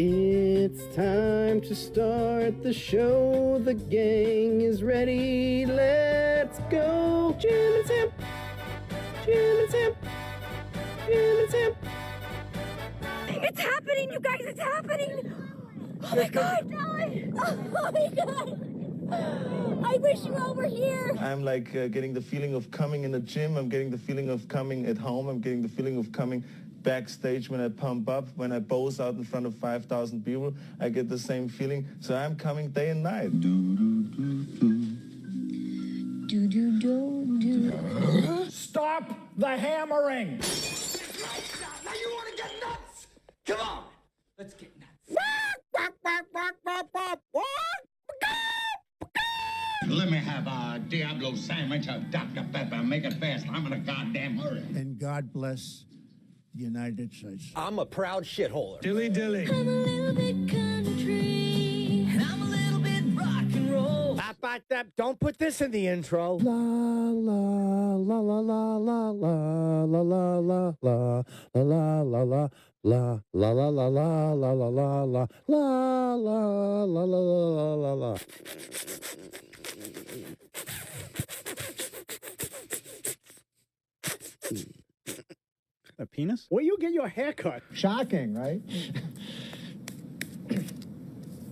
It's time to start the show. The gang is ready. Let's go. Jim and Sam. Jim and Sam. Jim and Sam. It's happening, you guys. It's happening. Oh, my God. Oh, my God. I wish you all were here. I'm like getting the feeling of coming in the gym. I'm getting the feeling of coming at home. I'm getting the feeling of coming backstage when I pump up, when I pose out in front of 5,000 people. I get the same feeling. So I'm coming day and night. Stop the hammering! Now you want to get nuts? Come on, let's get nuts. Let me have a Diablo sandwich, a Dr. Pepper. Make it fast. I'm in a goddamn hurry. And God bless the United States. I'm a proud shitholer. Dilly dilly. I'm a little bit country, and I'm a little bit rock and roll. Don't put this in the intro. La la la la la la la la la la la la la la. La la la la la la la la la la la la la la la. A penis? Where you get your haircut? Shocking, right?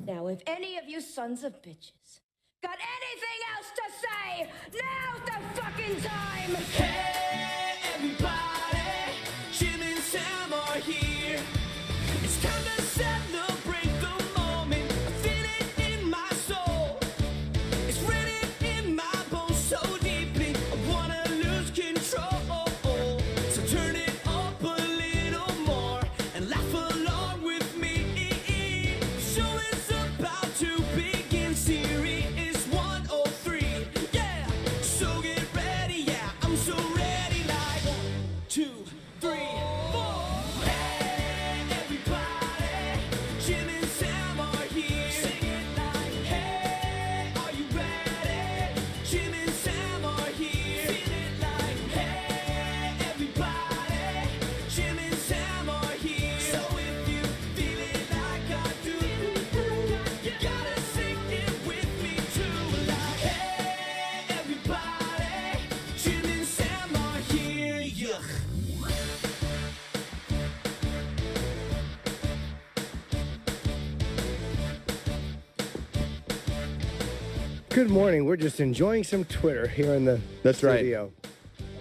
Now, if any of you sons of bitches got anything else to say, now's the fucking time! Hey, everybody, Jim and Sam are here. It's time to celebrate the moment. I feel it in my soul. It's written in my bones so deeply. I wanna lose control. So turn it up a little more and laugh along with me. The show is about to begin. Series 103. Yeah, so get ready. Yeah, I'm so ready. Like 1, 2, 3, 4. Hey, everybody, Jim and Sam are here. Sing it like, hey, are you ready? Jim and Sam are here. Feel it like, hey, everybody, Jim and Sam are here. So if you feel it like I do, you gotta sing it with me too. Like, hey, everybody, Jim and Sam are here. Yeah. Good morning. We're just enjoying some Twitter here in the studio.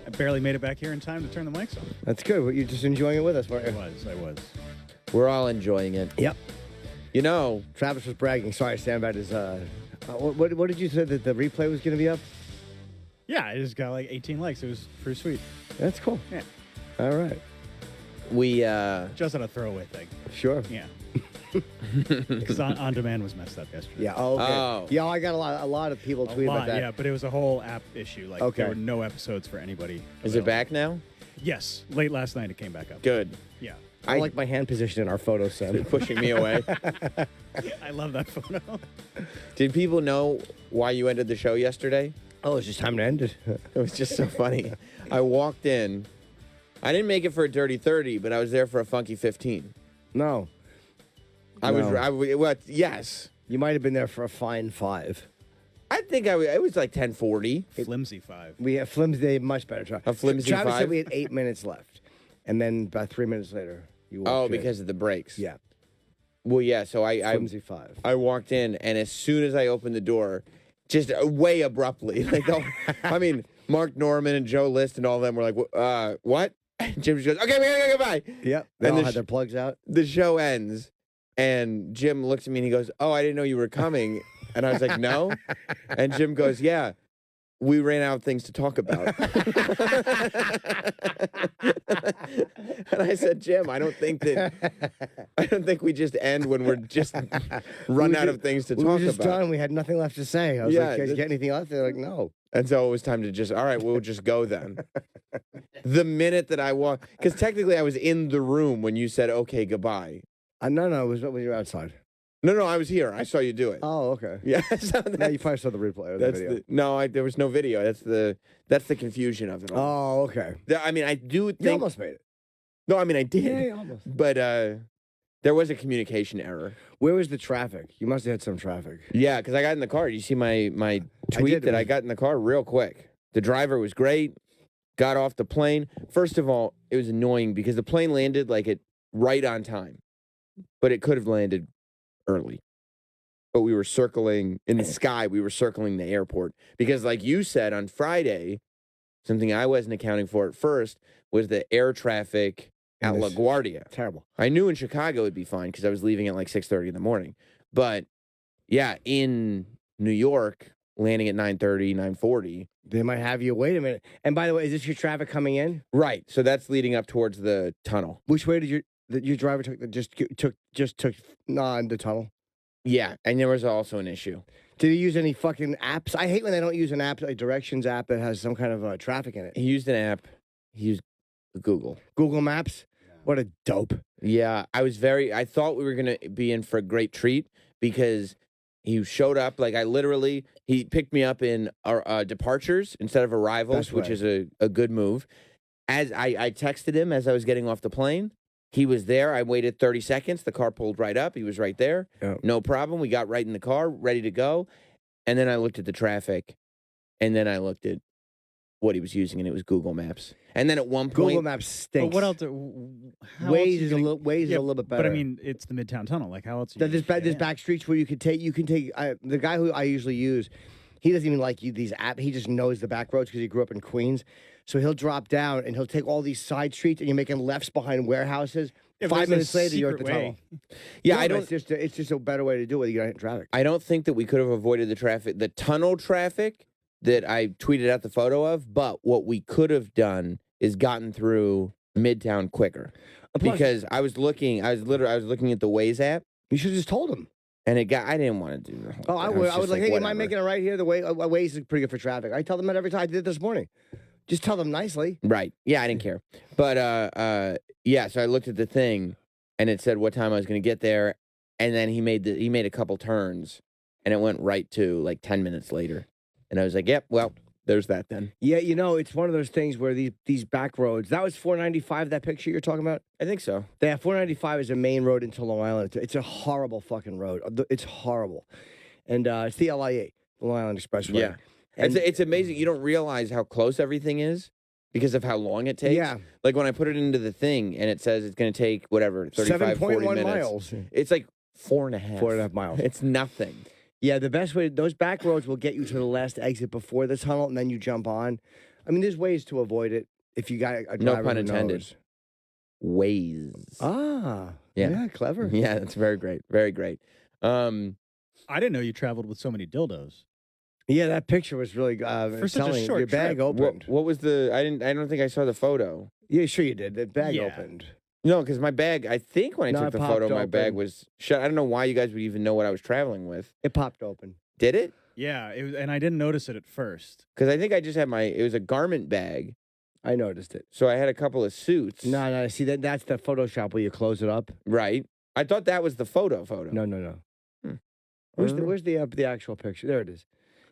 I barely made it back here in time to turn the mics on. That's good. You're just enjoying it with us, weren't I you? was. We're all enjoying it. Yep. You know, Travis was bragging. Sorry, Sam, about his. What did you say that the replay was going to be up? Yeah, I just got like 18 likes. It was pretty sweet. That's cool. Yeah. All right. we, Just on a throwaway thing. Sure. Yeah. Because on demand was messed up yesterday. Yeah. Oh, okay. Oh. Yeah, I got a lot of people tweet about that. Yeah, but it was a whole app issue. Like, Okay. there were no episodes for anybody. is it available. back now? Yes. Late last night it came back up. Good. Yeah. I like my hand position in our photos, Sam. Pushing me away. I love that photo. Did people know why you ended the show yesterday? Oh, it's just time to end it. It was just so funny. I walked in. I didn't make it for a dirty 30, but I was there for a funky 15. No. What? Yes. You might have been there for a fine 5. I think it was like 10:40. Flimsy 5. We have flimsy, much better. A flimsy Travis 5? said we had 8 minutes left, and then about 3 minutes later, you walked Oh, in. because of the breaks. Yeah, Well, yeah. So I flimsy 5. I walked in, and as soon as I opened the door, just way abruptly, like I mean, Mark Norman and Joe List and all of them were like, "What?" And Jim just goes, "Okay, we gotta go bye." Yep, they And all the had their plugs out. The show ends, and Jim looks at me and he goes, "Oh, I didn't know you were coming." And I was like, "No." And Jim goes, "Yeah, we ran out of things to talk about." And I said, "Jim, I don't think we just end when we're just run out of things to we talk were just about." done. We had nothing left to say. I was Yeah, like, "Guys, you get anything left?" They're like, "No." And so it was time to just, all right, we'll just go then. The minute that I walked, because technically I was in the room when you said, "Okay, goodbye." No, it was when you were outside. No, I was here. I saw you do it. Oh, okay. Yeah. So Now you probably saw the replay or the video. There was no video. That's the confusion of it all. Oh, okay. I mean, I do You think almost made it. No, I mean I did. Yeah, almost. But there was a communication error. Where was the traffic? You must have had some traffic. Yeah, because I got in the car. You see my tweet that I got in the car real quick. The driver was great. Got off the plane. First of all, it was annoying because the plane landed like right on time, but it could have landed early. But we were circling in the sky. We were circling the airport because, like you said on Friday, something I wasn't accounting for at first was the air traffic at LaGuardia. Terrible. I knew in Chicago it'd be fine because I was leaving at like 6:30 in the morning. But yeah, in New York, landing at 9:30, 9:40. They might have you. Wait a minute. And by the way, is this your traffic coming in? Right. So that's leading up towards the tunnel. Which way did your driver took? Just took the tunnel. Yeah, and there was also an issue. Did he use any fucking apps? I hate when they don't use an app, a directions app that has some kind of traffic in it. He used an app. He used Google. Google Maps? What a dope. Yeah, I thought we were going to be in for a great treat because he showed up. Like, he picked me up in our departures instead of arrivals, which is a good move. As I texted him as I was getting off the plane. He was there. I waited 30 seconds. The car pulled right up. He was right there. Yep. No problem. We got right in the car, ready to go. And then I looked at the traffic. And then I looked at what he was using, and it was Google Maps. And then at one point... Google Maps stinks. But what else? Waze is a little bit better. But I mean, it's the Midtown Tunnel. Like, how else? There's back streets where you can take. The guy who I usually use, he doesn't even like these apps. He just knows the back roads because he grew up in Queens. So he'll drop down and he'll take all these side streets, and you're making lefts behind warehouses. Yeah, 5 minutes later, you're at the tunnel. Yeah, I don't. It's just a better way to do it. You got in traffic. I don't think that we could have avoided the tunnel traffic that I tweeted out the photo of. But what we could have done is gotten through Midtown quicker. Because I was looking at the Waze app. You should have just told him. And I didn't want to do the whole Oh, I was like, hey, am I making it right here? The Waze is pretty good for traffic. I tell them that every time. I did it this morning. Just tell them nicely. Right. Yeah, I didn't care. But yeah, so I looked at the thing and it said what time I was going to get there, and then he made a couple turns and it went right to like 10 minutes later. And I was like, "Yep, well, there's that then." Yeah, it's one of those things where these back roads. That was 495, that picture you're talking about? I think so. Yeah, 495 is a main road into Long Island. It's a horrible fucking road. It's horrible. And it's the LIA, the Long Island Expressway. Yeah. It's amazing. You don't realize how close everything is because of how long it takes. Yeah. Like when I put it into the thing and it says it's going to take, 35, 40 minutes. miles. It's like 4.5. 4.5 miles. It's nothing. Yeah, the best way, those back roads will get you to the last exit before the tunnel, and then you jump on. I mean, there's ways to avoid it if you got a driver No pun who intended. knows. Waze. Ah. Yeah, clever. Yeah, that's very great. Very great. I didn't know you traveled with so many dildos. Yeah, that picture was really for such a short your bag trip. opened. What was I don't think I saw the photo. Yeah, sure you did. The bag opened. No, because my bag, I think when I took it the popped photo, my bag open. was shut. I don't know why you guys would even know what I was traveling with. It popped open. Did it? Yeah, it was, and I didn't notice it at first. Because I think I just had it was a garment bag. I noticed it. So I had a couple of suits. No, see, that's the Photoshop where you close it up. Right. I thought that was the photo. No. Hmm. Where's the actual picture? There it is.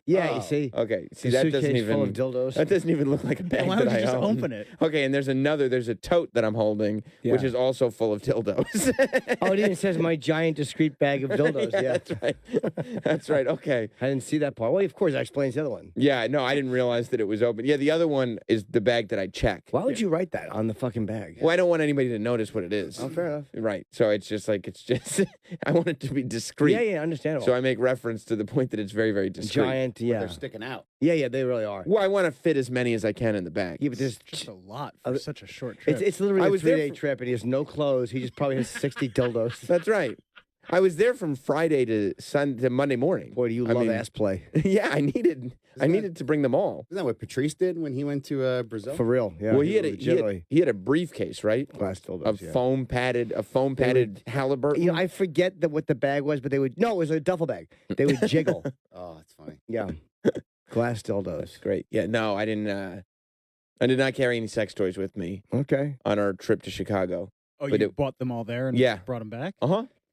Yeah, you see. Okay. See, The that doesn't suitcase even full of dildos. That doesn't even look like a bag Why that don't you I just own. open it? Okay, and there's a tote that I'm holding, which is also full of dildos. Oh, it even says my giant discreet bag of dildos. Yeah, that's right. That's right. Okay. I didn't see that part. Well, of course, that explains the other one. Yeah, no, I didn't realize that it was open. Yeah, the other one is the bag that I check. Why would you write that on the fucking bag? Well, I don't want anybody to notice what it is. Oh, fair enough. Right. So it's just I want it to be discreet. Yeah, understandable. So I make reference to the point that it's very, very discreet. Giant, yeah. They're sticking out. Yeah, they really are. Well, I want to fit as many as I can in the bag. Yeah, but there's Just a lot for such a short trip. It's literally I a was there 3-day trip, and he has no clothes. He just probably has 60 dildos. That's right. I was there from Friday to Monday morning. Boy, do you love ass play. Yeah, I needed to bring them all. Isn't that what Patrice did when he went to Brazil? For real, yeah. Well, he had a briefcase, right? Glass dildos, Of yeah. foam padded Halliburton. You know, I forget what the bag was, but it was a duffel bag. They would jiggle. Oh, that's funny. Yeah. Glass dildos. That's great. Yeah, no, I didn't. I did not carry any sex toys with me Okay. on our trip to Chicago. Oh, but you bought them all there and Yeah. brought them back?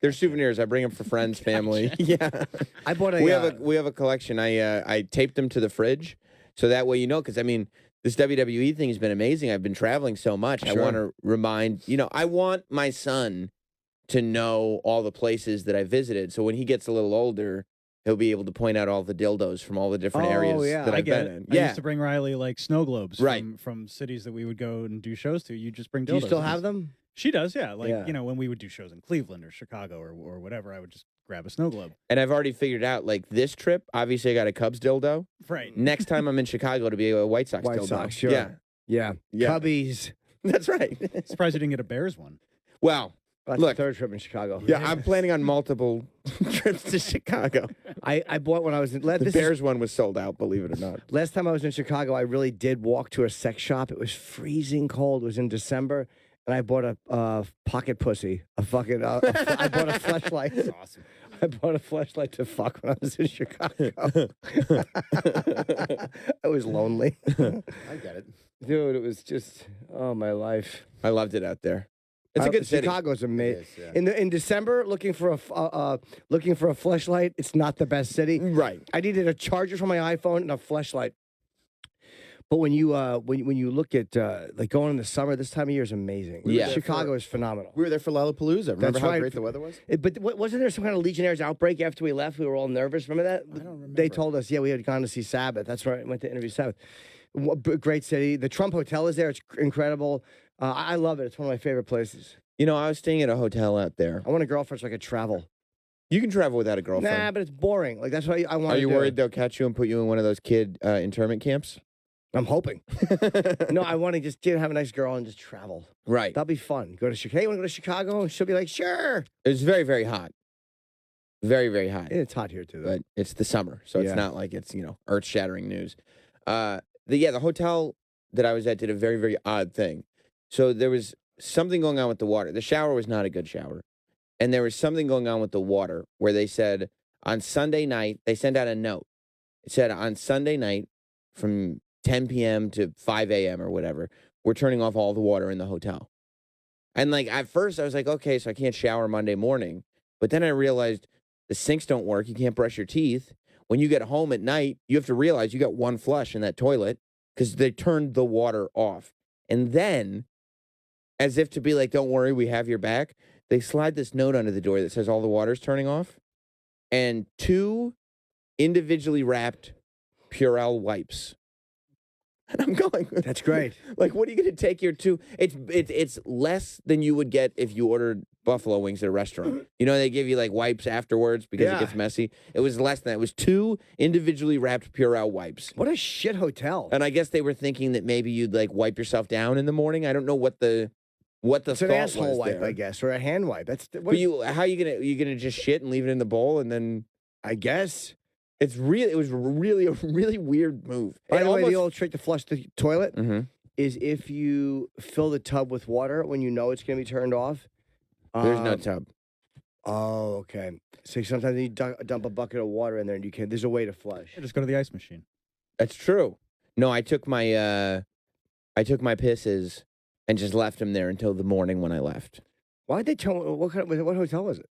They're souvenirs. I bring them for friends, family. Yeah. I bought a. We have a collection. I taped them to the fridge, so that way because I mean this WWE thing has been amazing. I've been traveling so much. I want to remind, I want my son to know all the places that I visited. So when he gets a little older, he'll be able to point out all the dildos from all the different areas that I've been in. I used to bring Riley like snow globes Right. from cities that we would go and do shows to. You just bring dildos. Do you still have them? She does, yeah. Like, when we would do shows in Cleveland or Chicago or whatever, I would just grab a snow globe. And I've already figured out, like, this trip, obviously I got a Cubs dildo. Right. Next time I'm in Chicago to be a White Sox dildo. White Sox, sure. Yeah. Cubbies. That's right. Surprised you didn't get a Bears one. Well, That's look. the third trip in Chicago. Yeah, I'm planning on multiple trips to Chicago. I bought when I was in... The Bears one was sold out, believe it or not. Last time I was in Chicago, I really did walk to a sex shop. It was freezing cold. It was in December. And I bought a pocket pussy. I bought a fleshlight. That's awesome. I bought a fleshlight to fuck when I was in Chicago. I was lonely. I get it. Dude, it was just, my life. I loved it out there. It's a good city. Chicago's amazing. It is, yeah. In December, looking for a fleshlight, it's not the best city. Right. I needed a charger for my iPhone and a fleshlight. But when you look at like going in the summer, this time of year is amazing. Yeah. Chicago is phenomenal. We were there for Lollapalooza. Remember That's how right. great the weather was? But wasn't there some kind of Legionnaires outbreak after we left? We were all nervous. Remember that? I don't remember. They told us, we had gone to see Sabbath. That's right. I went to interview Sabbath. Great city. The Trump Hotel is there. It's incredible. I love it. It's one of my favorite places. I was staying at a hotel out there. I want a girlfriend so I could travel. You can travel without a girlfriend. Nah, but it's boring. Like that's what I want. Are you worried they'll catch you and put you in one of those kid internment camps? I'm hoping. No, I want to just have a nice girl and just travel. Right. That'll be fun. Go to Chicago. Hey, you want to go to Chicago? And she'll be like, sure. It's very, very hot. Very, very hot. It's hot here too, though. But it's the summer, so it's not like it's, earth-shattering news. The hotel that I was at did a very, very odd thing. So there was something going on with the water. The shower was not a good shower. And there was something going on with the water where they said on Sunday night, they sent out a note. It said on Sunday night from 10 p.m. to 5 a.m. or whatever, we're turning off all the water in the hotel. And like at first I was like, okay, so I can't shower Monday morning. But then I realized the sinks don't work. You can't brush your teeth. When you get home at night, you have to realize you got one flush in that toilet because they turned the water off. And then, as if to be like, don't worry, we have your back, they slide this note under the door that says all the water's turning off. And 2 individually wrapped Purell wipes. And I'm going, that's great. Like, what are you going to take your 2? It's less than you would get if you ordered buffalo wings at a restaurant. They give you like wipes afterwards because it gets messy. It was less than that. It was 2 individually wrapped Purell wipes. What a shit hotel. And I guess they were thinking that maybe you'd like wipe yourself down in the morning. I don't know what the it's an thought asshole was wipe, there. I guess, or a hand wipe. That's But how are you gonna just shit and leave it in the bowl and then? I guess. It was really a really weird move. By the way, the old trick to flush the toilet Mhm. is if you fill the tub with water when you know it's going to be turned off. There's no tub. Oh, okay. So sometimes you dump a bucket of water in there and you can. There's a way to flush. Just go to the ice machine. That's true. No, I took my pisses and just left them there until the morning when I left. Why'd they tell? What hotel was it?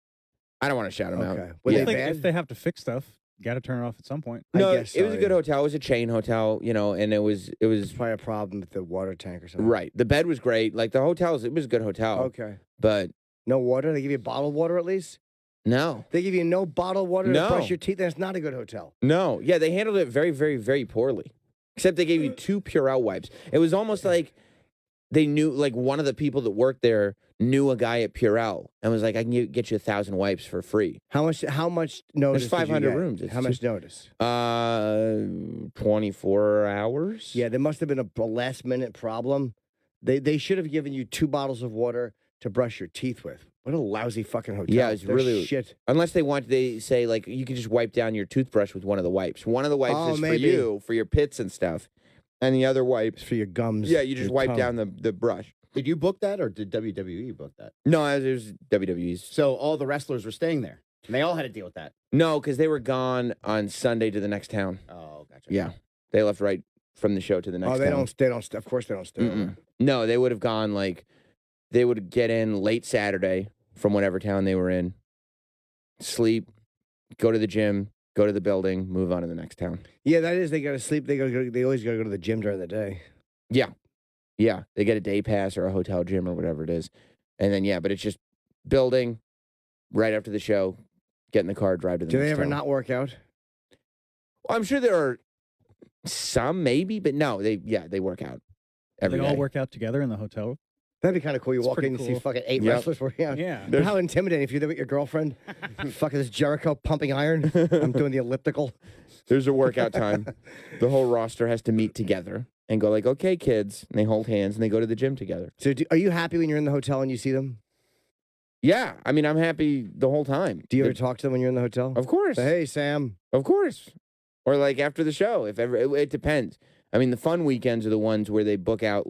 I don't want to shout them Okay. out. Were Yeah. they Think bad? if they have to fix stuff, you got to turn it off at some point. I No, guess it was so, a good yeah. hotel. It was a chain hotel, and it was It's probably a problem with the water tank or something. right. The bed was great. Like the hotels, it was a good hotel. Okay. But No water? They give you bottled water at least? no. They give you no bottled water No. to brush your teeth? That's not a good hotel. No. Yeah, they handled it very, very, very poorly. Except they gave you 2 Purell wipes. It was almost like they knew, like one of the people that worked there knew a guy at Purell and was like, I can get you 1,000 wipes for free. How much notice? There's 500 did you get? rooms. It's How much notice? 24 hours. Yeah, there must have been a last minute problem. They should have given you 2 bottles of water to brush your teeth with. What a lousy fucking hotel. Yeah, it's They're really shit. Unless they say like you can just wipe down your toothbrush with one of the wipes. One of the wipes is maybe. for you, for your pits and stuff. And the other wipes, It's for your gums. yeah, you just your wipe tongue. down the brush. Did you book that or did WWE book that? No, it was WWE's. So all the wrestlers were staying there. And they all had to deal with that. No, because they were gone on Sunday to the next town. Oh, gotcha. Yeah, they left right from the show to the next. Oh, they town. don't. Of course, they don't stay. Mm-mm. No, they would have gone like they would get in late Saturday from whatever town they were in, sleep, go to the gym, go to the building, move on to the next town. Yeah, that is. They got to sleep. They always got to go to the gym during the day. Yeah. Yeah. They get a day pass or a hotel gym or whatever it is. And then, yeah, but it's just building right after the show, get in the car, drive to the Do next they ever town. not work out? Well, I'm sure there are some, maybe, but no, they work out every They day. all work out together in the hotel. That'd be kind of cool. You It's walk in pretty and see cool. fucking 8 Yep. wrestlers working out. Yeah. But how intimidating if you're there with your girlfriend. Fucking this Jericho pumping iron. I'm doing the elliptical. There's a workout time. The whole roster has to meet together and go like, okay, kids. And they hold hands and they go to the gym together. So are you happy when you're in the hotel and you see them? Yeah. I mean, I'm happy the whole time. Do you ever talk to them when you're in the hotel? Of course. Say, hey, Sam. Of course. Or like after the show, if ever, it depends. I mean, the fun weekends are the ones where they book out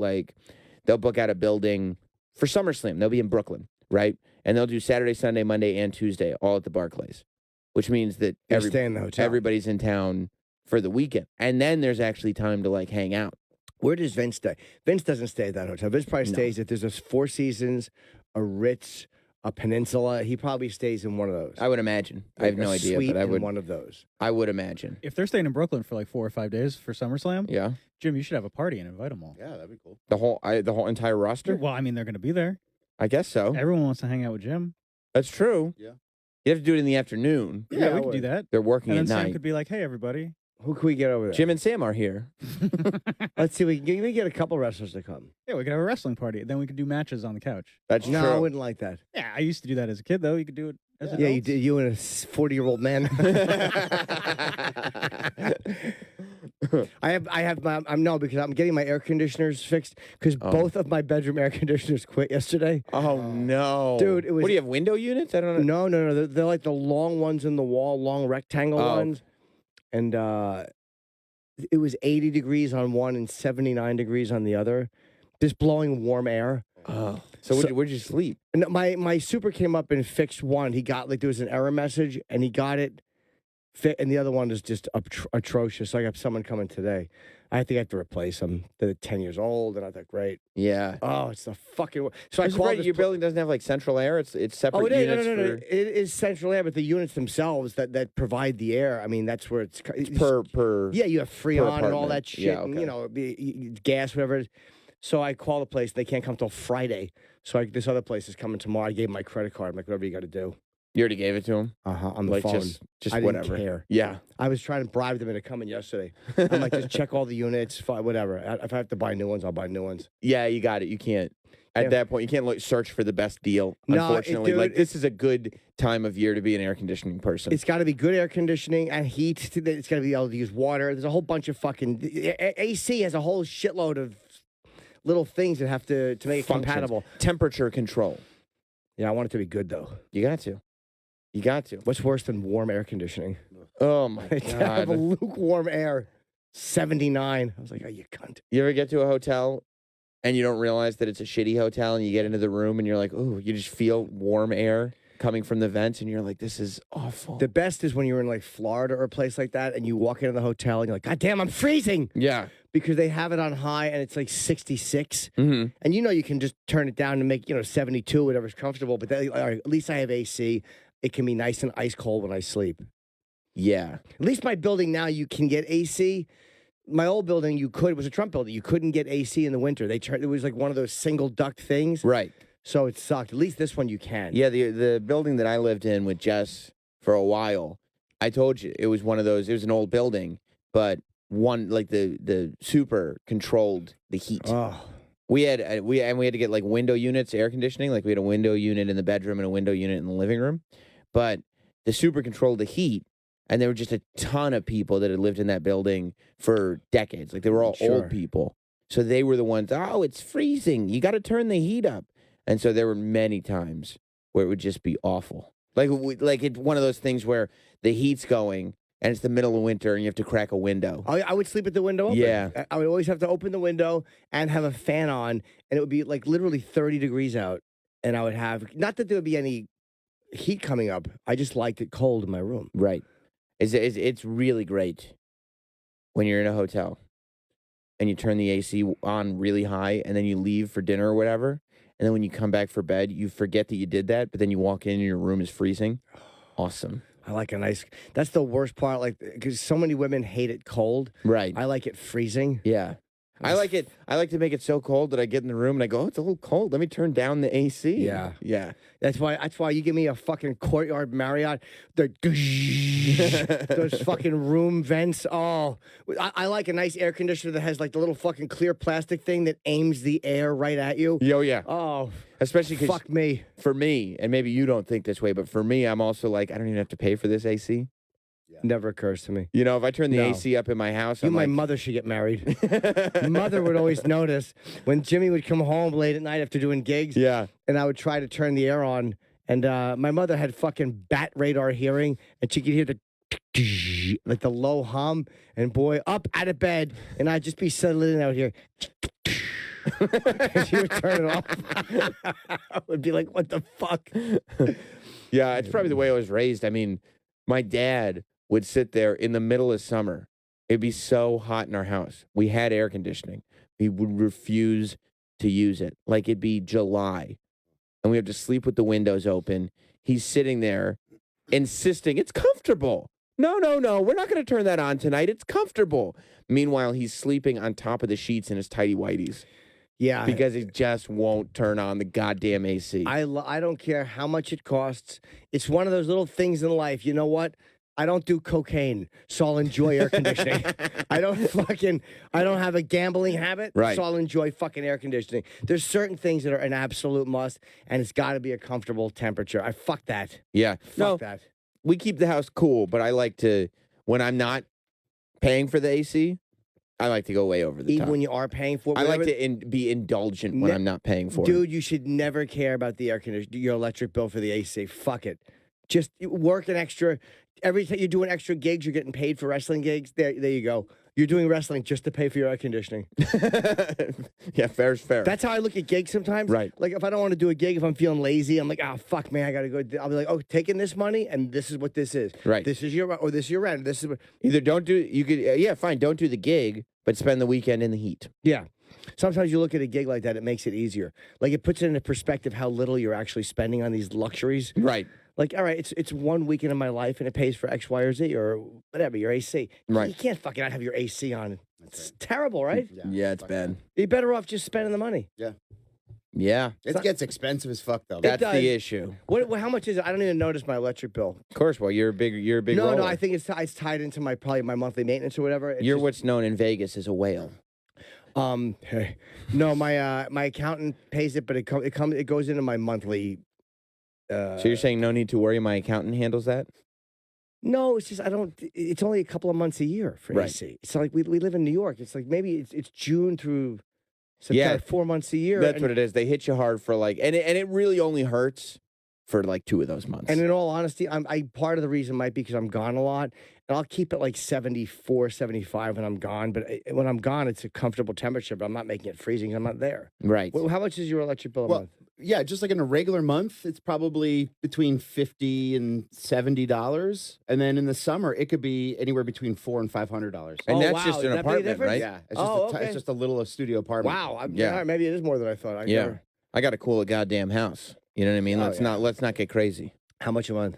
they'll book out a building for SummerSlam. They'll be in Brooklyn, right? And they'll do Saturday, Sunday, Monday, and Tuesday all at the Barclays, which means that You stay in the hotel. everybody's in town for the weekend. And then there's actually time to like hang out. Where does Vince stay? Vince doesn't stay at that hotel. Vince probably No. stays if there's a Four Seasons, a Ritz, a Peninsula. He probably stays in one of those. I would imagine. I have Like no a idea, suite but I in would. one of those. I would imagine. If they're staying in Brooklyn for like 4 or 5 days for SummerSlam, Yeah. Jim, you should have a party and invite them all. Yeah, that'd be cool. The whole entire roster. Well, I mean, they're going to be there. I guess so. Everyone wants to hang out with Jim. That's true. Yeah. You have to do it in the afternoon. Yeah, I we could do would. that. They're working And then at Sam night. could be like, "Hey, everybody." Who can we get over there? Jim and Sam are here. Let's see. We can get a couple wrestlers to come. Yeah, we could have a wrestling party. Then we could do matches on the couch. That's No, I true. wouldn't like that. Yeah, I used to do that as a kid, though. You could do it as Yeah, you adults. did. You and a 40-year-old man. No, because I'm getting my air conditioners fixed because both of my bedroom air conditioners quit yesterday. Oh no, Dude, it was- What do you have? Window units? I don't know. No. They're like the long ones in the wall, long rectangle Oh. ones. And it was 80 degrees on one and 79 degrees on the other. Just blowing warm air. Oh. So where'd you sleep? And my super came up and fixed one. He got there was an error message and he got it fit, and the other one is just atrocious. So I got someone coming today. I think I have to replace them. They're 10 years old, and I thought, great. Yeah. Oh, it's the fucking. So I I'm called surprised this your pl- building doesn't have like central air. It's separate Oh, units no. for It is central air, but the units themselves that provide the air. I mean, that's where it's per. Yeah, you have Freon and all apartment. that shit, Yeah, and okay. gas, whatever. It is. So I call the place. They can't come till Friday. So this other place is coming tomorrow. I gave them my credit card. I'm like, whatever you got to do. You already gave it to him. On the Like phone. just I didn't whatever. care. Yeah. I was trying to bribe them into coming yesterday. I'm like, just check all the units, whatever. If I have to buy new ones, I'll buy new ones. Yeah, you got it. You can't. At Yeah. that point, you can't search for the best deal. No, Unfortunately, dude, like this is a good time of year to be an air conditioning person. It's got to be good air conditioning and heat. It's got to be able to use water. There's a whole bunch of fucking AC has a whole shitload of little things that have to make it Functions. compatible. Temperature control. Yeah, I want it to be good though. You got to. You got to. What's worse than warm air conditioning? Oh my I have a god. lukewarm air. 79. I was like, oh, you cunt. You ever get to a hotel and you don't realize that it's a shitty hotel and you get into the room and you're like, oh, you just feel warm air coming from the vents and you're like, this is awful. The best is when you're in like Florida or a place like that and you walk into the hotel and you're like, God damn, I'm freezing. Yeah. Because they have it on high and it's like 66. Mm-hmm. And you can just turn it down to make, 72, whatever's comfortable. But all right, at least I have AC. It can be nice and ice cold when I sleep. Yeah. At least my building now, you can get AC. My old building, it was a Trump building. You couldn't get AC in the winter. It was like one of those single duct things. Right. So it sucked. At least this one you can. Yeah, the building that I lived in with Jess for a while, I told you it was one of those. It was an old building, but one like the super controlled the heat. Oh. We had to get like window units, air conditioning. Like we had a window unit in the bedroom and a window unit in the living room, but the super controlled the heat. And there were just a ton of people that had lived in that building for decades. Like they were all Sure. old people, so they were the ones. Oh, it's freezing. You got to turn the heat up. And so there were many times where it would just be awful. Like it's one of those things where the heat's going and it's the middle of winter and you have to crack a window. I would sleep with the window open. Yeah. I would always have to open the window and have a fan on, and it would be like literally 30 degrees out. And I would have, not that there would be any heat coming up. I just liked it cold in my room. Right. It's really great when you're in a hotel and you turn the AC on really high and then you leave for dinner or whatever. And then when you come back for bed, you forget that you did that, but then you walk in and your room is freezing. Awesome. I like a nice, that's the worst part, like, because so many women hate it cold. Right. I like it freezing. Yeah. I like it. I like to make it so cold that I get in the room and I go, oh, it's a little cold. Let me turn down the AC. Yeah. Yeah. That's why you give me a fucking Courtyard Marriott. Those fucking room vents. Oh, I like a nice air conditioner that has like the little fucking clear plastic thing that aims the air right at you. Oh, yeah. Oh, especially because fuck me. For me, and maybe you don't think this way, but for me, I'm also like, I don't even have to pay for this AC. Never occurs to me. You know, if I turn the No. AC up in my house, You, I'm my like, mother should get married. Mother would always notice when Jimmy would come home late at night after doing gigs. yeah. And I would try to turn the air on. And my mother had fucking bat radar hearing, and she could hear the like the low hum. And boy, up out of bed, and I'd just be settling out here. She would turn it off. I would be like, "What the fuck?" Yeah, it's probably the way I was raised. I mean, my dad would sit there in the middle of summer. It'd be so hot in our house. We had air conditioning. He would refuse to use it. Like it'd be July, and we have to sleep with the windows open. He's sitting there insisting it's comfortable. No, we're not going to turn that on tonight. It's comfortable. Meanwhile, he's sleeping on top of the sheets in his tighty whities. Yeah, Because he just won't turn on the goddamn AC. I don't care how much it costs. It's one of those little things in life. You know what? I don't do cocaine, so I'll enjoy air conditioning. I don't have a gambling habit, Right. so I'll enjoy fucking air conditioning. There's certain things that are an absolute must, and it's got to be a comfortable temperature. I fuck that. Yeah. Fuck that. We keep the house cool, but I like to, when I'm not paying for the AC, I like to go way over the Even top. when you are paying for it. I like whatever- to be indulgent when I'm not paying for it. Dude, you should never care about the air conditioner, your electric bill for the AC. Fuck it. Just work an extra. Every time you're doing extra gigs, you're getting paid for wrestling gigs. There you go. You're doing wrestling just to pay for your air conditioning. Yeah, fair's fair. That's how I look at gigs sometimes. Right. Like if I don't want to do a gig, if I'm feeling lazy, I'm like, oh fuck, man, I gotta go. I'll be like, oh, taking this money, and this is what this is. Right. This is your rent. This is what. Either don't do, you could, yeah, fine, don't do the gig, but spend the weekend in the heat. Yeah. Sometimes you look at a gig like that, it makes it easier. Like it puts it into perspective how little you're actually spending on these luxuries. Right. Like, all right, it's one weekend of my life and it pays for X, Y, or Z or whatever, your AC. Right. You can't fucking not have your AC on. It's terrible, right? Yeah, it's bad. You're better off just spending the money. Yeah. It gets expensive as fuck, though. That's does. the issue. How much is it? I don't even notice my electric bill. Of course, well, you're a big No, roller. I think it's tied into probably my monthly maintenance or whatever. It's You're just- what's known in Vegas as a whale. Hey. No, my accountant pays it, but it goes into my monthly. So you're saying no need to worry, my accountant handles that? No, it's just I don't. It's only a couple of months a year for Right. AC. It's like we live in New York. It's like maybe it's June through September, Yeah. 4 months a year. That's and, what it is. They hit you hard for like, and it really only hurts for like 2 of those months. And in all honesty, I part of the reason might be because I'm gone a lot, and I'll keep it like 74, 75 when I'm gone. But when I'm gone, it's a comfortable temperature. But I'm not making it freezing. 'Cause I'm not there. right. Well, how much is your electric bill a Well, month? yeah, just like in a regular month, it's probably between $50 and $70, and then in the summer, it could be anywhere between $400 and $500. And Oh, that's wow. just Is an that big a apartment, difference? right? Yeah, it's Oh, just okay. it's just a little studio apartment. Wow. Yeah. All right, maybe it is more than I thought. Yeah. I got to cool a goddamn house. You know what I mean? Oh, Let's not get crazy. How much a month?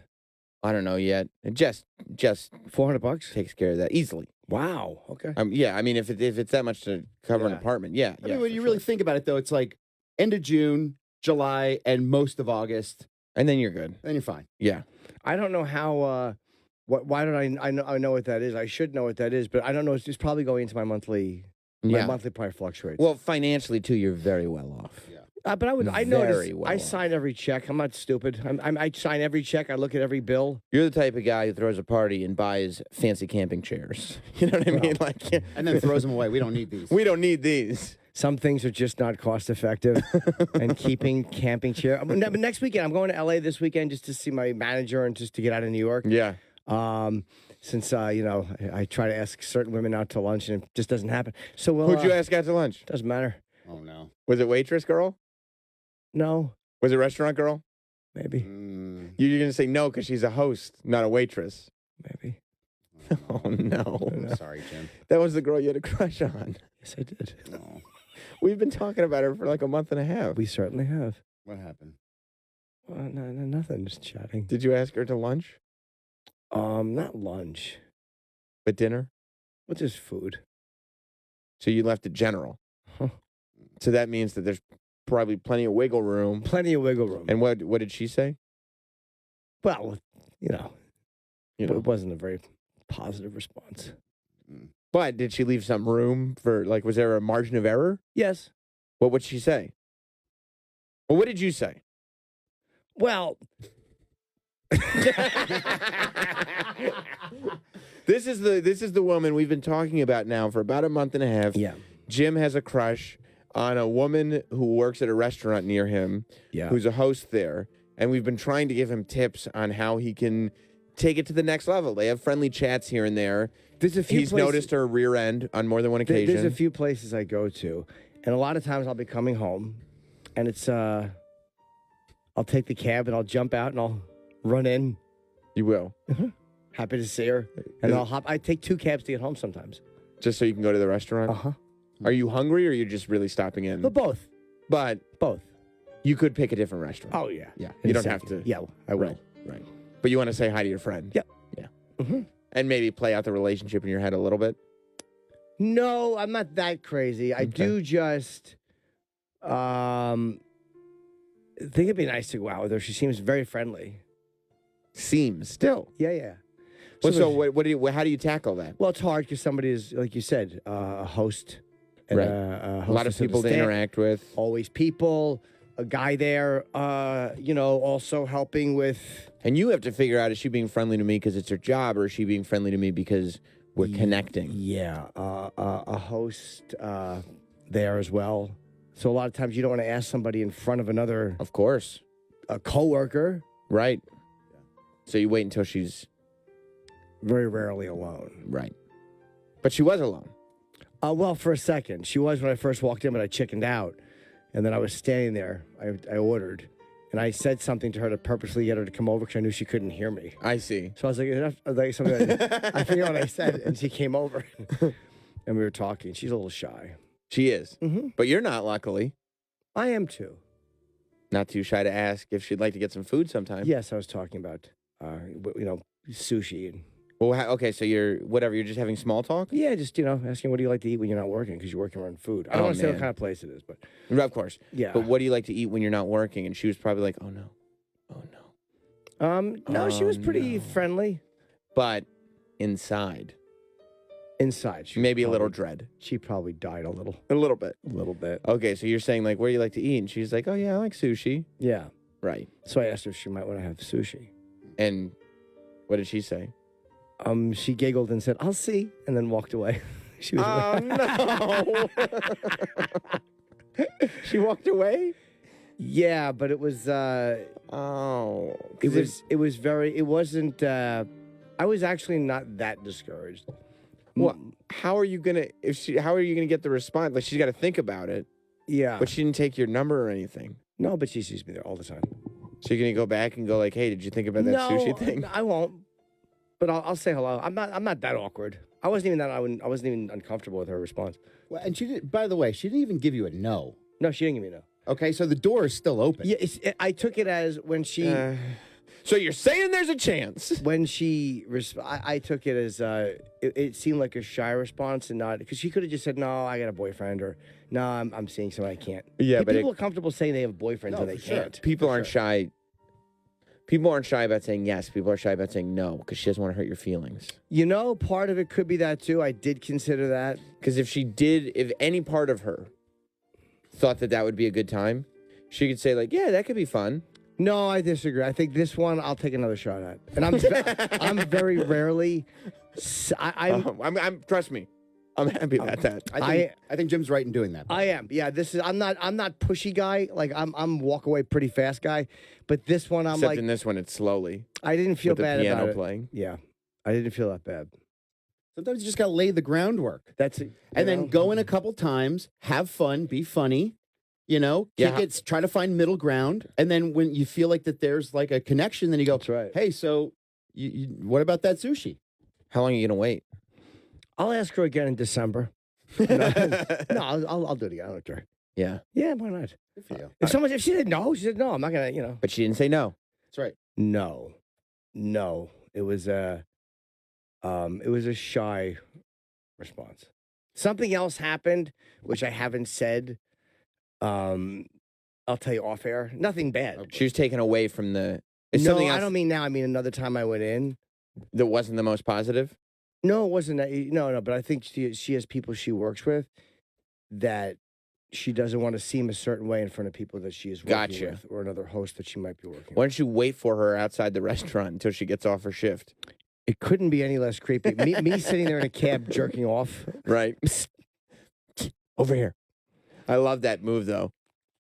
I don't know yet. It just $400. takes care of that easily. Wow. Okay. Yeah, I mean, if it's that much to cover an Yeah. apartment, yeah. I yeah, mean, when for you sure. really think about it, though, it's like end of June, July, and most of August. And then you're good. Then you're fine. Yeah. I don't know how. Why don't I know what that is? I should know what that is, but I don't know. It's probably going into my monthly. My Yeah. monthly probably fluctuates. Well, financially too, you're very well off. Yeah. but I notice. very well I off. sign every check. I'm not stupid. I sign every check. I look at every bill. You're the type of guy who throws a party and buys fancy camping chairs. You know what I mean? Like, And then throws them away. We don't need these. we don't need these. Some things are just not cost effective. And keeping camping chair. But next weekend, I'm going to LA this weekend just to see my manager and just to get out of New York. Yeah. Since I try to ask certain women out to lunch and it just doesn't happen. So we'll. Who'd you ask out to lunch? Doesn't matter. Oh, no. Was it waitress girl? No, Was it restaurant girl? maybe, Mm, You're gonna say no because she's a host, not a waitress. maybe. Oh no. sorry, Jim. That was the girl you had a crush on. Yes, I did. Oh, We've been talking about her for like a month and a half. We certainly have. what happened? No, nothing. Just chatting. Did you ask her to lunch? Not lunch, But dinner? but just food. So you left it general. Huh. So that means that there's probably plenty of wiggle room. Plenty of wiggle room. And what did she say? Well, you know, You know. it wasn't a very positive response. But did she leave some room for, like, was there a margin of error? Yes. What would she say? Well, what did you say? Well, This is the woman we've been talking about now for about a month and a half. yeah. Jim has a crush on a woman who works at a restaurant near him, Yeah. who's a host there, and we've been trying to give him tips on how he can take it to the next level. They have friendly chats here and there. There's a few He's places- noticed her rear end on more than one occasion. There's a few places I go to, and a lot of times I'll be coming home, and it's I'll take the cab and I'll jump out and I'll run in. You will, Happy to see her, and I'll hop. I take 2 cabs to get home sometimes. just so you can go to the restaurant. Uh-huh. Are you hungry, or are you just really stopping in? But both, But both. you could pick a different restaurant. Oh yeah, Yeah, In you a don't have second. to. Yeah, I will. Right, right. But you want to say hi to your friend. Yep. Yeah. Mm-hmm. And maybe play out the relationship in your head a little bit. No, I'm not that crazy. I do just think it'd be nice to go out with her. She seems very friendly. Seems still. Yeah, yeah. Well, so Somebody- what do you? How do you tackle that? Well, it's hard because somebody is, like you said, a host. And Right. a A lot of hostess the people to staff. interact with. Always people. A guy there, also helping with. And you have to figure out, is she being friendly to me because it's her job, or is she being friendly to me because we're connecting? Yeah, a host there as well. So a lot of times you don't want to ask somebody in front of another Of course. a coworker. Right. So you wait until she's Very rarely alone. right. But she was alone. Well, for a second. She was when I first walked in, but I chickened out. And then I was standing there. I ordered. And I said something to her to purposely get her to come over because I knew she couldn't hear me. I see. So I was like something. I forget what I said. And she came over. And we were talking. She's a little shy. She is. Mm-hmm. But you're not, luckily. I am too. Not too shy to ask if she'd like to get some food sometime. Yes, I was talking about, sushi. And, Well, okay, so you're just having small talk? yeah, just, asking what do you like to eat when you're not working because you're working around food. I don't Oh, want to say what man. kind of place it is, but Of course. yeah. But what do you like to eat when you're not working? And she was probably like, oh, no. Oh, no. No, she was Oh, pretty no. friendly. But inside, Inside, she maybe a little probably- dread. She probably died a little. A little bit. A little bit. Okay, so you're saying, like, what do you like to eat? And she's like, oh, yeah, I like sushi. Yeah. Right. So I asked her if she might want to have sushi. And what did she say? She giggled and said, "I'll see," and then walked away. She was. Oh, no. She walked away? Yeah, but it was. Oh. It was very. It wasn't. I was actually not that discouraged. Well, how are you gonna get the response? Like, she's got to think about it. Yeah. But she didn't take your number or anything. No, but she sees me there all the time. So you're gonna go back and go like, "Hey, did you think about that sushi thing?" I won't. But I'll say hello. I'm not that awkward. I wasn't even uncomfortable with her response. Well, and she did. By the way, she didn't even give you a no. No, she didn't give me a no. Okay, so the door is still open. Yeah, I took it as when she So you're saying there's a chance? I took it as it seemed like a shy response and not because she could have just said no, I got a boyfriend or no, I'm seeing someone I can't. Yeah, but people are comfortable saying they have boyfriends No, and they for sure. can't. People aren't shy. People aren't shy about saying yes. People are shy about saying no because she doesn't want to hurt your feelings. Part of it could be that too. I did consider that. Because if any part of her thought that would be a good time, she could say like, "Yeah, that could be fun." No, I disagree. I think this one I'll take another shot at, and I'm very rarely. I'm trust me, I'm happy about that. I think Jim's right in doing that. I am. Yeah, I'm not pushy guy. Like I'm walk away pretty fast guy, but this one I'm Except like in this one, it's slowly. I didn't feel with the bad piano about it. playing. Yeah, I didn't feel that bad. Sometimes you just got to lay the groundwork. That's it. And then go in a couple times, have fun, be funny, kick Yeah. it, try to find middle ground. And then when you feel like that there's like a connection, then you go, That's right. hey, so what about that sushi? How long are you gonna wait? I'll ask her again in December. No, I'll do it again. I don't care. Yeah, Yeah, why not? Good for you. If she said no, she said no. I'm not gonna. but she didn't say no. That's right. No. It was a shy response. Something else happened, which I haven't said. I'll tell you off air. Nothing bad. She was taken away from the. Is No, something else I don't mean now. I mean another time I went in. that wasn't the most positive. No, it wasn't that. No. But I think she has people she works with that she doesn't want to seem a certain way in front of people that she is working Gotcha. with, or another host that she might be working Why with. don't you wait for her outside the restaurant until she gets off her shift? It couldn't be any less creepy. Me sitting there in a cab jerking off. Right. Over here. I love that move though.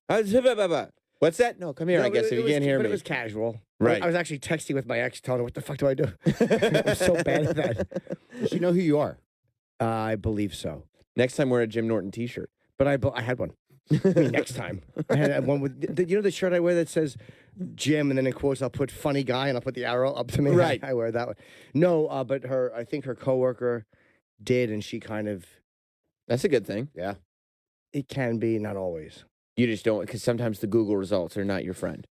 What's that? No, come here. I guess if you can't hear me. It was casual. Right. I was actually texting with my ex, telling her, what the fuck do I do? I'm so bad at that. Does she know who you are? I believe so. Next time wear a Jim Norton T-shirt. But I had one. I mean, next time. I had one with, you know the shirt I wear that says Jim, and then in quotes I'll put funny guy, and I'll put the arrow up to me? Right. I wear that one. No, but I think her coworker did, and she kind of, That's a good thing. Yeah. it can be, not always. You just don't, because sometimes the Google results are not your friend.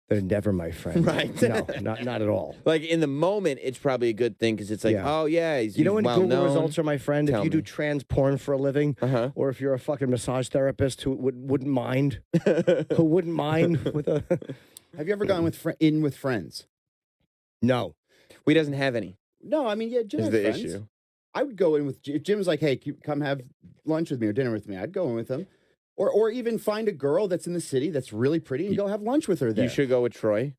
They're never my friend. Right. No, not at all. Like in the moment, it's probably a good thing because it's like, Yeah. oh yeah, he's You know when well Google known. results are my friend? Tell If you do me. trans porn for a living, or if you're a fucking massage therapist who wouldn't mind, who wouldn't mind with a... Have you ever gone with in with friends? No. We doesn't have any. No, I mean, yeah, Jim Is has the friends. issue. I would go in with if Jim's like, hey, come have lunch with me or dinner with me. I'd go in with him. Or even find a girl that's in the city that's really pretty and go have lunch with her there. You should go with Troy.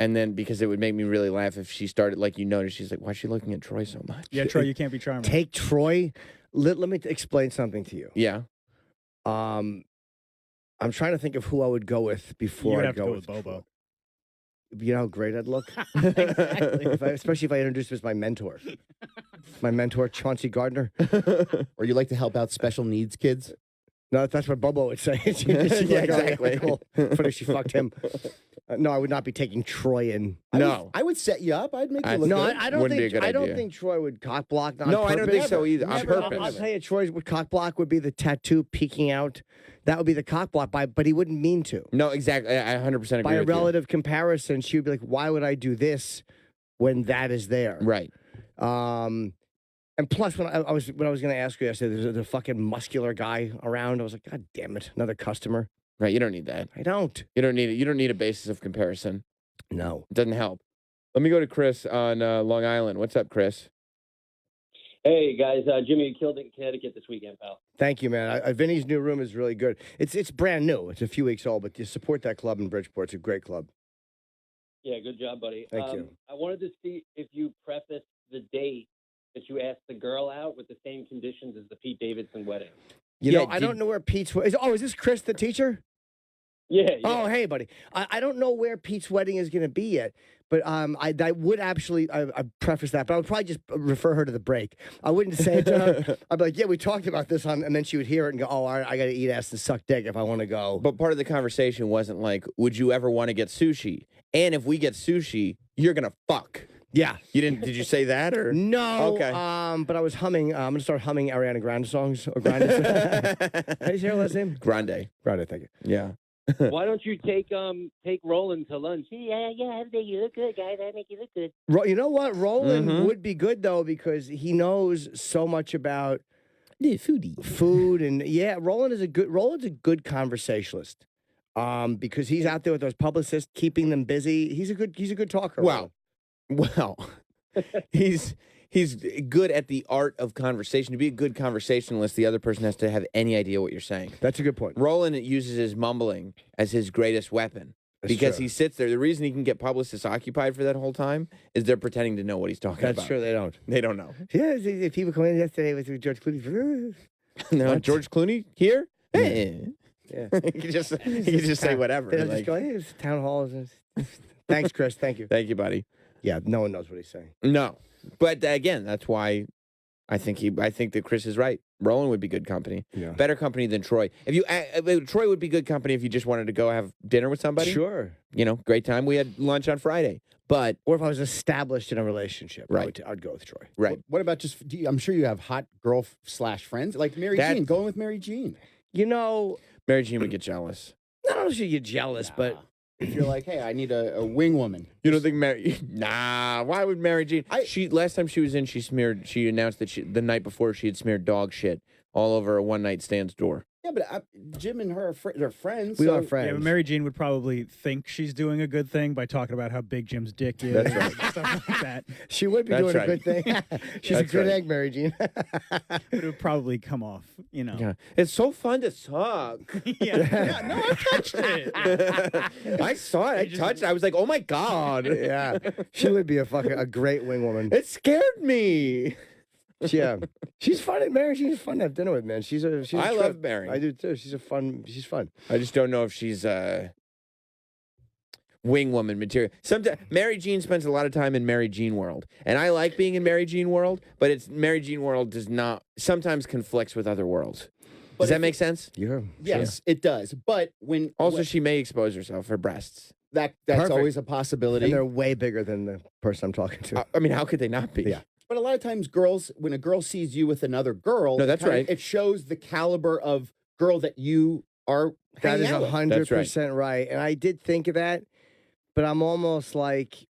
And then because it would make me really laugh if she started, like, you notice, she's like, why is she looking at Troy so much? Yeah, Troy, you can't be charming. Take Troy. Let me explain something to you. Yeah. I'm trying to think of who I would go with You before would I have to go go with with Bobo. You know how great I'd look? Exactly. Especially if I introduced him as my mentor. My mentor, Chauncey Gardner. Or you like to help out special needs kids? No, that's what Bobo would say. She'd Yeah, like, "Oh, exactly. cool. Funny she fucked him. No, I would not be taking Troy in. I would set you up. I'd make you look No, good. I don't Wouldn't be a think. good I don't idea. think Troy would cock block. No, I don't think so either. On Never. purpose. I'll tell you, Troy's cock block would be the tattoo peeking out. That would be the cock block, but he wouldn't mean to. No, exactly. I 100% agree By a with you. relative comparison, she would be like, "Why would I do this when that is there?" Right. And plus, when I was going to ask you yesterday, there's a fucking muscular guy around. I was like, God damn it, another customer. Right. You don't need that. I don't. You don't need it. You don't need a basis of comparison. No. It doesn't help. Let me go to Chris on Long Island. What's up, Chris? Hey guys, Jimmy, you killed it in Connecticut this weekend, pal. Thank you, man. Vinny's new room is really good. It's brand new. It's a few weeks old, but you support that club in Bridgeport. It's a great club. Yeah, good job, buddy. Thank you. I wanted to see if you prefaced the date that you asked the girl out with the same conditions as the Pete Davidson wedding. You know, I don't know where Pete's... is this Chris, the teacher? Yeah. Oh, hey, buddy. I don't know where Pete's wedding is going to be yet, but I would actually I preface that, but I would probably just refer her to the break. I wouldn't say it to her. I'd be like, yeah, we talked about this, and then she would hear it and go, oh, I got to eat ass and suck dick if I want to go. But part of the conversation wasn't like, would you ever want to get sushi? And if we get sushi, you're going to fuck. Yeah. Did you say that or? No. Okay. But I was humming. I'm going to start humming Ariana Grande songs. Or Grande. How do you say her last name? Grande. Grande, thank you. Yeah. Why don't you take Roland to lunch? Yeah, I make you look good, guys. I make you look good. You know what? Roland Mhm. would be good, though, because he knows so much about foodie. Food. And yeah, Roland's a good conversationalist. Because he's out there with those publicists, keeping them busy. He's a good talker. Well, he's good at the art of conversation. To be a good conversationalist, the other person has to have any idea what you're saying. That's a good point. Roland uses his mumbling as his greatest weapon. That's Because true. he sits there. The reason he can get publicists occupied for that whole time is they're pretending to know what he's talking about. That's true. They don't. They don't know. Yeah, the people come in yesterday with George Clooney. No, What? George Clooney here? Hey. Yeah. he can just say whatever. They'll like- just go, hey, it's town halls. Thanks, Chris. Thank you. Thank you, buddy. Yeah, no one knows what he's saying. No, but again, that's why I think that Chris is right. Roland would be good company, better company than Troy. Troy would be good company if you just wanted to go have dinner with somebody. Sure, great time. We had lunch on Friday, but or if I was established in a relationship, Right. I'd go with Troy. right. What about just? I'm sure you have hot girl / friends like Mary That- Jean. Going with Mary Jean. You know, Mary Jean would get jealous. I don't know if you get jealous, but If you're like, hey, I need a wing woman. You don't think Mary? Nah. Why would Mary Jean? She last time she was in, she announced that the night before she had smeared dog shit all over a one night stand's door. Yeah, but Jim and her are friends. We so- are friends. Yeah, but Mary Jean would probably think she's doing a good thing by talking about how big Jim's dick is. That's right. and stuff like that. She would be That's doing right. a good thing. She's a That's good right. egg, Mary Jean. But it would probably come off, you know. Yeah. It's so fun to suck. Yeah, no, I touched it. I saw it. I touched it. I was like, oh my God. Yeah, she would be a great wing woman. It scared me. Yeah, she's fun. Mary Jean's fun to have dinner with, man. She's a I trip. love Mary. I do too. She's fun. I just don't know if she's wing woman material. Sometimes Mary Jean spends a lot of time in Mary Jean world, and I like being in Mary Jean world, but it's Mary Jean world does not sometimes conflicts with other worlds. Does that make sense? Yeah. Yes, it does. But Also, she may expose herself, her breasts. that's Perfect. always a possibility. And they're way bigger than the person I'm talking to. I mean, how could they not be? Yeah. But a lot of times, when a girl sees you with another girl, No, that's right. It shows the caliber of girl that you are. That is hanging out with. 100% right. And I did think of that, but I'm almost like,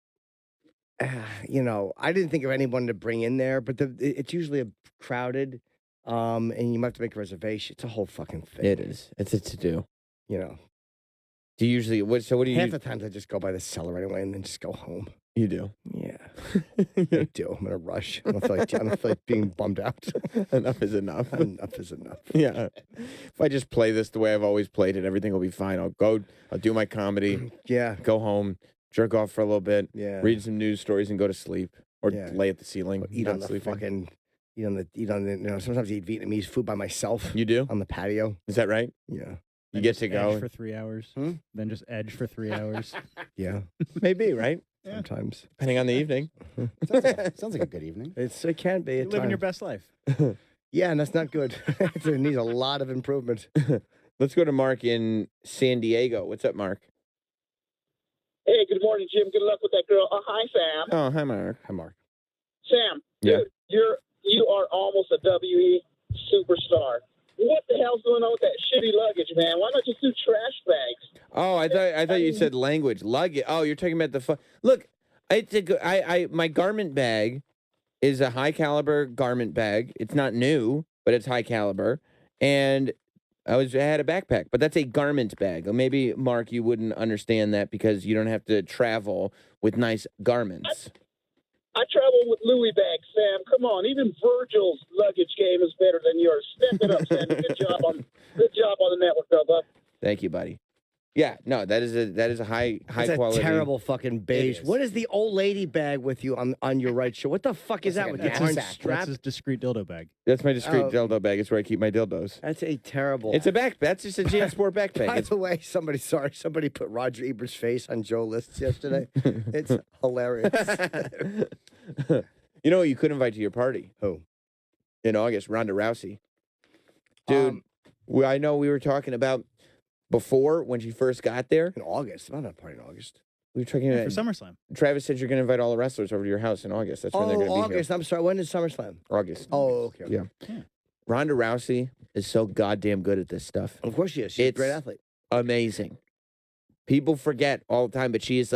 I didn't think of anyone to bring in there, but it's usually crowded, and you might have to make a reservation. It's a whole fucking thing. It is. It's a to-do. Do you usually, what do you Half the times I just go by the cellar anyway and then just go home. You do. Yeah. I do. I'm in a rush. I don't feel like being bummed out. Enough is enough. Enough is enough. Yeah. If I just play this the way I've always played it, everything will be fine. I'll do my comedy. Yeah. Go home, jerk off for a little bit. Yeah. Read some news stories and go to sleep. Or Yeah. lay at the ceiling. Eat not on the sleeping. fucking, sometimes I eat Vietnamese food by myself. You do? On the patio. Is that right? Yeah. You Then get just to go. edge for 3 hours. Then just edge for 3 hours. Yeah. Maybe, right? Sometimes. Depending on the evening. Sounds like a good evening. It can be. You're at living your times. best life. Yeah, and that's not good. It needs a lot of improvement. Let's go to Mark in San Diego. What's up, Mark? Hey, good morning, Jim. Good luck with that girl. Hi, Sam. Oh, hi, Mark. Hi, Mark. Sam, Yeah. dude, you are almost a WE superstar. What the hell's going on with that shitty luggage, man? Why not just do trash bags? Oh, I thought you said language. Luggage. Oh, you're talking about the look. My garment bag is a high caliber garment bag. It's not new, but it's high caliber. And I had a backpack, but that's a garment bag. Or maybe Mark, you wouldn't understand that because you don't have to travel with nice garments. I travel with Louis bags, Sam. Come on, even Virgil's luggage game is better than yours. Step it up, Sam. Good job on the network, though, bud. Thank you, buddy. Yeah, no, that is a high It's quality. a terrible fucking beige. is. What is the old lady bag with you on your right shoulder? What the fuck is that with the That's orange his, strap? that's his discreet dildo bag. That's my discreet Oh. dildo bag. It's where I keep my dildos. That's a terrible. It's a back. That's just a JanSport backpack. By It's the way, somebody put Roger Ebert's face on Joe List yesterday. It's hilarious. You know who you could invite to your party? Who? In August, Ronda Rousey. Dude, I know we were talking about before when she first got there. In August. I'm not a party in August. We were talking For about SummerSlam. Travis said you're going to invite all the wrestlers over to your house in August. That's when they're going to be August. I'm sorry. When is SummerSlam? here. August. Oh, okay. Yeah. Ronda Rousey is so goddamn good at this stuff. Of course she is. She's a It's great athlete. amazing. People forget all the time, but she's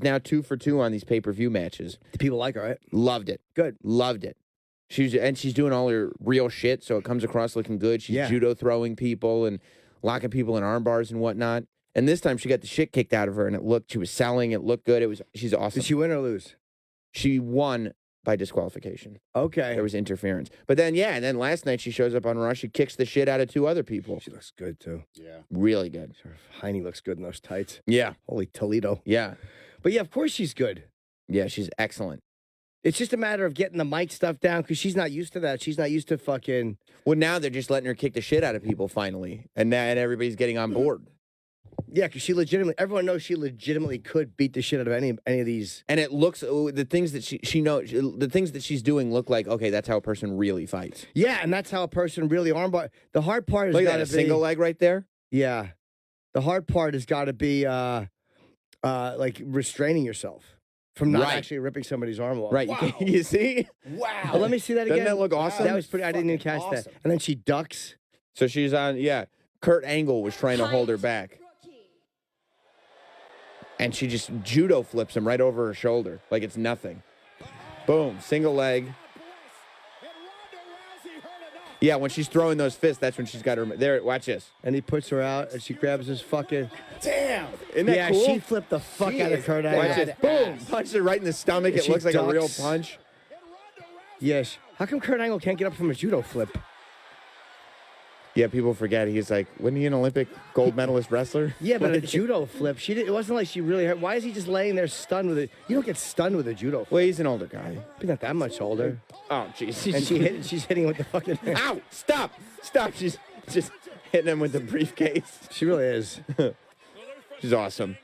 now 2 for 2 on these pay-per-view matches. The people like her, right? Loved it. Good. Loved it. She's doing all her real shit, so it comes across looking good. She's judo throwing people and locking people in arm bars and whatnot. And this time she got the shit kicked out of her, and she was selling. It looked good. She's awesome. Did she win or lose? She won by disqualification. Okay. There was interference. But then, and then last night she shows up on Raw. She kicks the shit out of 2 other people. She looks good, too. Yeah. Really good. Her hiney looks good in those tights. Yeah. Holy Toledo. Yeah. But yeah, of course she's good. Yeah, she's excellent. It's just a matter of getting the mic stuff down because she's not used to that. She's not used to fucking. Well, now they're just letting her kick the shit out of people finally. And everybody's getting on board. Yeah, because everyone knows she legitimately could beat the shit out of any of these. And it looks, the things that she knows, the things that she's doing look like, okay, that's how a person really fights. Yeah, and that's how a person really armbar. The hard part is Look got at to that, be a single leg right there. Yeah, the hard part has got to be like restraining yourself from not actually ripping somebody's arm off. Right. Wow. You see? Wow. Let me see that again. Doesn't that look awesome? That was pretty. I didn't even catch that. And then she ducks. So she's on. Yeah. Kurt Angle was trying to hold her back. And she just judo flips him right over her shoulder like it's nothing. Boom, single leg. Yeah, when she's throwing those fists, that's when she's got her. There, watch this. And he puts her out, and she grabs his fucking. Damn! Isn't that yeah, cool? she flipped the fuck out of Kurt Angle. Watch this. Boom! Punched her right in the stomach. It She looks like a real ducks. punch. Yes. How come Kurt Angle can't get up from a judo flip? Yeah, people forget he's like, wasn't he an Olympic gold medalist wrestler? Yeah, but a judo flip. She did. It wasn't like she really hurt. Why is he just laying there stunned with it? You don't get stunned with a judo flip. Well, he's an older guy. He's not that much older. Oh, jeez. And she's hitting him with the fucking. Ow! Stop! Stop! She's just hitting him with the briefcase. She really is. She's awesome.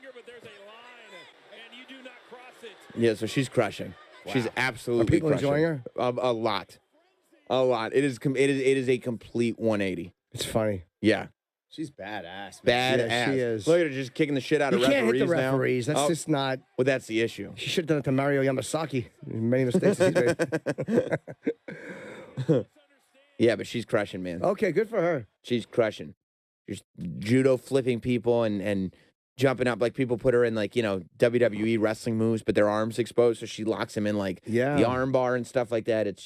Yeah, so she's crushing. She's absolutely Are people crushing. enjoying her? A lot. A lot. It is a complete 180. It's funny. Yeah. She's badass. Badass. Yeah, she is. Look at her just kicking the shit out You of can't referees hit the now. referees. That's Oh, just not. well, that's the issue. She should have done it to Mario Yamasaki. Many mistakes he's made. Yeah, but she's crushing, man. Okay, good for her. She's crushing. She's judo flipping people and jumping up. Like people put her in like, WWE wrestling moves, but their arms exposed. So she locks him in like the arm bar and stuff like that. It's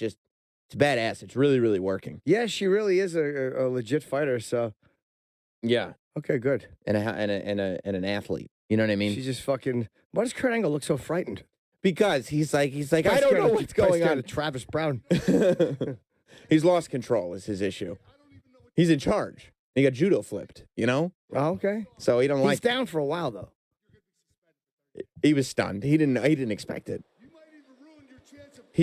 badass. It's really, really working. Yeah, she really is a legit fighter. So Yeah. okay, good. And an athlete. You know what I mean? She's just fucking. Why does Kurt Angle look so frightened? Because he's like I don't know what's going on. Travis Brown. He's lost control is his issue. He's in charge. He got judo flipped, Oh, okay. So he don't He's like. down for a while though. He was stunned. He didn't expect it.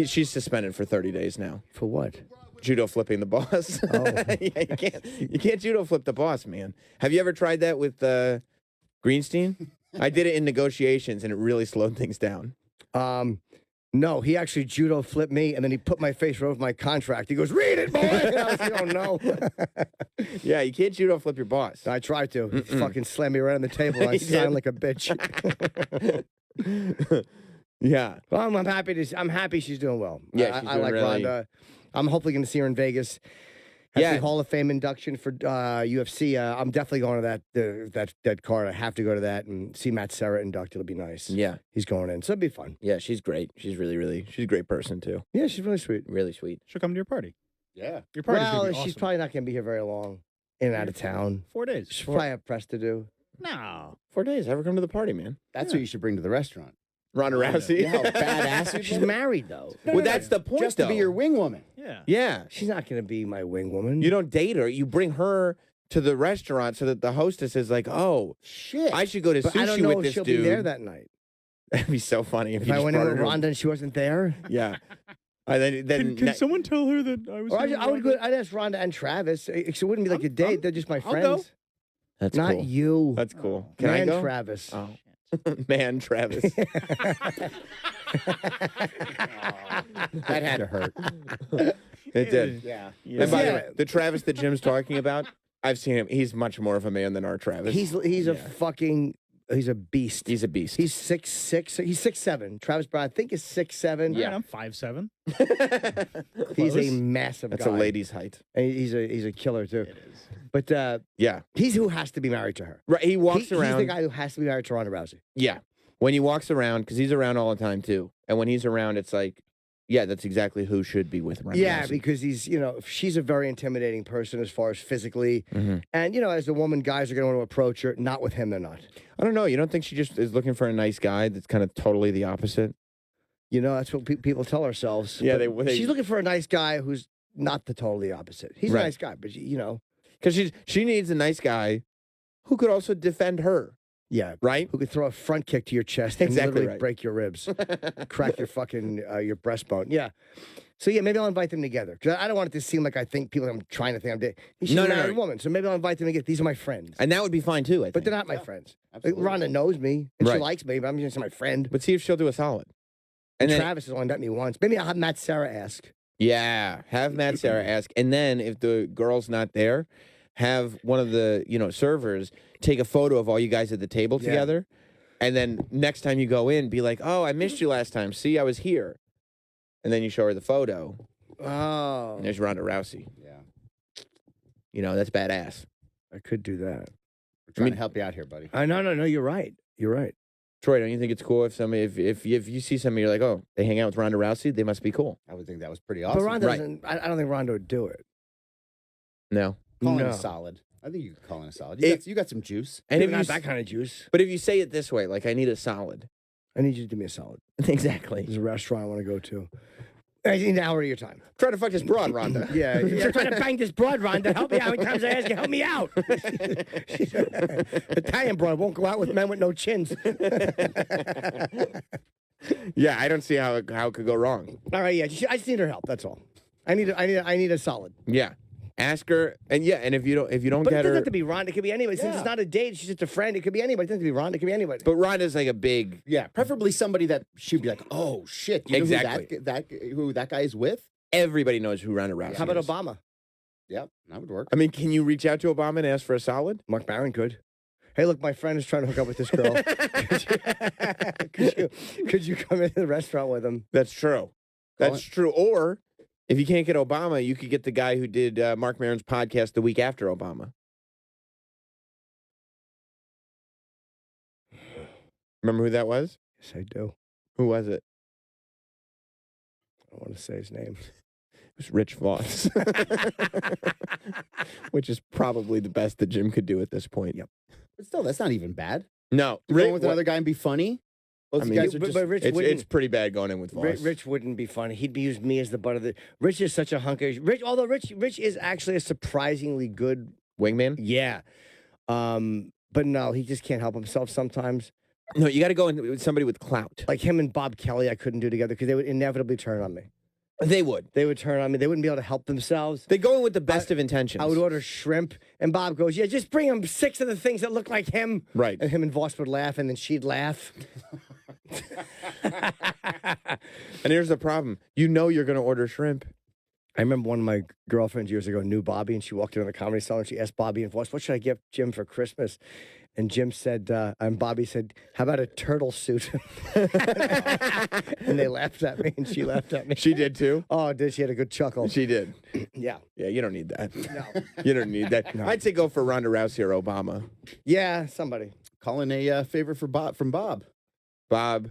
She's suspended for 30 days now. For what? Judo flipping the boss. Oh. Yeah, you can't judo flip the boss, man. Have you ever tried that with Greenstein? I did it in negotiations, and it really slowed things down. No, he actually judo flipped me, and then he put my face right over my contract. He goes, "Read it, boy." And I was like, "Oh no." Yeah, you can't judo flip your boss. I tried to. He fucking slammed me right on the table. And I He sound did. like a bitch. Yeah. Well, I'm happy she's doing well. Yeah, she's I doing like really- Rhonda. I'm hopefully going to see her in Vegas. At Yeah. the Hall of Fame induction for UFC. I'm definitely going to that card. I have to go to that and see Matt Serra induct. It'll be nice. Yeah. He's going in, so it'll be fun. Yeah, she's great. She's she's a great person too. Yeah, she's really sweet. Really sweet. She'll come to your party. Yeah. Your party's gonna Well, be she's awesome. probably not going to be here very long. In and out of town. 4 days. She'll probably have press to do. No. 4 days. Have her come to the party, man. That's what you should bring to the restaurant. Ronda Rousey. Yeah, how badass you'd She's look. married though. Well, that's the point, Just to though. be your wing woman. Yeah. Yeah. She's not going to be my wing woman. You don't date her. You bring her to the restaurant so that the hostess is like, "Oh, Shit. I should go to But I don't sushi know with if this she'll dude." be there that night. That'd be so funny if, If you I just went in brought with her to- Rhonda and she wasn't there. Yeah. Then Can someone tell her that I was? Or here I would with go. I'd ask Rhonda and Travis. It wouldn't be like a date. They're just my I'll friends. go. That's Not cool. you. That's cool. Can I Man, go? Travis. Oh. Man, Travis. That had to hurt. It did. Yeah. And by the Yeah. way, the Travis that Jim's talking about, I've seen him. He's much more of a man than our Travis. He's a fucking. He's a beast. He's a beast. He's 6'6". He's 6'7". Travis Brown, I think, is 6'7". Yeah, I'm 5'7". He's a Close. massive That's guy. a lady's height. And he's a killer too. It is. But Yeah. he's who has to be married to her. Right. He walks He's around. the guy who has to be married to Ronda Rousey. Yeah. When he walks around, because he's around all the time too. And when he's around, it's like, yeah, that's exactly who should be with Ronda Yeah, Rousey. because she's a very intimidating person as far as physically. Mhm. And, as a woman, guys are going to want to approach her. Not with him, they're not. I don't know. You don't think she just is looking for a nice guy that's kind of totally the opposite? That's what people tell ourselves. Yeah, But they- she's looking for a nice guy who's not the totally opposite. He's Right. a nice guy, but, Because she needs a nice guy who could also defend her, yeah, right? who could throw a front kick to your chest and Exactly literally right. break your ribs, crack your fucking your breastbone. Yeah. So yeah, maybe I'll invite them together because I don't want it to seem like I think people I'm trying to think I'm dating. She's No, a no, married no. woman, so maybe I'll invite them together. These are my friends, And that would be fine too, I think. but they're not my friends. Like, absolutely. Rhonda knows me and she Right. likes me, but I'm just my friend. But see if she'll do a solid. And And then, Travis has only met me once. Maybe I'll have Matt Serra ask. yeah, have Matt Sarah ask. And then if the girl's not there, have one of the, servers take a photo of all you guys at the table Yeah. together. And then next time you go in, be like, "Oh, I missed you last time. See, I was here." And then you show her the photo. Oh, And there's Ronda Rousey. Yeah. That's badass. I could do that. We're trying to help you out here, buddy. No, you're right. You're right. Troy, don't you think it's cool if somebody, if you see somebody, you're like, oh, they hang out with Ronda Rousey, they must be cool. I would think that was pretty But awesome. Ronda doesn't. I don't think Ronda would do it. No. Calling No. a solid. I think you could call it a solid. You got some juice. And if Not you, that kind of juice. but if you say it this way, like, I need a solid. I need you to do me a solid. Exactly. There's a restaurant I want to go to. I need an hour of your time. Try to fuck this broad, Ronda. Yeah, you're trying to bang this broad, Ronda. Help me out. How many times I ask you, help me out? Italian broad won't go out with men with no chins. Yeah, I don't see how it could go wrong. All right, yeah, I just need her help. That's all. I need a solid. Yeah. Ask her, and if you don't But it get doesn't her, have to be Ronda. It could be anybody. Since it's not a date, she's just a friend. It could be anybody. It doesn't have to be Ronda. It could be anybody. but Ronda's like a big. Yeah, preferably somebody that she'd be like, oh shit, you know Exactly. who that guy is with? Everybody knows who Ronda Rousey How about is. Obama? Yep, that would work. I mean, can you reach out to Obama and ask for a solid? Mark Barron could. Hey, look, my friend is trying to hook up with this girl. could you come into the restaurant with him? That's true. That's true. Or if you can't get Obama, you could get the guy who did Mark Maron's podcast the week after Obama. Remember who that was? Yes, I do. Who was it? I don't want to say his name. It was Rich Voss. Which is probably the best that Jim could do at this point. Yep. But still, that's not even bad. No. You're going with another guy and be funny. Both I you mean, guys are just. Rich it's wouldn't. pretty bad going in with Voss. Rich wouldn't be funny. He'd use me as the butt of the. Rich is such a hunk of Rich. Although Rich is actually a surprisingly good Wingman? Yeah. But no, he just can't help himself sometimes. No, you got to go in with somebody with clout. Like him and Bob Kelly, I couldn't do together because they would inevitably turn on me. They would. They would turn on me. They wouldn't be able to help themselves. They go in with the best of intentions. I would order shrimp, and Bob goes, "Yeah, just bring him 6 of the things that look like him." Right. And him and Voss would laugh, and then she'd laugh. And here's the problem. You know you're going to order shrimp. I remember one of my girlfriends years ago knew Bobby, and she walked into the comedy cellar, and she asked Bobby and Voss, "What should I get Jim for Christmas?" And Jim said, and Bobby said, "How about a turtle suit?" And they laughed at me, and she laughed at me. She did too? Oh, did she had a good chuckle? She did. Yeah. Yeah, you don't need that. No. You don't need that. No. I'd say go for Ronda Rousey or Obama. Yeah, somebody. Calling a favor for Bob from Bob. Bob.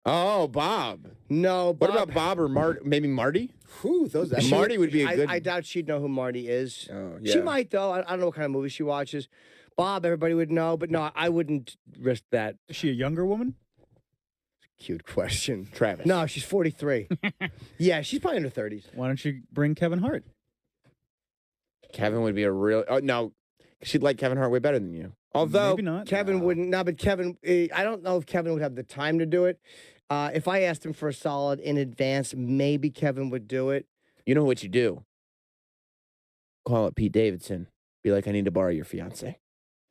Oh, Bob. No, What about Bob or maybe Marty? Whew, Marty would be a good. I doubt she'd know who Marty is. Oh, She yeah. might, though. I don't know what kind of movies she watches. Bob, everybody would know, but no, I wouldn't risk that. Is she a younger woman? Cute question. Travis. No, she's 43. Yeah, she's probably in her 30s. Why don't you bring Kevin Hart? Kevin would be a real. Oh, no. She'd like Kevin Hart way better than you. Although. Maybe not. Kevin wouldn't. No, but Kevin, I don't know if Kevin would have the time to do it. If I asked him for a solid in advance, maybe Kevin would do it. You know what you do? Call it Pete Davidson. Be like, I need to borrow your fiance.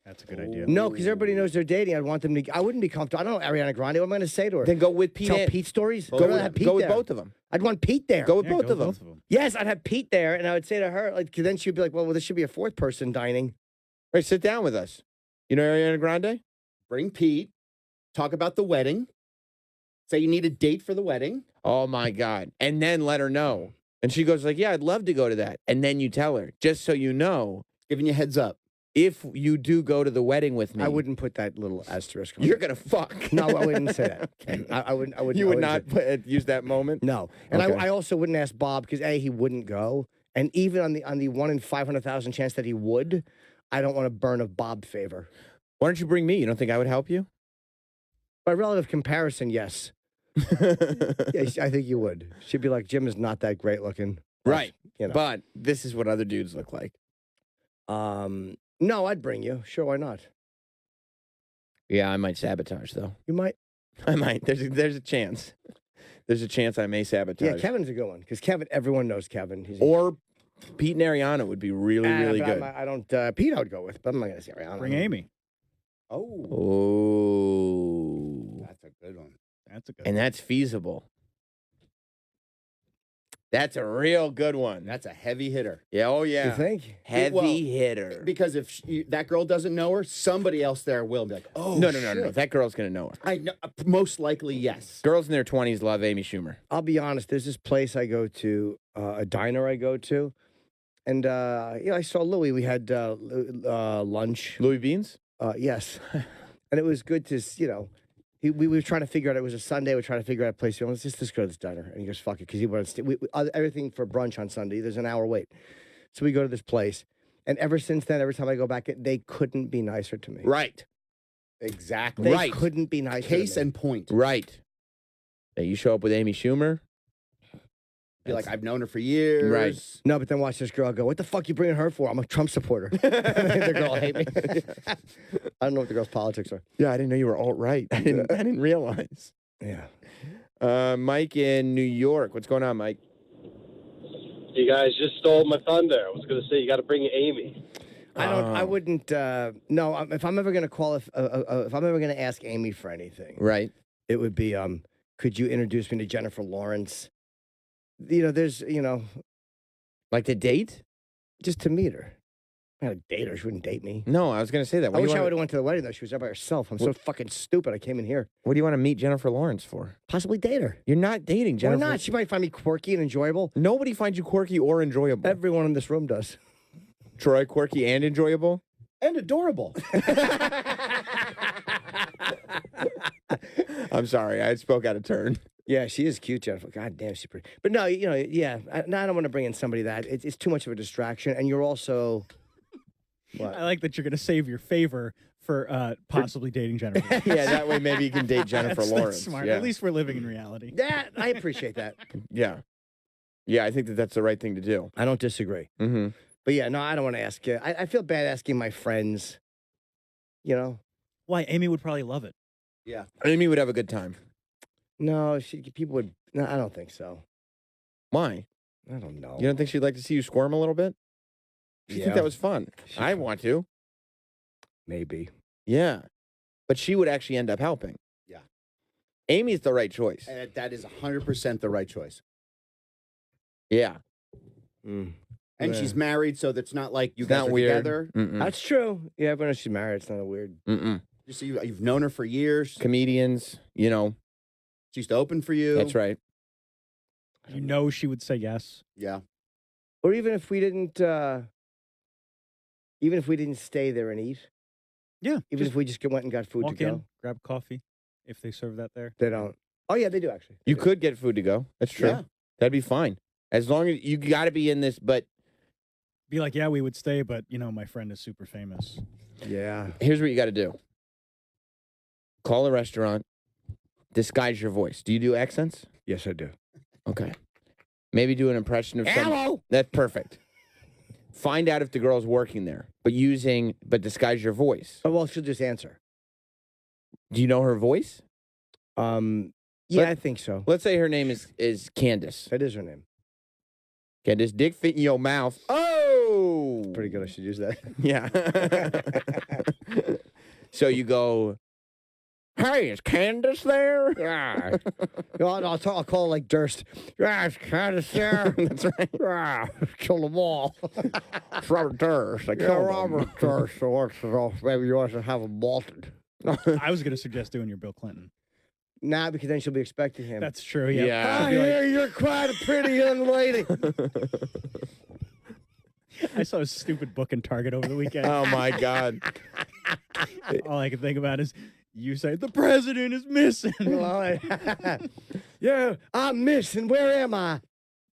That's a good idea. No, because everybody knows they're dating. I'd want them to. I wouldn't be comfortable. I don't know Ariana Grande. What am I going to say to her? Then go with Pete. Tell Pete stories. Go, Go, with, have Pete go with there. both of them. I'd want Pete there. Go with Yeah, both go of them. with both of them. Yes, I'd have Pete there, and I would say to her, like, 'cause then she'd be like, well, there should be a fourth person dining. All right, sit down with us. You know Ariana Grande? Bring Pete. Talk about the wedding. Say you need a date for the wedding. Oh, my God. And then let her know. And she goes like, yeah, I'd love to go to that. And then you tell her, just so you know, Giving you a heads up. if you do go to the wedding with me. I wouldn't put that little asterisk. on You're it. going to fuck. No, I wouldn't say that. I wouldn't. You I would wouldn't not say- use that moment? No, and Okay. I also wouldn't ask Bob because he wouldn't go, and even on the 1 in 500,000 chance that he would, I don't want to burn a Bob favor. Why don't you bring me? You don't think I would help you? By relative comparison, yes. Yes, I think you would. She'd be like, Jim is not that great looking. Right. You know. But this is what other dudes look like. No, I'd bring you. Sure, why not? Yeah, I might sabotage, though. You might. I might. There's a chance. There's a chance I may sabotage. Yeah, Kevin's a good one because Kevin. Everyone knows Kevin. He's Or Pete and Ariana would be really, really but good. I don't. Pete, I would go with, but I'm not going to say Ariana. Bring Amy. Oh, Oh. that's a good one. That's a good And that's feasible. That's a real good one. That's a heavy hitter. Yeah, oh yeah. You think? Heavy Well, hitter. Because if that girl doesn't know her, somebody else there will be like, oh, No. shit. That girl's going to know her. I know, most likely, yes. Girls in their 20s love Amy Schumer. I'll be honest. There's this place I go to, a diner I go to, and I saw Louis. We had lunch. Louis Beans? Yes, and it was good to We were trying to figure out. It was a Sunday. We were trying to figure out a place. Let's just go to this diner. And he goes, "Fuck it," because he wanted to everything for brunch on Sunday. There's an hour wait, so we go to this place. And ever since then, every time I go back, they couldn't be nicer to me. Right. Exactly. They couldn't be nicer. Case and point. Right. Now you show up with Amy Schumer. Be like, I've known her for years. Right. No, but then watch this girl go, "What the fuck you bringing her for? I'm a Trump supporter." The girl will hate me. I don't know what the girl's politics are. Yeah, I didn't know you were alt-right. I didn't realize. Yeah. Mike in New York. What's going on, Mike? You guys just stole my thunder. I was going to say you got to bring Amy. I wouldn't. No, if I'm ever going to call, if I'm ever going to ask Amy for anything, right, it would be, could you introduce me to Jennifer Lawrence? There's, like to date, just to meet her. Not a date her. She wouldn't date me. No, I was going to say that. I wish I would have went to the wedding though. She was there by herself. I'm so fucking stupid. I came in here. What do you want to meet Jennifer Lawrence for? Possibly date her. You're not dating Jennifer. Why not? She might find me quirky and enjoyable. Nobody finds you quirky or enjoyable. Everyone in this room does. Troy, quirky and enjoyable? And adorable. I'm sorry. I spoke out of turn. Yeah, she is cute, Jennifer. God damn, she's pretty. But no, yeah. I don't want to bring in somebody that it's too much of a distraction, and you're also. What? I like that you're going to save your favor for possibly dating Jennifer. Yeah, that way maybe you can date Jennifer Lawrence. That's smart. Yeah. At least we're living in reality. That I appreciate that. Yeah, I think that's the right thing to do. I don't disagree. Mm-hmm. But yeah, no, I don't want to ask you. I feel bad asking my friends. Why? Amy would probably love it. Yeah, Amy would have a good time. No, people would. No, I don't think so. Why? I don't know. You don't think she'd like to see you squirm a little bit? She think that was fun. I want to. Maybe. Yeah. But she would actually end up helping. Yeah. Amy's the right choice. And that is 100% the right choice. Yeah. And Yeah. she's married, so that's not like you It's guys not are weird. together. Mm-mm. That's true. Yeah, everyone knows she's married. It's not a weird. Mm-mm. So you've known her for years. Comedians, She used to open for you. That's right. You know she would say yes. Yeah. Or even if we didn't stay there and eat. Yeah. Even if we just went and got food Walk to go. in, grab coffee, if they serve that there. They don't. Oh yeah, they do actually. You could get food to go. That's true. Yeah. That'd be fine. As long as you got to be in this, but Be like, yeah, we would stay, but my friend is super famous. Yeah. here's what you got to do. Call a restaurant, disguise your voice. Do you do accents? Yes, I do. Okay. Maybe do an impression of some. Hello. That's perfect. Find out if the girl's working there, but disguise your voice. Oh well, she'll just answer. Do you know her voice? Yeah, I think so. Let's say her name is Candace. That is her name. Candace, dick fit in your mouth. Oh! Pretty good. I should use that. Yeah. So you go, hey, is Candace there? Yeah. I'll call it like Durst. Yeah, it's Candace there. That's right. Yeah, kill them all. It's Robert Durst. I Yeah, killed him. Robert Durst. So maybe you want to have him malted. I was going to suggest doing your Bill Clinton. Nah, because then she'll be expecting him. That's true. Yeah. Yeah. I She'll be like, hear you're quite a pretty young lady. I saw a stupid book in Target over the weekend. Oh, my God. All I can think about is you say, the president is missing. Yeah, I'm missing. Where am I?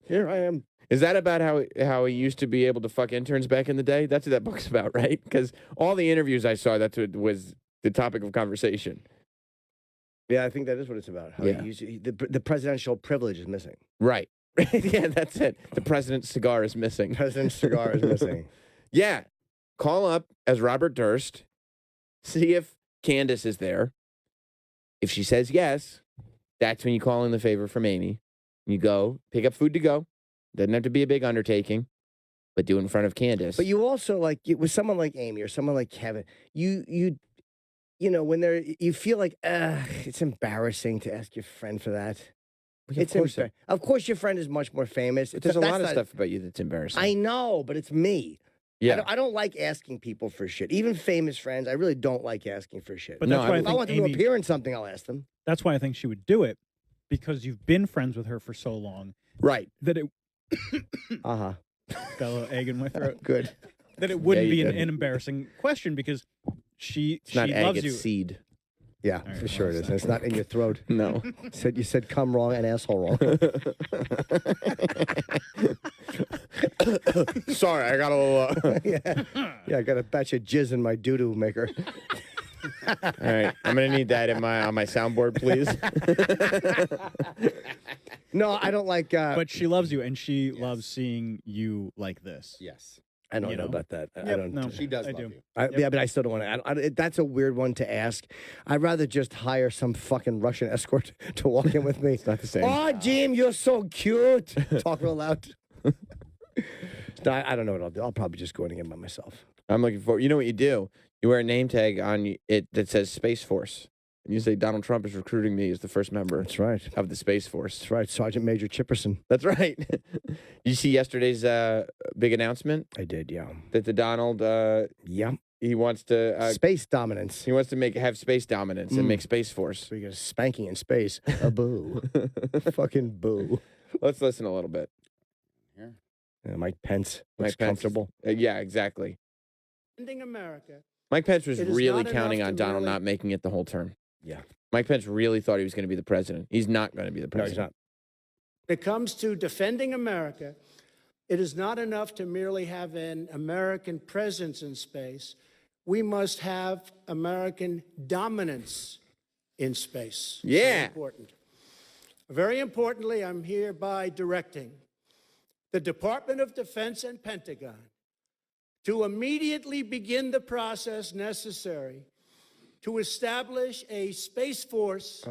Here I am. Is that about how he used to be able to fuck interns back in the day? That's what that book's about, right? Because all the interviews I saw, that's what was the topic of conversation. Yeah, I think that is what it's about. How Yeah. the presidential privilege is missing. Right. Yeah, that's it. The president's cigar is missing. President's cigar is missing. Yeah. Call up as Robert Durst. See if Candace is there. If she says yes, that's when you call in the favor from Amy. You go, pick up food to go. Doesn't have to be a big undertaking, but do it in front of Candace. But you also with someone like Amy or someone like Kevin, you when you feel like it's embarrassing to ask your friend for that. It's embarrassing. Of course, your friend is much more famous. There's a lot of stuff about you that's embarrassing. I know, but it's me. Yeah. I don't like asking people for shit. Even famous friends, I really don't like asking for shit. But that's why if I want them to appear in something, I'll ask them. That's why I think she would do it, because you've been friends with her for so long. Right. That it got a little egg in my throat. Good. That it wouldn't Yeah, be you an did. embarrassing question because she It's not egg, loves it's you. seed. Yeah, right, for sure well it is. And it's not in your throat. No. You said come wrong and asshole wrong. Sorry, I got a little. Yeah, I got a batch of jizz in my doo-doo maker. All right, I'm gonna need that on my soundboard, please. No, I don't like. But she loves you, and she loves seeing you like this. Yes. I don't know about that. I don't. No, She does I love do. you. Yeah, but I still don't want to. That's a weird one to ask. I'd rather just hire some fucking Russian escort to walk in with me. It's not the same. Oh, Jim, you're so cute. Talk real loud. No, I don't know what I'll do. I'll probably just go in again by myself. I'm looking for. You know what you do? You wear a name tag on it that says Space Force, and you say Donald Trump is recruiting me as the first member. That's right. Of the Space Force. That's right, Sergeant Major Chipperson. That's right. You see yesterday's big announcement? I did, yeah. That the Donald, yeah, he wants to space dominance. He wants to have space dominance and make Space Force. So you get a spanking in space. A boo, fucking boo. Let's listen a little bit. Yeah, Mike Pence looks Mike Pence comfortable. Yeah, exactly. America. Mike Pence was It is really not counting enough on to Donald merely- not making it the whole term. Yeah. Mike Pence really thought he was going to be the president. He's not going to be the No, he's president. not. When it comes to defending America, it is not enough to merely have an American presence in space. We must have American dominance in space. Yeah. So important. Very importantly, I'm hereby directing the Department of Defense and Pentagon to immediately begin the process necessary to establish a Space Force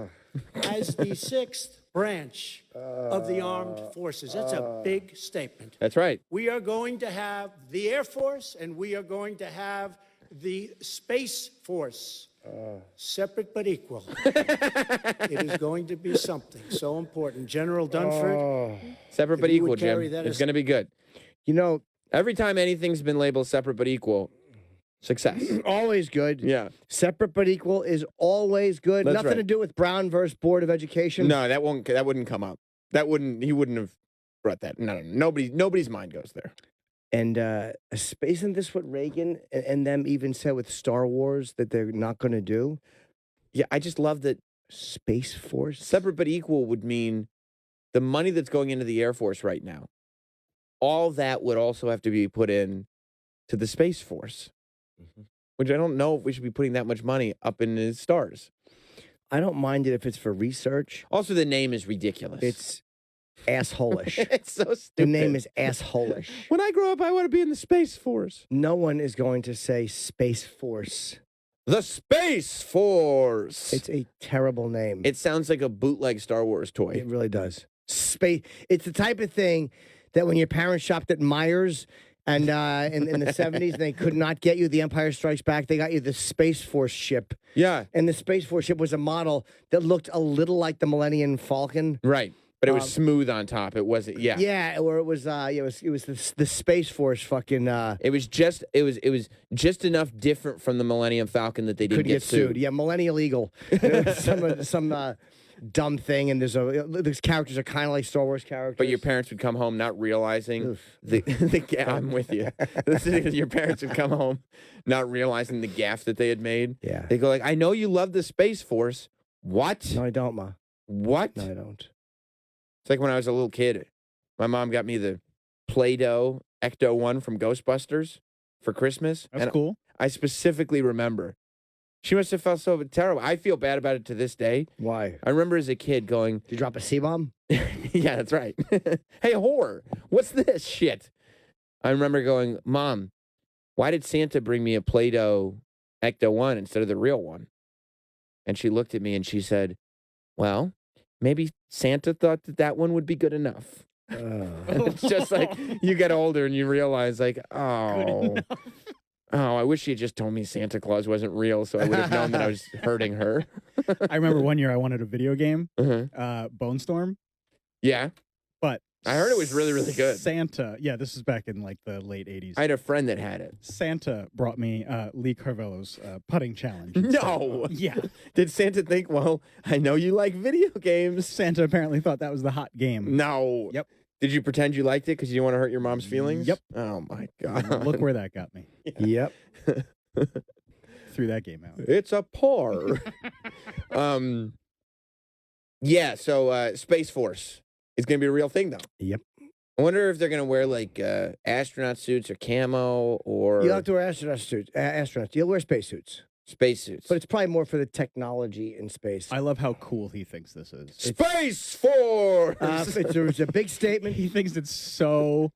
as the sixth branch of the armed forces. That's a big statement. That's right. We are going to have the Air Force and we are going to have the Space Force. Separate but equal. It is going to be something so important. General Dunford. Separate but if you equal, would Jim. carry that It's as- going to be good. You know, every time anything's been labeled separate but equal, success. Always good. Yeah. Separate but equal is always good. That's Nothing right. to do with Brown versus Board of Education. No, that wouldn't come up. He wouldn't have brought that. No. Nobody's mind goes there. And isn't this what Reagan and them even said with Star Wars that they're not going to do? Yeah, I just love that Space Force. separate but equal would mean the money that's going into the Air Force right now, all that would also have to be put in to the Space Force, which I don't know if we should be putting that much money up in the stars. I don't mind it if it's for research. Also, the name is ridiculous. It's assholish. It's so stupid. The name is assholish. When I grow up, I want to be in the Space Force. No one is going to say Space Force. The Space Force. It's a terrible name. It sounds like a bootleg Star Wars toy. It really does. Space. It's the type of thing that when your parents shopped at Myers and in the 70s, they could not get you the Empire Strikes Back. They got you the Space Force ship. Yeah. And the Space Force ship was a model that looked a little like the Millennium Falcon. Right. But it was smooth on top. It wasn't. Yeah. Yeah, or it was the Space Force fucking. It was just enough different from the Millennium Falcon that they didn't Couldn't get sued. Yeah, Millennial Eagle. some dumb thing, and these characters are kind of like Star Wars characters. But your parents would come home not realizing the I'm with you. Your parents would come home not realizing the gaffe that they had made. Yeah. They go like, I know you love the Space Force. What? No, I don't, Ma. What? No, I don't. It's like when I was a little kid. My mom got me the Play-Doh Ecto-1 from Ghostbusters for Christmas. That's cool. I specifically remember. She must have felt so terrible. I feel bad about it to this day. Why? I remember as a kid going... Did you drop a C-bomb? Yeah, that's right. Hey, whore, what's this shit? I remember going, Mom, why did Santa bring me a Play-Doh Ecto-1 instead of the real one? And she looked at me and she said, well, maybe Santa thought that one would be good enough. And it's just like you get older and you realize like, oh, I wish she had just told me Santa Claus wasn't real so I would have known that I was hurting her. I remember one year I wanted a video game, Uh-huh. Bone Storm. Yeah. But I heard it was really, really good. Santa, yeah, this is back in like the late 80s. I had a friend that had it. Santa brought me Lee Carvello's putting challenge. No. Yeah. Did Santa think, well, I know you like video games? Santa apparently thought that was the hot game. No. Yep. Did you pretend you liked it because you didn't want to hurt your mom's feelings? Yep. Oh, my God. Look where that got me. Yep. threw that game out. It's a par. Yeah, so Space Force is going to be a real thing, though. Yep. I wonder if they're going to wear, like, astronaut suits or camo or... You'll have to wear astronaut suits. Astronauts. You'll wear spacesuits. Spacesuits. But it's probably more for the technology in space. I love how cool he thinks this is. Space Force! It's a big statement. He thinks it's so,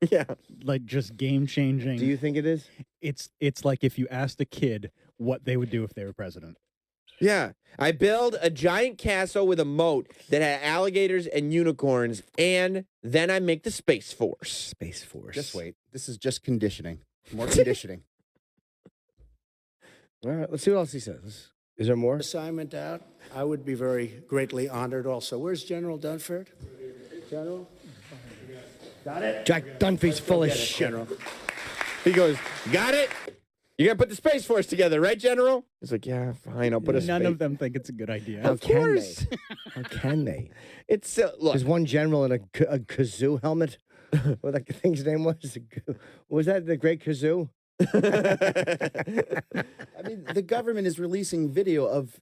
like, just game-changing. Do you think it is? It's like if you asked a kid what they would do if they were president. Yeah. I build a giant castle with a moat that had alligators and unicorns, and then I make the Space Force. Space Force. Just wait. This is just conditioning. More conditioning. All right, let's see what else he says. Is there more? Assignment out. I would be very greatly honored also. Where's General Dunford? General? Got it? Jack Dunphy's full of shit. General. He goes, got it? You got to put the Space Force together, right, General? He's like, yeah, fine, I'll put a None of them think it's a good idea. How can they? How can they? It's, look. There's one general in a kazoo helmet. What that thing's name was? Was that the Great Kazoo? I mean, the government is releasing video of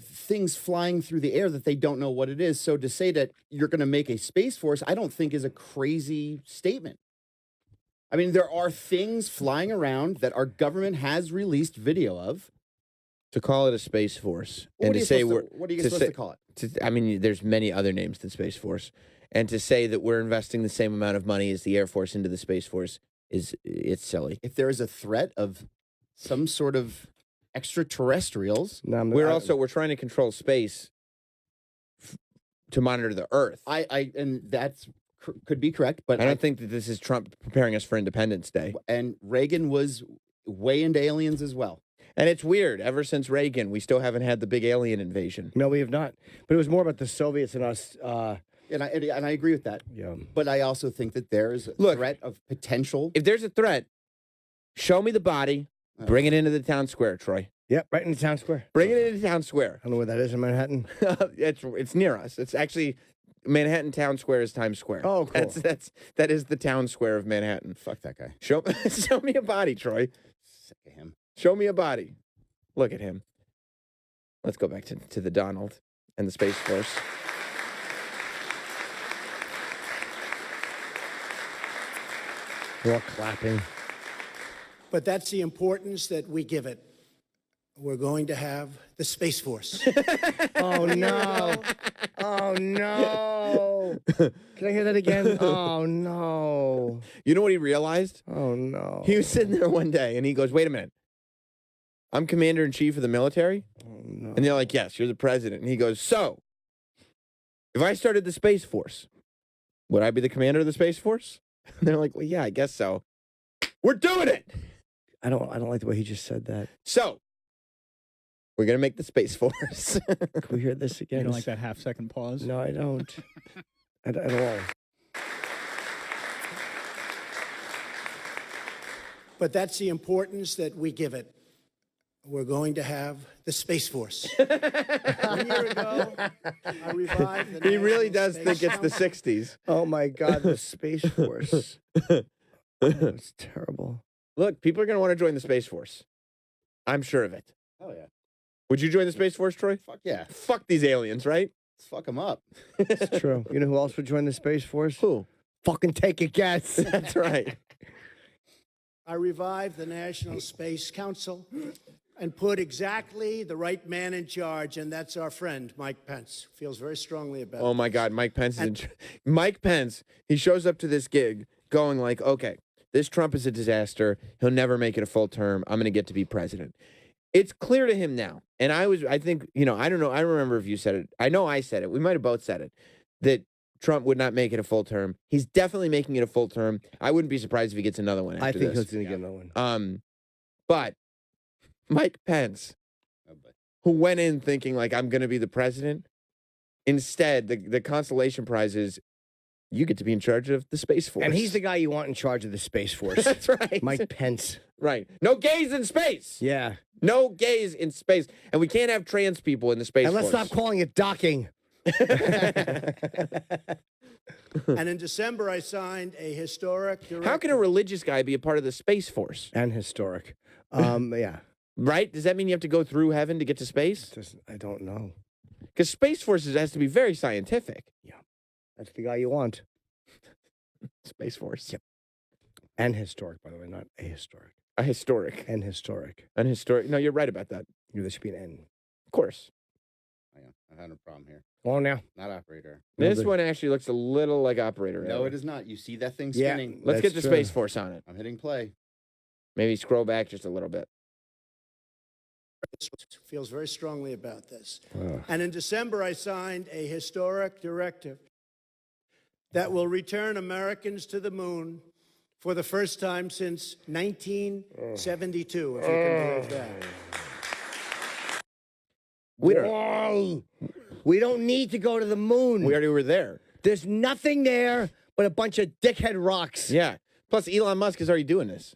things flying through the air that they don't know what it is. So to say that you're going to make a Space Force, I don't think is a crazy statement. I mean, there are things flying around that our government has released video of. To call it a Space Force. What And are to you say supposed we're... to- what are you supposed to call it? I mean, there's many other names than Space Force. And to say that we're investing the same amount of money as the Air Force into the Space Force it's silly. If there is a threat of some sort of extraterrestrials, we're trying to control space to monitor the Earth. And that's could be correct, but I don't think that this is Trump preparing us for Independence Day. And Reagan was way into aliens as well. And it's weird. Ever since Reagan, we still haven't had the big alien invasion. No, we have not. But it was more about the Soviets and us. And I agree with that. Yeah. But I also think that there's a threat of potential. If there's a threat, show me the body, bring it into the town square, Troy. Yep, right in the town square. Bring it into town square. I don't know where that is in Manhattan. It's near us. It's actually Manhattan Town Square is Times Square. Oh, cool. That is the town square of Manhattan. Fuck that guy. Show me a body, Troy. Sick of him. Show me a body. Look at him. Let's go back to the Donald and the Space Force. We're all clapping. But that's the importance that we give it. We're going to have the Space Force. Oh, no. Oh, no. Can I hear that again? Oh, no. You know what he realized? Oh, no. He was sitting there one day, and he goes, wait a minute. I'm commander-in-chief of the military? Oh, no. And they're like, yes, you're the president. And he goes, so, if I started the Space Force, would I be the commander of the Space Force? And they're like, well, yeah, I guess so. We're doing it! I don't like the way he just said that. So, we're going to make the Space Force. Can we hear this again? You don't like that half-second pause? No, I don't. At all. But that's the importance that we give it. We're going to have the Space Force. 1 year ago, I revived the He really does National think it's the Space 60s. Oh, my God, the Space Force. That's terrible. Look, people are going to want to join the Space Force. I'm sure of it. Oh, yeah. Would you join the Space Force, Troy? Fuck yeah. Fuck these aliens, right? Let's fuck them up. It's true. You know who else would join the Space Force? Who? Fucking take a guess. That's right. I revived the National Space Council and put exactly the right man in charge, and that's our friend, Mike Pence. Feels very strongly about it. Oh, my God. Mike Pence is Mike Pence, he shows up to this gig going like, okay, this Trump is a disaster. He'll never make it a full term. I'm going to get to be president. It's clear to him now. And I think, I don't know. I remember if you said it. I know I said it. We might have both said it, that Trump would not make it a full term. He's definitely making it a full term. I wouldn't be surprised if he gets another one after I think this. he's going to get another one. But Mike Pence, who went in thinking like, I'm going to be the president, instead, the consolation prize is you get to be in charge of the Space Force. And he's the guy you want in charge of the Space Force. That's right. Mike Pence. Right. No gays in space. Yeah. No gays in space. And we can't have trans people in the Space And let's Force. stop calling it docking. And in December, I signed a historic... How can a religious guy be a part of the Space Force? And historic. Yeah. Right? Does that mean you have to go through heaven to get to space? I don't know. Because Space Force has to be very scientific. Yeah. That's the guy you want. Space Force. Yep. And historic, by the way, not ahistoric. A historic. And historic. An historic. No, you're right about that. There should be an N. Of course. I had a problem here. Go on now. Not operator. This one actually looks a little like operator. No, error. it is not. You see that thing Yeah. spinning? Let's get That's the true. Space Force on it. I'm hitting play. Maybe scroll back just a little bit. Feels very strongly about this. And in December, I signed a historic directive that will return Americans to the moon for the first time since 1972, if you can believe that. Whoa. We don't need to go to the moon. We already were there. There's nothing there but a bunch of dickhead rocks. Yeah. Plus, Elon Musk is already doing this.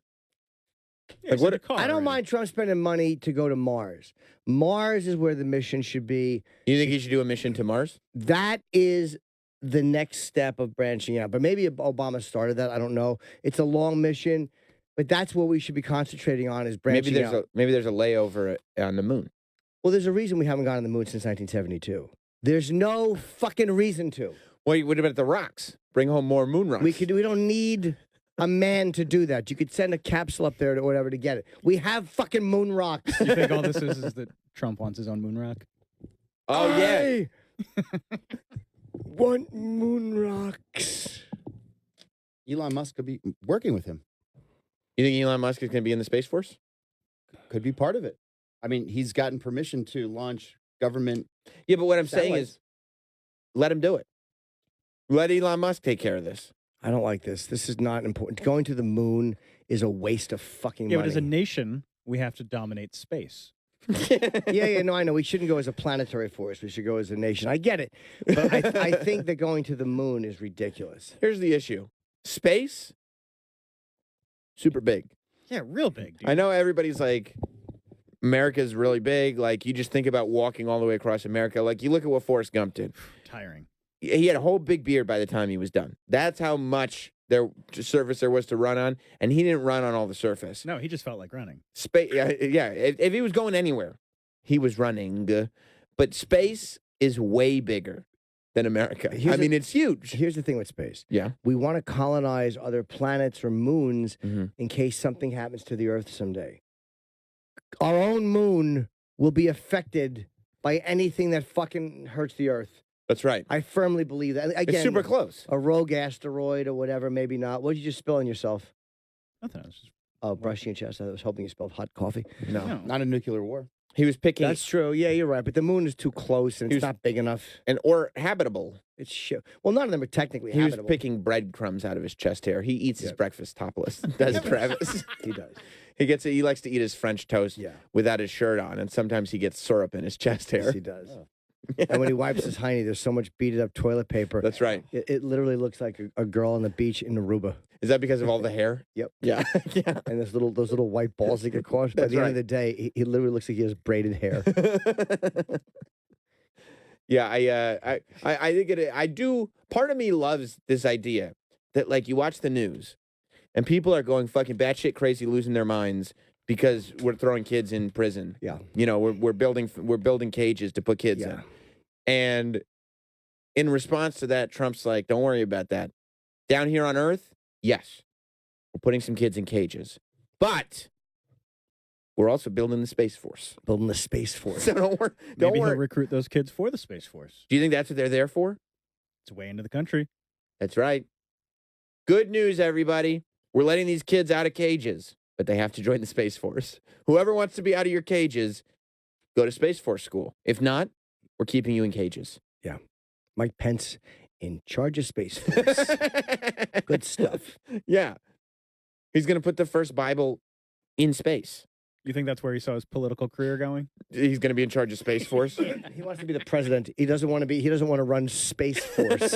Yeah, what? I don't mind Trump spending money to go to Mars. Mars is where the mission should be. You think he should do a mission to Mars? That is the next step of branching out. But maybe Obama started that. I don't know. It's a long mission, but that's what we should be concentrating on is branching out. Maybe there's a layover on the moon. Well, there's a reason we haven't gone on the moon since 1972. There's no fucking reason to. Well, what about the rocks? Bring home more moon rocks. We don't need a man to do that. You could send a capsule up there or whatever to get it. We have fucking moon rocks. You think all this is that Trump wants his own moon rock? Oh, yeah. Want moon rocks. Elon Musk could be working with him. You think Elon Musk is going to be in the Space Force? Could be part of it. I mean, he's gotten permission to launch government. Yeah, but what I'm saying satellites. is, let him do it. Let Elon Musk take care of this. I don't like this. This is not important. Going to the moon is a waste of fucking Yeah, money. but as a nation, we have to dominate space. yeah, no, I know. We shouldn't go as a planetary force. We should go as a nation. I get it. But I think that going to the moon is ridiculous. Here's the issue. Space, super big. Yeah, real big, dude. I know everybody's like, America's really big. Like, you just think about walking all the way across America. Like, you look at what Forrest Gump did. Tiring. He had a whole big beard by the time he was done. That's how much surface there was to run on, and he didn't run on all the surface. No, he just felt like running. Space, yeah. If he was going anywhere, he was running. But space is way bigger than America. It's huge. Here's the thing with space. Yeah. We want to colonize other planets or moons in case something happens to the Earth someday. Our own moon will be affected by anything that fucking hurts the Earth. That's right. I firmly believe that. Again, It's super close. A rogue asteroid or whatever, maybe not. What did you just spill on yourself? Nothing. I was just brushing your chest. I was hoping you spilled hot coffee. No. Not a nuclear war. He was picking. That's true. Yeah, you're right. But the moon is too close and it's not big enough. Or habitable. It's shit. Well, none of them are technically He habitable. was picking breadcrumbs out of his chest hair. He eats his breakfast topless. Does Travis? He does. He likes to eat his French toast without his shirt on, and sometimes he gets syrup in his chest hair. Yes, he does. And when he wipes his hiney, there's so much beaded up toilet paper. That's right. It literally looks like a girl on the beach in Aruba. Is that because of all the hair? Yep. Yeah. Yeah. And those little white balls that get caught. By That's the end right. of the day, he literally looks like he has braided hair. Yeah, I think I do. Part of me loves this idea that, like, you watch the news and people are going fucking batshit crazy, losing their minds because we're throwing kids in prison. Yeah. You know, we're building cages to put kids in. And in response to that, Trump's like, don't worry about that. Down here on Earth, yes, we're putting some kids in cages. But we're also building the Space Force. Building the Space Force. So don't Maybe worry. he'll recruit those kids for the Space Force. Do you think that's what they're there for? It's way into the country. That's right. Good news, everybody. We're letting these kids out of cages, but they have to join the Space Force. Whoever wants to be out of your cages, go to Space Force school. If not, we're keeping you in cages. Yeah. Mike Pence in charge of Space Force. Good stuff. Yeah. He's going to put the first Bible in space. You think that's where he saw his political career going? He's going to be in charge of Space Force. He wants to be the president. He doesn't want to run Space Force.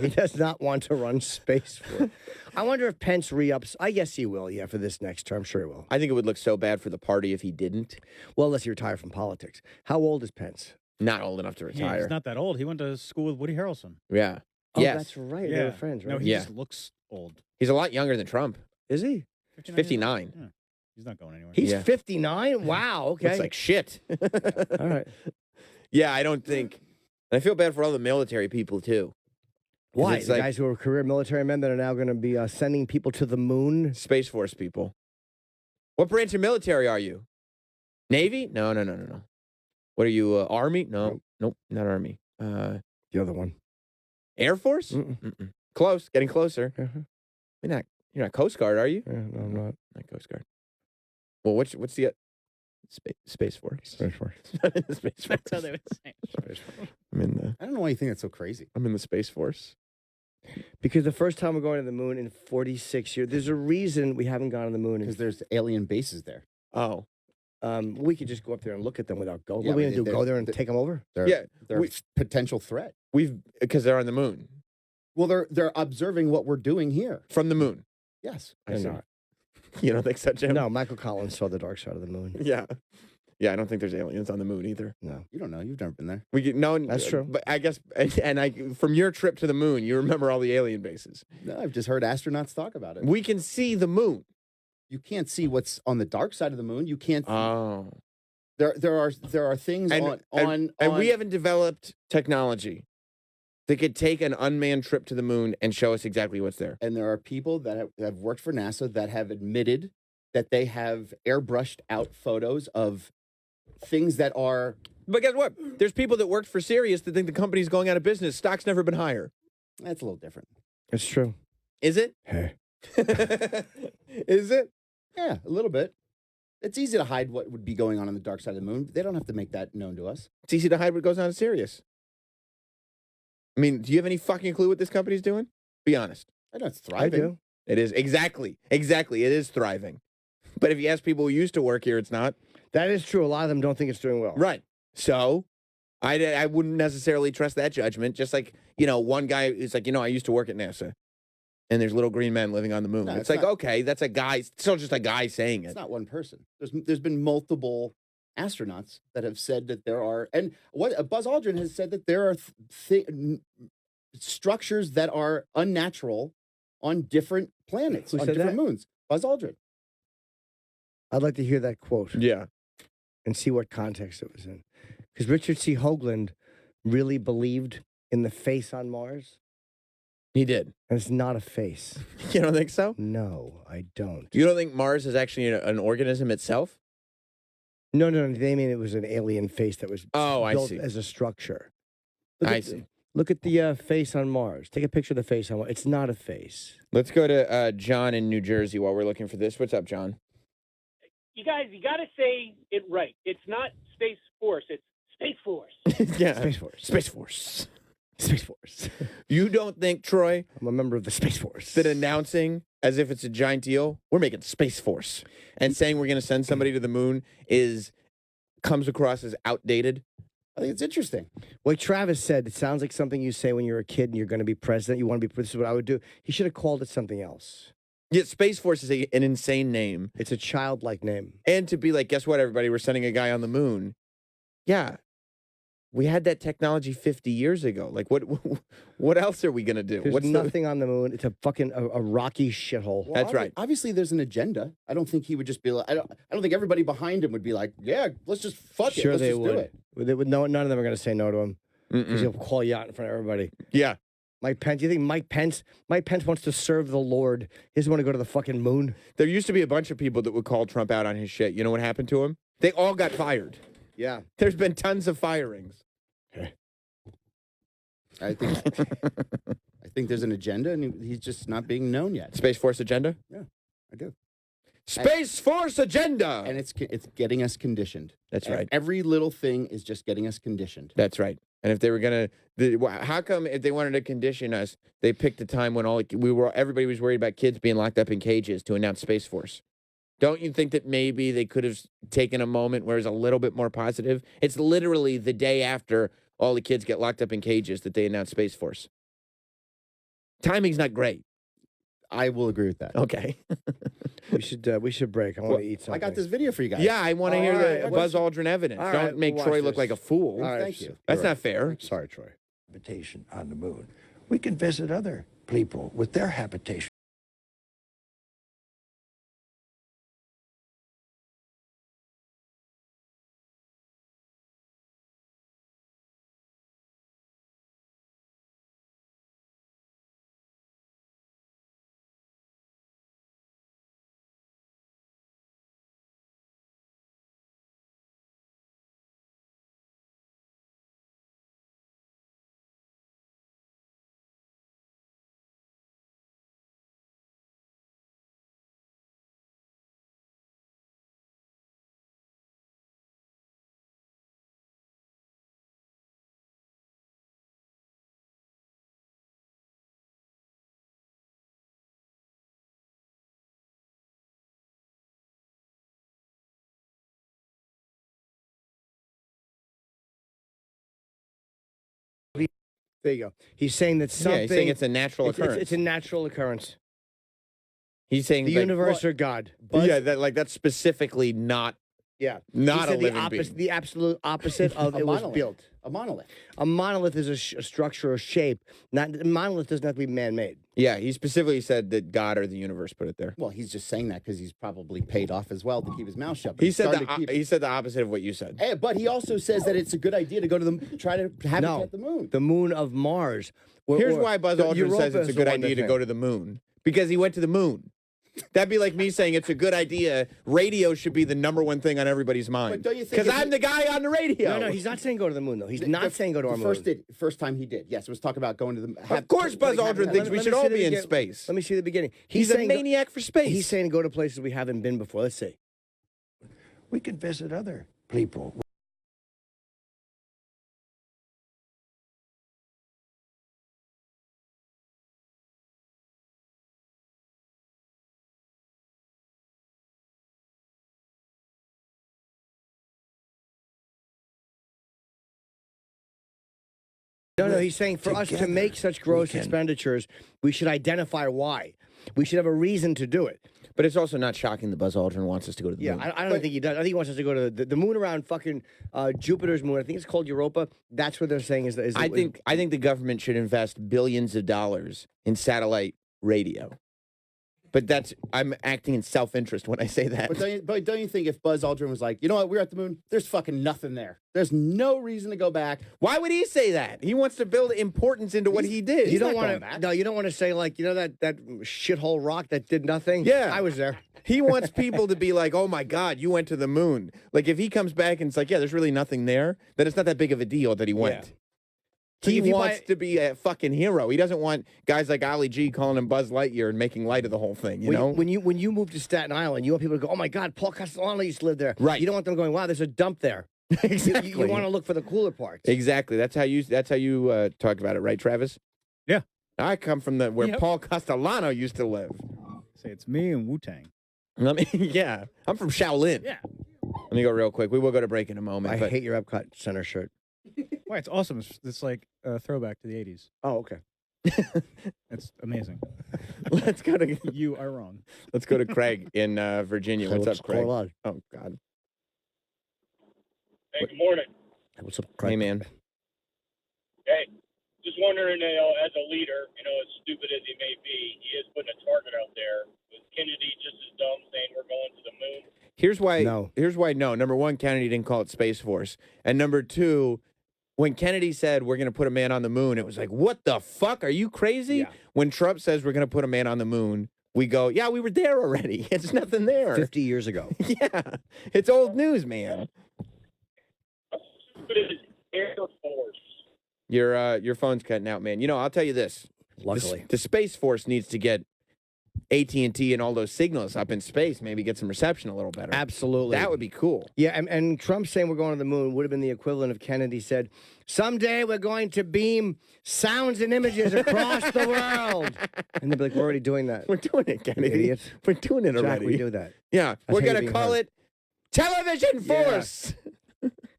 He does not want to run Space Force. I wonder if Pence re-ups. I guess he will, for this next term. Sure he will. I think it would look so bad for the party if he didn't. Well, unless he retired from politics. How old is Pence? Not old enough to Yeah, retire. he's not that old. He went to school with Woody Harrelson. Yeah. Oh, Yes. that's right. Yeah. They were friends, right? No, he just looks old. He's a lot younger than Trump. Is he? 59. Yeah. He's not going anywhere. He's 59? Wow, okay. Looks like shit. All right. Yeah, I don't think. I feel bad for all the military people, too. Why? It's The like guys who are career military men that are now going to be sending people to the moon? Space Force people. What branch of military are you? Navy? No. What are you, Army? No. Nope, not Army. The other one. Air Force? Mm-mm. Close, getting closer. Uh-huh. You're not Coast Guard, are you? Yeah, no, I'm not. Not Coast Guard. Well, what's the Space Force? Space Force. Space Force. That's how they would say it. Space Force. I don't know why you think that's so crazy. I'm in the Space Force. Because the first time we're going to the moon in 46 years, there's a reason we haven't gone to the moon. Because there's alien bases there. Oh. We could just go up there and look at them without going. Yeah, what are we but going to do? Go there and take them over? They're a potential threat. Because they're on the moon. Well, they're observing what we're doing here. From the moon. Yes. They're not. You don't think so, Jim? No, Michael Collins saw the dark side of the moon. Yeah. Yeah, I don't think there's aliens on the moon either. No. You don't know. You've never been there. That's true. But I guess, from your trip to the moon, you remember all the alien bases. No, I've just heard astronauts talk about it. We can see the moon. You can't see what's on the dark side of the moon. You can't. Oh. There are things and we haven't developed technology that could take an unmanned trip to the moon and show us exactly what's there. And there are people that have worked for NASA that have admitted that they have airbrushed out photos of things that are. But guess what? There's people that worked for Sirius that think the company's going out of business. Stock's never been higher. That's a little different. It's true. Is it? Hey. Is it? Yeah, a little bit. It's easy to hide what would be going on the dark side of the moon. They don't have to make that known to us. It's easy to hide what goes on in Sirius. I mean, do you have any fucking clue what this company's doing? Be honest. I know it's thriving. I do. It is. Exactly. It is thriving. But if you ask people who used to work here, it's not. That is true. A lot of them don't think it's doing well. Right. So I wouldn't necessarily trust that judgment. Just like, one guy is like, I used to work at NASA. And there's little green men living on the moon. No, it's like, not, okay, that's a guy. It's still just a guy saying it. It's not one person. There's been multiple astronauts that have said that there are, and what Buzz Aldrin has said that there are structures that are unnatural on different planets, Who on said different that? moons. Buzz Aldrin. I'd like to hear that quote. Yeah. And see what context it was in. Because Richard C. Hoagland really believed in the face on Mars. He did. And it's not a face. You don't think so? No, I don't. You don't think Mars is actually an organism itself? No. They mean it was an alien face that was built see. as a structure. See. Look at the face on Mars. Take a picture of the face on Mars. It's not a face. Let's go to John in New Jersey while we're looking for this. What's up, John? You guys, you got to say it right. It's not Space Force. It's Space Force. Yeah. Space Force. Space Force. Space Force. You don't think, Troy, I'm a member of the Space Force, that announcing as if it's a giant deal, we're making Space Force, and saying we're going to send somebody to the moon comes across as outdated? I think it's interesting. Like Travis said, it sounds like something you say when you're a kid and you're going to be president. You want to be, this is what I would do. He should have called it something else. Yeah, Space Force is an insane name. It's a childlike name. And to be like, guess what, everybody? We're sending a guy on the moon. Yeah. We had that technology 50 years ago. Like, what else are we going to do? There's nothing on the moon. It's a fucking a rocky shithole. Well, That's right. Obviously, there's an agenda. I don't think he would just be like. I don't think everybody behind him would be like, yeah, let's just fuck it. Sure, Let's they just would. do it. They would. No, none of them are going to say no to him because he'll call you out in front of everybody. Yeah. Mike Pence. You think Mike Pence wants to serve the Lord? He doesn't want to go to the fucking moon. There used to be a bunch of people that would call Trump out on his shit. You know what happened to him? They all got fired. Yeah. There's been tons of firings. Okay. I think there's an agenda, and he's just not being known yet. Space Force agenda? Yeah, I do. Space Force agenda! And it's getting us conditioned. That's right. Every little thing is just getting us conditioned. That's right. And if they were going to, how come if they wanted to condition us, they picked a time when everybody was worried about kids being locked up in cages to announce Space Force? Don't you think that maybe they could have taken a moment where it's a little bit more positive? It's literally the day after all the kids get locked up in cages that they announce Space Force. Timing's not great. I will agree with that. Okay. we should break. I want to eat something. I got this video for you guys. Yeah, I want to hear the right. Buzz Aldrin evidence. All Don't right, make we'll Troy watch look this. like a fool. All right. Thank you. That's not fair. Sorry, Troy. Habitation on the moon. We can visit other people with their habitation. There you go. He's saying that something. Yeah, he's saying it's a natural occurrence. It's a natural occurrence. He's saying The universe or God. Yeah, that's specifically not. Yeah, not he a said living being. The absolute opposite of it was built. A monolith. A monolith is a structure or shape. A monolith doesn't have to be man-made. Yeah, he specifically said that God or the universe put it there. Well, he's just saying that because he's probably paid off as well to keep his mouth shut. He said the opposite of what you said. Hey, but he also says that it's a good idea to go to try to habitat the moon. The moon of Mars. Here's why Buzz Aldrin says it's a good idea to go to the moon. Because he went to the moon. That'd be like me saying it's a good idea. Radio should be the #1 thing on everybody's mind. Because I'm the guy on the radio. No, he's not saying go to the moon, though. He's not saying go to our moon. First time he did. Yes, it was talking about going to the... Of course Buzz Aldrin thinks we should all be in space. Let me see the beginning. He's a maniac for space. He's saying go to places we haven't been before. Let's see. We can visit other people. No, he's saying for us to make such gross expenditures, we should identify why. We should have a reason to do it. But it's also not shocking that Buzz Aldrin wants us to go to the moon. Yeah, I don't think he does. I think he wants us to go to the moon around fucking Jupiter's moon. I think it's called Europa. That's what they're saying is. I think the government should invest billions of dollars in satellite radio. But I'm acting in self-interest when I say that. But don't you think if Buzz Aldrin was like, you know what, we're at the moon, there's fucking nothing there. There's no reason to go back. Why would he say that? He wants to build importance into what he did. You don't want to. No, you don't want to say like that shithole rock that did nothing. Yeah, I was there. He wants people to be like, oh my God, you went to the moon. Like if he comes back and it's like, yeah, there's really nothing there, then it's not that big of a deal that he went. Yeah. He wants to be a fucking hero. He doesn't want guys like Ali G calling him Buzz Lightyear and making light of the whole thing. You know, when you move to Staten Island, you want people to go, "Oh my God, Paul Castellano used to live there." Right. You don't want them going, "Wow, there's a dump there." Exactly. You want to look for the cooler parts. Exactly. That's how you talk about it, right, Travis? Yeah. I come from where Paul Castellano used to live. Say it's me and Wu-Tang. Yeah, I'm from Shaolin. Yeah. Let me go real quick. We will go to break in a moment. I hate your Epcot Center shirt. Why, it's awesome. It's like a throwback to the 80s. Oh, okay. It's amazing. Let's go to... You are wrong. Let's go to Craig in Virginia. What's up, Craig? Oh, God. Hey, good morning. What's up, Craig? Hey, man. Hey, just wondering, as a leader, as stupid as he may be, he is putting a target out there. Was Kennedy just as dumb saying we're going to the moon? Here's why no. Number one, Kennedy didn't call it Space Force. And number two, when Kennedy said we're going to put a man on the moon, it was like, what the fuck? Are you crazy? Yeah. When Trump says we're going to put a man on the moon, we go, yeah, we were there already. It's nothing there. 50 years ago. Yeah. It's old news, man. Air Force. Your phone's cutting out, man. I'll tell you this. Luckily. The Space Force needs to get AT&T and all those signals up in space, maybe get some reception a little better. Absolutely. That would be cool. Yeah, and Trump saying we're going to the moon would have been the equivalent of Kennedy said, someday we're going to beam sounds and images across the world. And they'd be like, we're already doing that. We're doing it, Kennedy. Idiot. We're doing it Jack, already. we do that. Yeah, we're going to call it Television Force.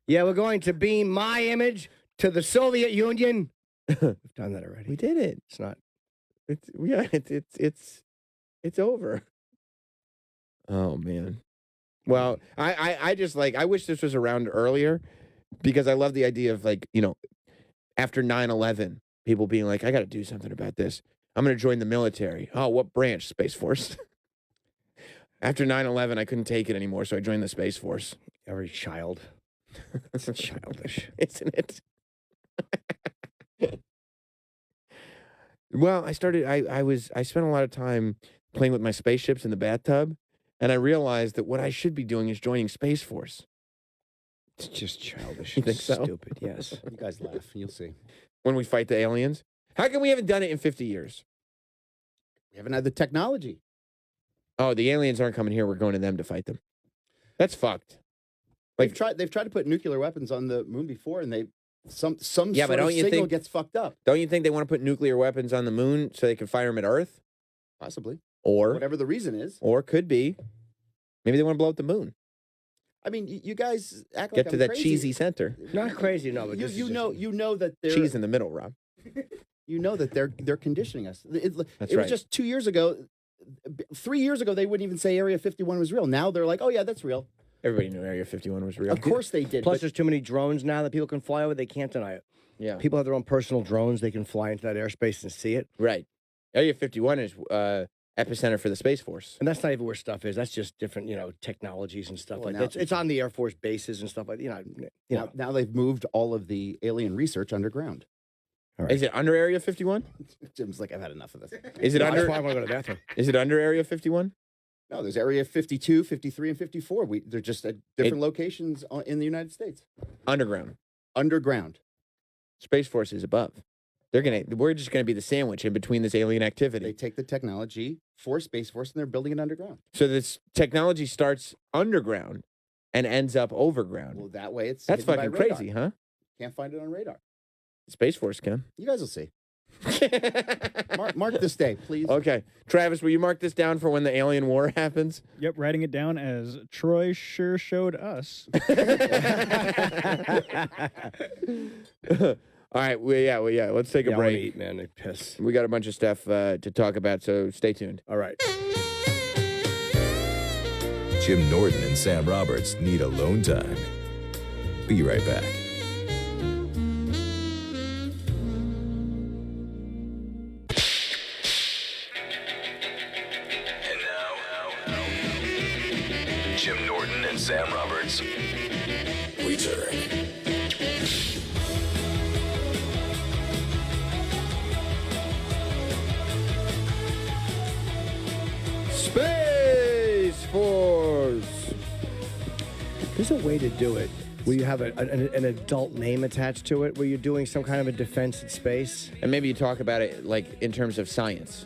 Yeah, we're going to beam my image to the Soviet Union. We've done that already. We did it. It's not. It's over. Oh man. Well, I just I wish this was around earlier because I love the idea of after 9/11, people being like, I got to do something about this. I'm going to join the military. Oh, what branch? Space Force. After 9/11, I couldn't take it anymore, so I joined the Space Force. Every child. It's childish, isn't it? Well, I spent a lot of time playing with my spaceships in the bathtub, and I realized that what I should be doing is joining Space Force. It's just childish. You think so? Stupid, yes. You guys laugh. You'll see. When we fight the aliens? How come we haven't done it in 50 years? We haven't had the technology. Oh, the aliens aren't coming here. We're going to them to fight them. That's fucked. They've tried to put nuclear weapons on the moon before, and some yeah, sort but of signal think gets fucked up. Don't you think they want to put nuclear weapons on the moon so they can fire them at Earth? Possibly. Or whatever the reason is. Or could be. Maybe they want to blow up the moon. I mean, you guys act Get like to I'm that crazy. cheesy center. Not crazy, no. But you know that there cheese in the middle, Rob. You know that they're conditioning us. It That's was right. just 2 years ago. 3 years ago, they wouldn't even say Area 51 was real. Now they're like, oh, yeah, that's real. Everybody knew Area 51 was real. Of course they did. Plus, but there's too many drones now that people can fly over. They can't deny it. Yeah. People have their own personal drones. They can fly into that airspace and see it. Right. Area 51 is epicenter for the Space Force. And that's not even where stuff is. That's just different, technologies and stuff like that. It's on the Air Force bases and stuff like that. Now they've moved all of the alien research underground. Right. Is it under Area 51? Jim's like, I've had enough of this. Is it under? That's why I want to go to the bathroom. Is it under Area 51? No, there's Area 52, 53, and 54. They're just at different locations in the United States. Underground. Underground. Space Force is above. We're just gonna be the sandwich in between this alien activity. They take the technology for Space Force and they're building it underground. So this technology starts underground and ends up overground. Well, that way it's That's hidden by fucking radar. crazy, huh? Can't find it on radar. Space Force can. You guys will see. mark this day, please. Okay. Travis, will you mark this down for when the alien war happens? Yep, writing it down as Troy sure showed us. All right. Yeah. Let's take a Yeah, I wanna break. eat, man. I piss. We got a bunch of stuff to talk about, so stay tuned. All right. Jim Norton and Sam Roberts need alone time. Be right back. And now, Jim Norton and Sam Roberts return. Space Force. There's a way to do it where you have an adult name attached to it, where you're doing some kind of a defense in space. And maybe you talk about it like in terms of science.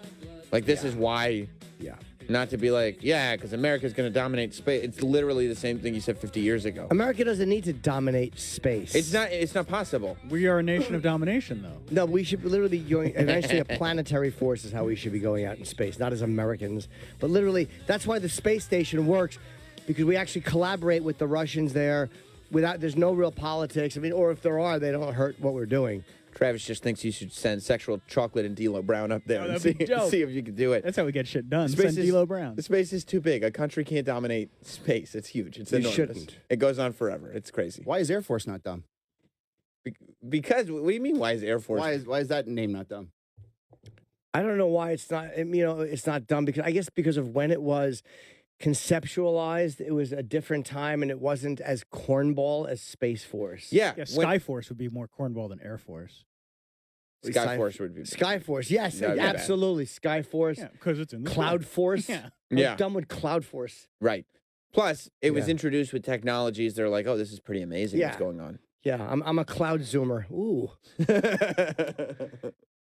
Like this is why. Yeah. Not to be like, yeah, because America's going to dominate space. It's literally the same thing you said 50 years ago. America doesn't need to dominate space. It's not possible. We are a nation of domination, though. No, we should literally be going, eventually a planetary force is how we should be going out in space, not as Americans. But literally, that's why the space station works, because we actually collaborate with the Russians there there's no real politics. I mean, or if there are, they don't hurt what we're doing. Travis just thinks you should send sexual chocolate and D'Lo Brown up there Oh, and that'd be dope. see if you can do it. That's how we get shit done. Space Send is- D'Lo Brown. The space is too big. A country can't dominate space. It's huge. It's You enormous. shouldn't. It goes on forever. It's crazy. Why is Air Force not dumb? Because what do you mean? Why is Air Force? Why is that name not dumb? I don't know why it's not, it's not done because I guess because of when it was conceptualized, it was a different time and it wasn't as cornball as Space Force. Yeah. Skyforce would be more cornball than Air Force. Skyforce would be. Skyforce, yes, That would be bad. absolutely. Skyforce. Yeah, because it's in the Cloud Force. Yeah. I'm done with Cloud Force. Right. Plus, it was Yeah. introduced with technologies. They're like, oh, this is pretty amazing. What's Yeah. going on? Yeah, I'm a cloud zoomer. Ooh.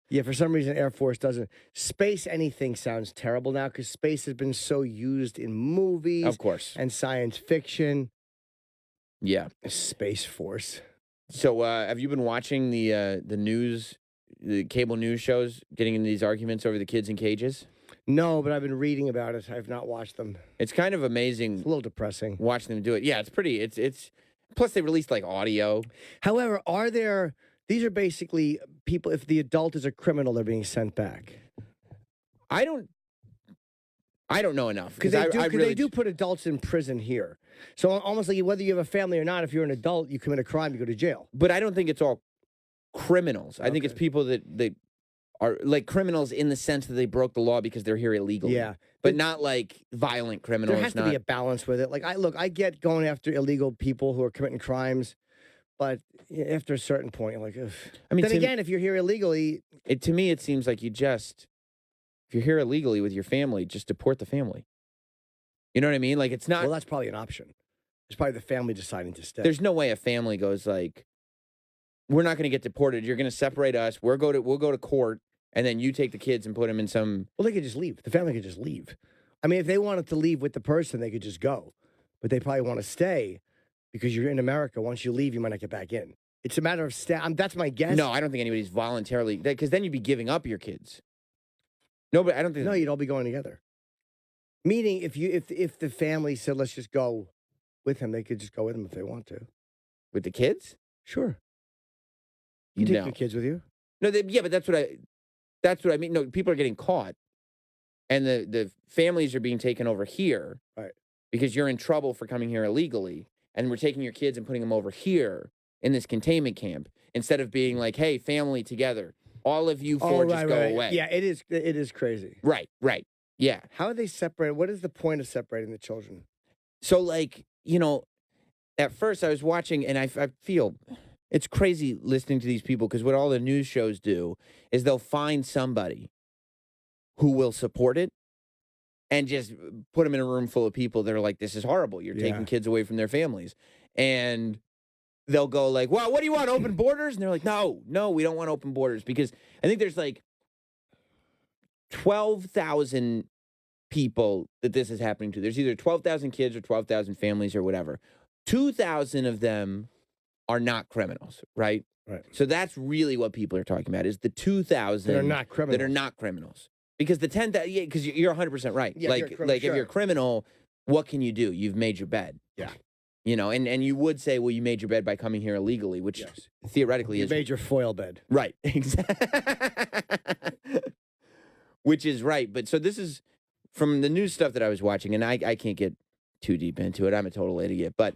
Yeah, for some reason, Air Force doesn't. Space anything sounds terrible now because space has been so used in movies. Of course. And science fiction. Yeah. Space Force. So, have you been watching the news, the cable news shows, getting into these arguments over the kids in cages? No, but I've been reading about it. I've not watched them. It's kind of amazing. It's a little depressing. Watching them do it. Yeah, it's pretty. It's. Plus, they released like audio. However, these are basically people, if the adult is a criminal, they're being sent back. I don't know enough Because they do put adults in prison here. So almost like whether you have a family or not, if you're an adult, you commit a crime, you go to jail. But I don't think it's all criminals. I think it's people that are like criminals in the sense that they broke the law because they're here illegally. Yeah. But not like violent criminals. There has to be a balance with it. Like, I get going after illegal people who are committing crimes, but after a certain point, you're like, ugh. I mean, then again, if you're here illegally, to me, it seems like if you're here illegally with your family, just deport the family. You know what I mean? Like, it's not. well, that's probably an option. It's probably the family deciding to stay. There's no way a family goes like, we're not going to get deported. You're going to separate us. We'll go to court, and then you take the kids and put them in some. Well, they could just leave. The family could just leave. I mean, if they wanted to leave with the person, they could just go. But they probably want to stay because you're in America. Once you leave, you might not get back in. It's a matter of that's my guess. No, I don't think anybody's voluntarily, because then you'd be giving up your kids. No, but I don't think. No, you'd all be going together. Meaning, if the family said, let's just go with him, they could just go with him if they want to. With the kids? Sure. You take No. your kids with you? No, but that's what I mean. No, people are getting caught, and the families are being taken over here, right? Because you're in trouble for coming here illegally, and we're taking your kids and putting them over here in this containment camp instead of being like, hey, family together, all of you four just go away. Yeah, it is crazy. Right. Yeah. How are they separated? What is the point of separating the children? So, like, at first I was watching, and I feel it's crazy listening to these people because what all the news shows do is they'll find somebody who will support it and just put them in a room full of people that are like, this is horrible. You're taking kids away from their families. And they'll go like, well, what do you want, open borders? And they're like, no, we don't want open borders. Because I think there's like 12,000 people that this is happening to. There's either 12,000 kids or 12,000 families or whatever. 2,000 of them are not criminals, right? Right. So that's really what people are talking about is the 2,000 that are not criminals. Because the 10,000, because you're 100% right. Yeah, like, if you're a criminal, what can you do? You've made your bed. Yeah. And you would say, well, you made your bed by coming here illegally, which theoretically you is made your foil bed. Right. Exactly. Which is right. But so this is from the news stuff that I was watching, and I can't get too deep into it. I'm a total idiot. But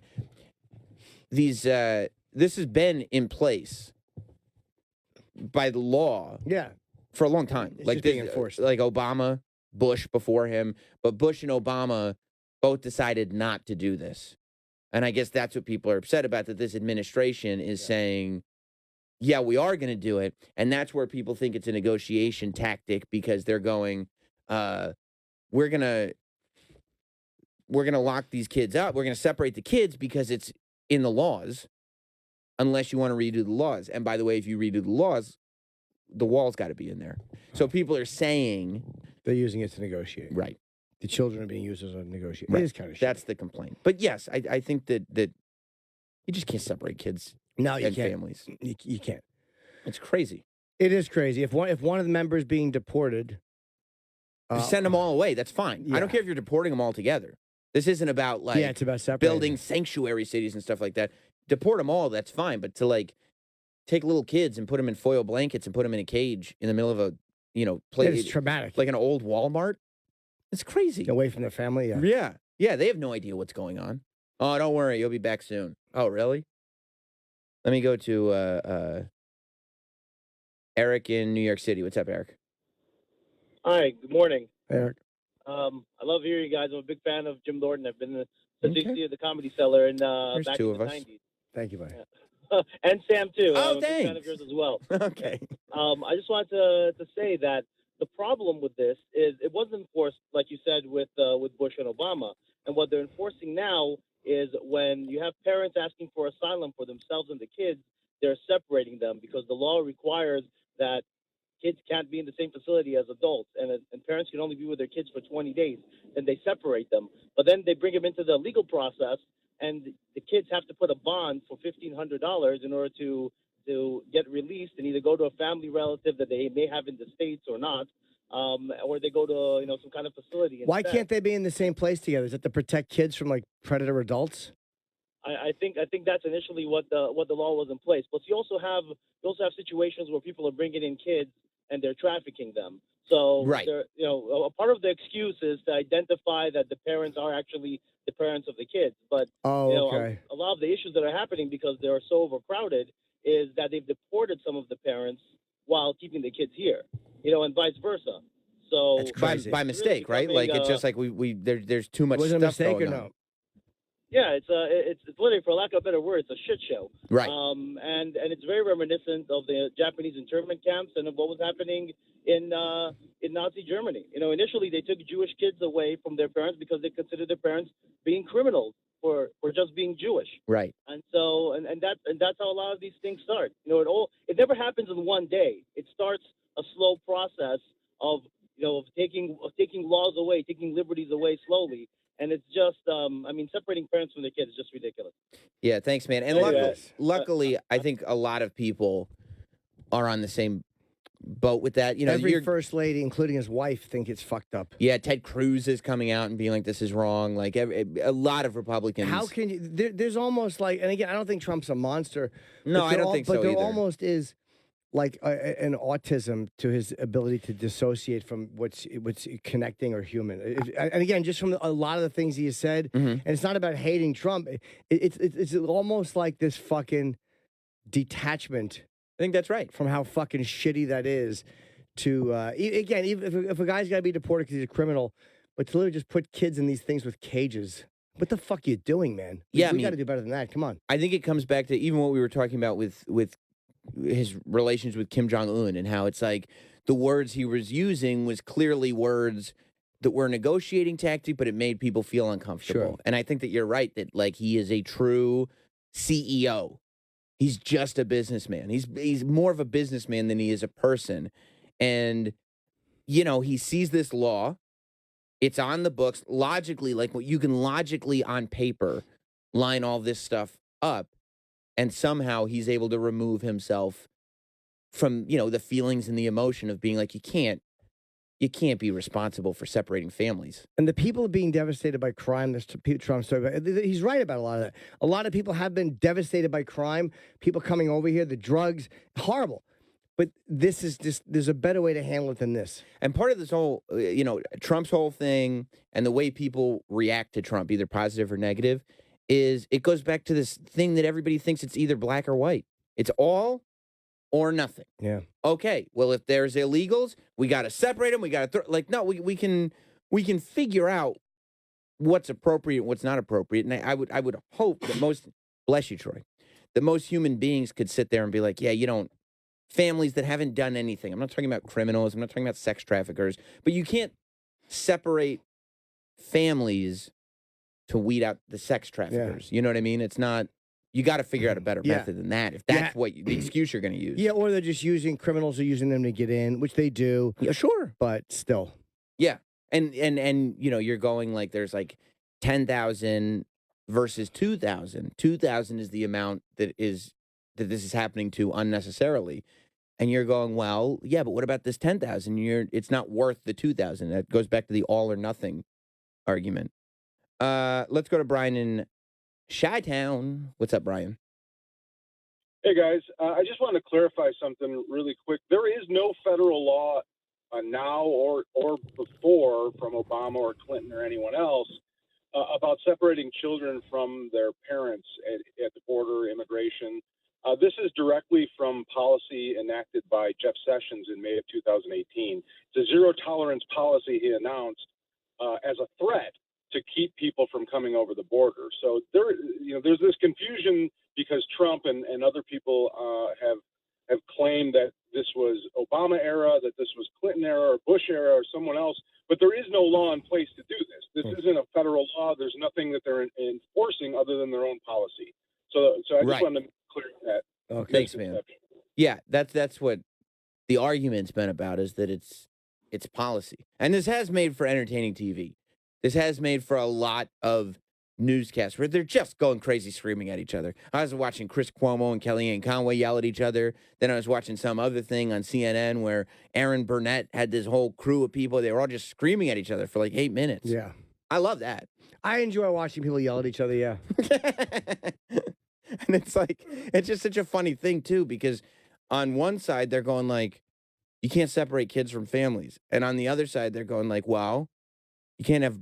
this has been in place by the law. Yeah. For a long time. It's just being enforced. Like Obama, Bush before him. But Bush and Obama both decided not to do this. And I guess that's what people are upset about, that this administration is saying, yeah, we are going to do it. And that's where people think it's a negotiation tactic because they're going, we're going to lock these kids up. We're going to separate the kids because it's in the laws, unless you want to redo the laws. And by the way, if you redo the laws, the wall's got to be in there. So people are saying they're using it to negotiate. Right. The children are being used as a negotiator. Right. It is kind of shit. That's the complaint. But yes, I think that you just can't separate kids no, you and can't. families. You can't. It's crazy. It is crazy. If one of the members being deported, send them all away. That's fine. I don't care if you're deporting them all together. This isn't about it's about separating. Building sanctuary cities and stuff like that. Deport them all. That's fine. But to take little kids and put them in foil blankets and put them in a cage in the middle of a, place. It's traumatic. Like an old Walmart. It's crazy. Away from their family, Yeah, they have no idea what's going on. Oh, don't worry. You'll be back soon. Oh, really? Let me go to Eric in New York City. What's up, Eric? Hi, good morning. Eric. I love hearing you guys. I'm a big fan of Jim Norton. I've been since he at the Comedy Cellar and There's back two in of the us. 90s. Thank you, buddy. And Sam, too. Oh, I'm a big fan thanks. of yours as well. Okay. I just wanted to say that the problem with this is it wasn't enforced, like you said, with Bush and Obama. And what they're enforcing now is when you have parents asking for asylum for themselves and the kids, they're separating them because the law requires that kids can't be in the same facility as adults, and parents can only be with their kids for 20 days. Then they separate them. But then they bring them into the legal process, and the kids have to put a bond for $1,500 in order to get released and either go to a family relative that they may have in the States or not, or they go to some kind of facility. Why instead. can't they be in the same place together? Is it to protect kids from predator adults? I think that's initially what the law was in place. But you also have situations where people are bringing in kids and they're trafficking them. So right. A part of the excuse is to identify that the parents are actually the parents of the kids. But okay. a lot of the issues that are happening because they are so overcrowded is that they've deported some of the parents while keeping the kids here, and vice versa. So by mistake, right? Like it's just like there's too much was it stuff a mistake going or on. no? Yeah, it's literally, for lack of a better word, it's a shit show. Right. And it's very reminiscent of the Japanese internment camps and of what was happening in Nazi Germany. Initially they took Jewish kids away from their parents because they considered their parents being criminals for just being Jewish. Right. And so and that's how a lot of these things start. It never happens in one day. It starts a slow process of taking laws away, taking liberties away slowly. And it's just, separating parents from their kids is just ridiculous. Yeah, thanks, man. And luckily, I think a lot of people are on the same boat with that. Every first lady, including his wife, think it's fucked up. Yeah, Ted Cruz is coming out and being like, this is wrong. Like, a lot of Republicans. How can you? There's almost and again, I don't think Trump's a monster. No, I don't think so But there either. almost is like an autism to his ability to dissociate from what's connecting or human. And again, just from a lot of the things he has said, and it's not about hating Trump. It's almost like this fucking detachment. I think that's right. From how fucking shitty that is. To again, even if a guy's got to be deported because he's a criminal, but to literally just put kids in these things with cages. What the fuck are you doing, man? Yeah, we got to do better than that. Come on. I think it comes back to even what we were talking about with his relations with Kim Jong-un and how it's like the words he was using was clearly words that were a negotiating tactic, but it made people feel uncomfortable. Sure. And I think that you're right that like he is a true CEO. He's just a businessman. He's more of a businessman than he is a person. And, you know, he sees this law. It's on the books. Logically, like you can logically on paper line all this stuff up. And somehow he's able to remove himself from, you know, the feelings and the emotion of being like, you can't be responsible for separating families. And the people being devastated by crime, this Trump's talking about, he's right about a lot of that. A lot of people have been devastated by crime, people coming over here, the drugs, horrible. But this is just, there's a better way to handle it than this. And part of this whole, you know, Trump's whole thing and the way people react to Trump, either positive or negative, is it goes back to this thing that everybody thinks it's either black or white. It's all or nothing. Yeah. Okay, well, if there's illegals, we got to separate them. We got to, no, we can figure out what's appropriate and what's not appropriate. And I would hope that most, bless you, Troy, that most human beings could sit there and be like, yeah, you don't, families that haven't done anything. I'm not talking about criminals. I'm not talking about sex traffickers. But you can't separate families to weed out the sex traffickers. You know what I mean? It's not, you got to figure out a better method than that. If that's the excuse you're going to use. Yeah, or they're just criminals are using them to get in, which they do. Yeah, sure. But still. Yeah. And you know, you're going like there's like 10,000 versus 2,000. 2,000 is the amount that this is happening to unnecessarily. And you're going, well, yeah, but what about this 10,000? It's not worth the 2,000. That goes back to the all or nothing argument. Let's go to Brian in Chi-Town. What's up, Brian? Hey, guys. I just want to clarify something really quick. There is no federal law now or before from Obama or Clinton or anyone else about separating children from their parents at the border, immigration. This is directly from policy enacted by Jeff Sessions in May of 2018. It's a zero-tolerance policy he announced as a threat to keep people from coming over the border. So there's this confusion because Trump and other people have claimed that this was Obama era, that this was Clinton era or Bush era or someone else, but there is no law in place to do this. This isn't a federal law. There's nothing that they're enforcing other than their own policy. So I just wanted to clear that. Okay. Thanks, man. Yeah, that's what the argument's been about, is that it's policy. And this has made for entertaining TV. This has made for a lot of newscasts where they're just going crazy screaming at each other. I was watching Chris Cuomo and Kellyanne Conway yell at each other. Then I was watching some other thing on CNN where Aaron Burnett had this whole crew of people. They were all just screaming at each other for like 8 minutes. Yeah. I love that. I enjoy watching people yell at each other, yeah. And it's like, it's just such a funny thing, too, because on one side, they're going like, you can't separate kids from families. And on the other side, they're going like, well, you can't have,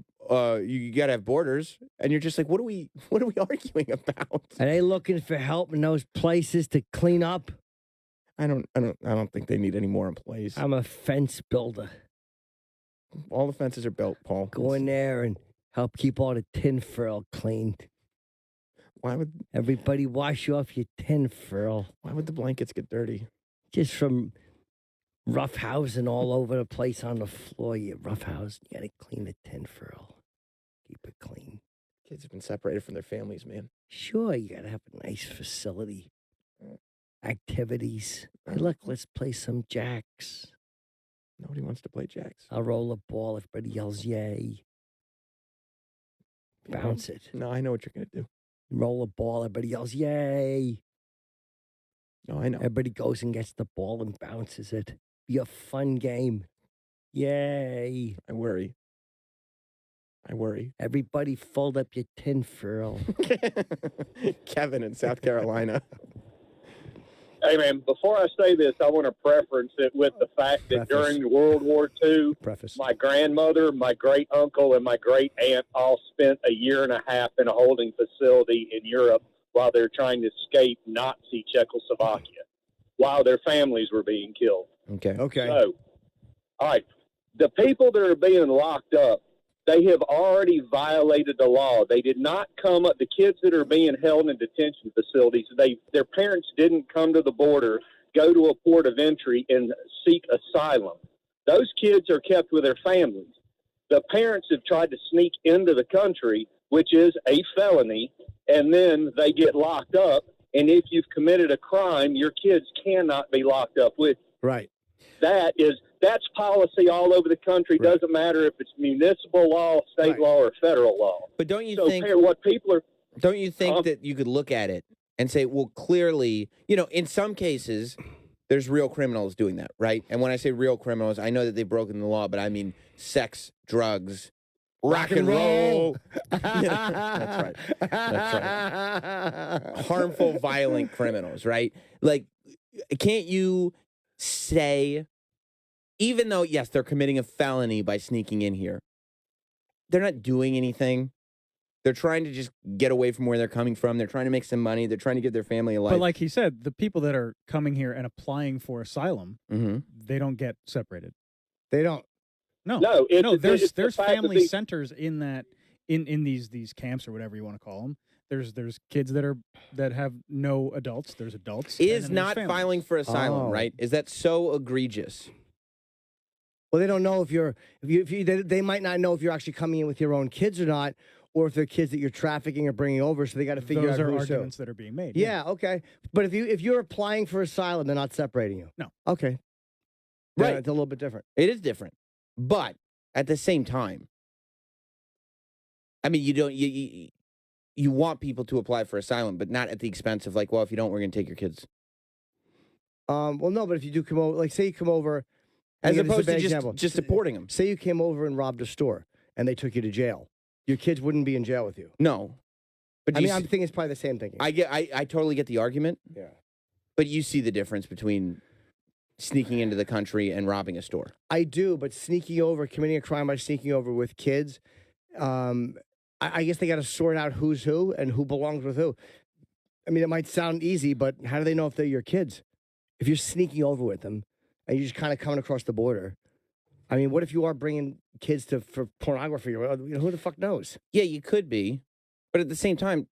you got to have borders. And you're just like, what are we arguing about? Are they looking for help in those places to clean up? I don't think they need any more employees. I'm a fence builder. All the fences are built, Paul. Go in there and help keep all the tinfoil cleaned. Why would everybody wash off your tinfoil? Why would the blankets get dirty? Just from roughhousing all over the place on the floor. You roughhouse. You got to clean the tinfoil. Keep it clean. Kids have been separated from their families, man. Sure, you got to have a nice facility. Activities. Hey, look, let's play some jacks. Nobody wants to play jacks. I'll roll a ball. Everybody yells, yay. Bounce it. No, I know what you're going to do. Roll a ball. Everybody yells, yay. No, I know. Everybody goes and gets the ball and bounces it. Be a fun game. Yay. I worry. Everybody fold up your tinfoil. Kevin in South Carolina. Hey, man, before I say this, I want to preference it with the fact that during World War II, my grandmother, my great uncle, and my great aunt all spent a year and a half in a holding facility in Europe while they're trying to escape Nazi Czechoslovakia while their families were being killed. Okay. So, all right, the people that are being locked up, they have already violated the law. They did not come up. The kids that are being held in detention facilities, their parents didn't come to the border, go to a port of entry, and seek asylum. Those kids are kept with their families. The parents have tried to sneak into the country, which is a felony, and then they get locked up. And if you've committed a crime, your kids cannot be locked up with you. Right. That's policy all over the country. Right. Doesn't matter if it's municipal law, state law, or federal law. But don't you So think what people are? Don't you think that you could look at it and say, well, clearly, in some cases, there's real criminals doing that, right? And when I say real criminals, I know that they've broken the law, but I mean sex, drugs, rock and roll. That's right. That's right. Harmful, violent criminals, right? Like, can't you say, even though, yes, they're committing a felony by sneaking in here, they're not doing anything. They're trying to just get away from where they're coming from. They're trying to make some money. They're trying to give their family a life. But like he said, the people that are coming here and applying for asylum, Mm-hmm. they don't get separated. They don't. No, it's there's the fact that family centers in that in these camps or whatever you want to call them. There's kids that have no adults. There's adults. Is and then not there's filing for asylum, Oh. right? Is that so egregious? Well, they don't know if they might not know if you're actually coming in with your own kids or not, or if they're kids that you're trafficking or bringing over. So they got to figure Those out are who's who. arguments that are being made. Yeah, okay. But if you're applying for asylum, they're not separating you. No. Okay. Right. Yeah, it's a little bit different. It is different, but at the same time, I mean, you want people to apply for asylum, but not at the expense of like, well, if you don't, we're going to take your kids. Well, no, but if you do come over, like say you come over, As again, this is a opposed to bad just example. deporting them. Say you came over and robbed a store and they took you to jail. Your kids wouldn't be in jail with you. No, but I'm thinking it's probably the same thing. I totally get the argument. Yeah. But you see the difference between sneaking into the country and robbing a store. I do, but sneaking over, committing a crime by sneaking over with kids, I guess they got to sort out who's who and who belongs with who. I mean, it might sound easy, but how do they know if they're your kids? If you're sneaking over with them and you're just kind of coming across the border, I mean, what if you are bringing kids for pornography or who the fuck knows? Yeah, you could be, but at the same time,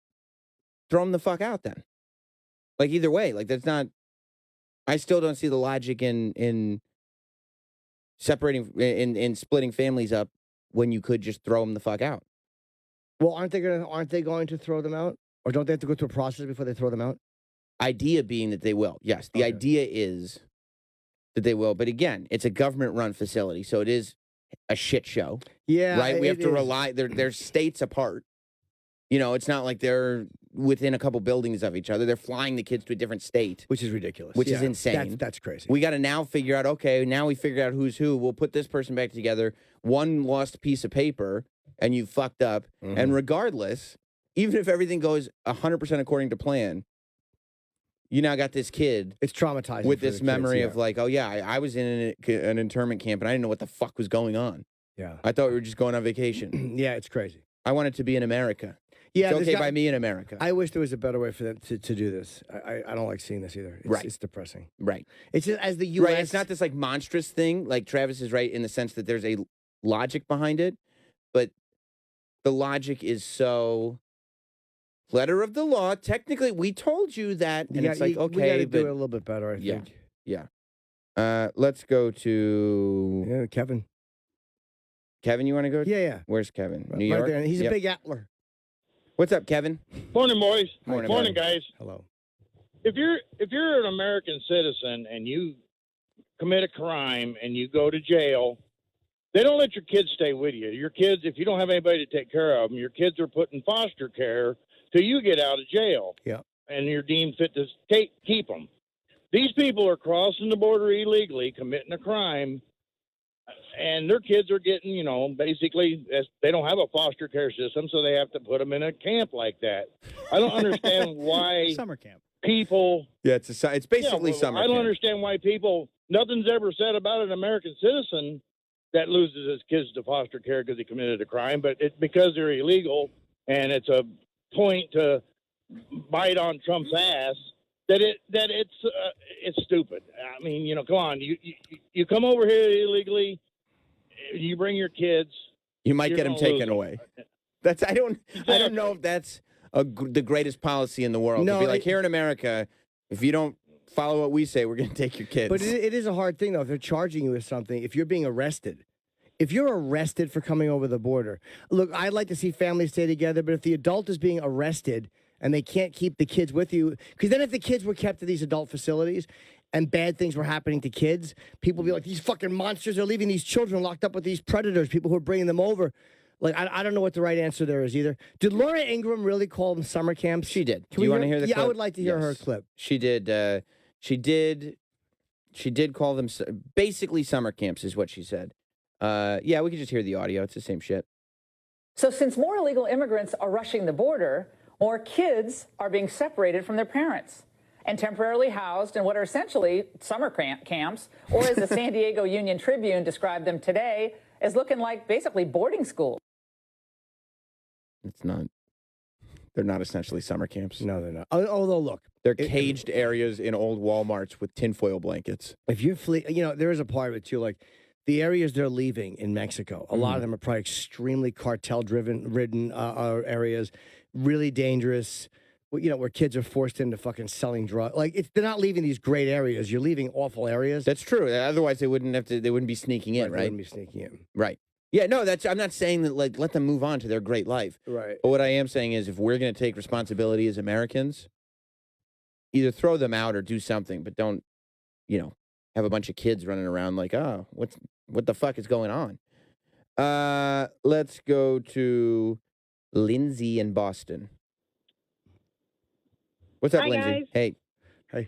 throw them the fuck out then. Like either way, like that's not. I still don't see the logic in separating in splitting families up when you could just throw them the fuck out. Well, aren't they going to throw them out, or don't they have to go through a process before they throw them out? Idea being that they will. Yes, the idea is that they will. But again, it's a government-run facility, so it is a shit show. Yeah, right. We have to is. rely. They're states apart. It's not like they're within a couple buildings of each other. They're flying the kids to a different state, which is ridiculous. Which is Yeah, insane. That's crazy. We got to now figure out. Okay, now we figured out who's who. We'll put this person back together. One lost piece of paper, and you fucked up. Mm-hmm. And regardless, even if everything goes 100% according to plan, you now got this kid. It's traumatizing with for this the kids, memory yeah. of like, oh yeah, I was in an internment camp and I didn't know what the fuck was going on. Yeah, I thought we were just going on vacation. Yeah, it's crazy. I wanted to be in America. Yeah, it's there's okay got- by me in America. I wish there was a better way for them to do this. I don't like seeing this either. It's, Right. It's depressing. Right. It's just as the U.S. Right. It's not this like monstrous thing. Like Travis is right in the sense that there's a logic behind it, but the logic is so letter of the law. Technically, we told you that, and it's like we okay, got to but do it a little bit better. I yeah, think. yeah. Let's go to Kevin. Kevin, you want to go? Yeah. Where's Kevin? New Right York. there. He's Yep. a big Atler. What's up, Kevin? Morning, boys. Morning, guys. Hello. If you're an American citizen and you commit a crime and you go to jail, they don't let your kids stay with you. Your kids, if you don't have anybody to take care of them, your kids are put in foster care till you get out of jail. Yeah. And you're deemed fit to keep them. These people are crossing the border illegally, committing a crime. and their kids are getting, basically, they don't have a foster care system, so they have to put them in a camp like that. I don't understand why summer camp people. Yeah, it's basically summer I don't camp. understand why people. Nothing's ever said about an American citizen that loses his kids to foster care because he committed a crime, but it's because they're illegal, and it's a point to bite on Trump's ass. It's stupid. I mean, come on. You come over here illegally, you bring your kids. You might get them gonna lose taken away. I don't know if that's the greatest policy in the world. No, to be like, here in America, if you don't follow what we say, we're going to take your kids. But it is a hard thing, though. If they're charging you with something, if you're being arrested, if you're arrested for coming over the border, look, I'd like to see families stay together, but if the adult is being arrested and they can't keep the kids with you, because then if the kids were kept at these adult facilities and bad things were happening to kids, people would be like, these fucking monsters are leaving these children locked up with these predators, people who are bringing them over. Like, I don't know what the right answer there is either. Did Laura Ingraham really call them summer camps? She did. Can Do you we want to hear the clip? Yeah, I would like to hear her Yes. clip. She did. She did call them basically summer camps, is what she said. Yeah, we could just hear the audio. It's the same shit. So since more illegal immigrants are rushing the border, more kids are being separated from their parents and temporarily housed in what are essentially summer camps, or as the San Diego Union Tribune described them today, as looking like basically boarding schools. It's not. They're not essentially summer camps. No, they're not. Although, look. They're caged areas in old Walmarts with tinfoil blankets. If you flee, there is a part of it, too, like the areas they're leaving in Mexico, a lot of them are probably extremely ridden areas, really dangerous, where kids are forced into fucking selling drugs. Like, they're not leaving these great areas. You're leaving awful areas. That's true. Otherwise, they wouldn't be sneaking in, right? They wouldn't be sneaking in. Right. Yeah, no, I'm not saying that, like, let them move on to their great life. Right. But what I am saying is if we're going to take responsibility as Americans, either throw them out or do something, but don't, have a bunch of kids running around like, oh, what the fuck is going on? Let's go to Lindsay in Boston. What's up, Hi, Lindsay? guys. Hey. Hey.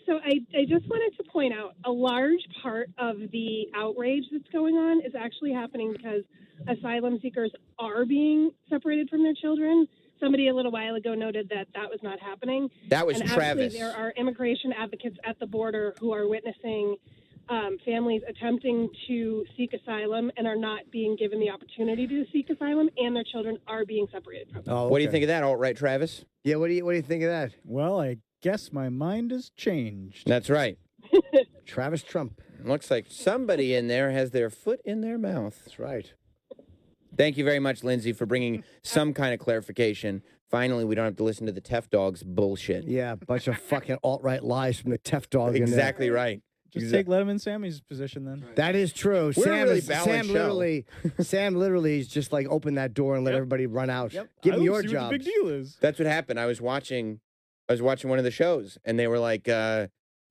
So I just wanted to point out a large part of the outrage that's going on is actually happening because asylum seekers are being separated from their children. Somebody a little while ago noted that was not happening. That was and Travis. Actually, there are immigration advocates at the border who are witnessing families attempting to seek asylum and are not being given the opportunity to seek asylum, and their children are being separated from them. Oh, What do you think of that, alt-right Travis? Yeah, what do you think of that? Well, I guess my mind has changed. That's right. Travis Trump. Looks like somebody in there has their foot in their mouth. That's right. Thank you very much, Lindsay, for bringing some kind of clarification. Finally, we don't have to listen to the Tef Dogs bullshit. Yeah, a bunch of fucking alt-right lies from the Tef Dog. Exactly right. Just take Letterman Sammy's position then. That is true. We're a really balanced show. Sam literally is just like open that door and let everybody run out. Yep. Give I them don't your see job. what the big deal is. That's what happened. I was watching one of the shows, and they were like,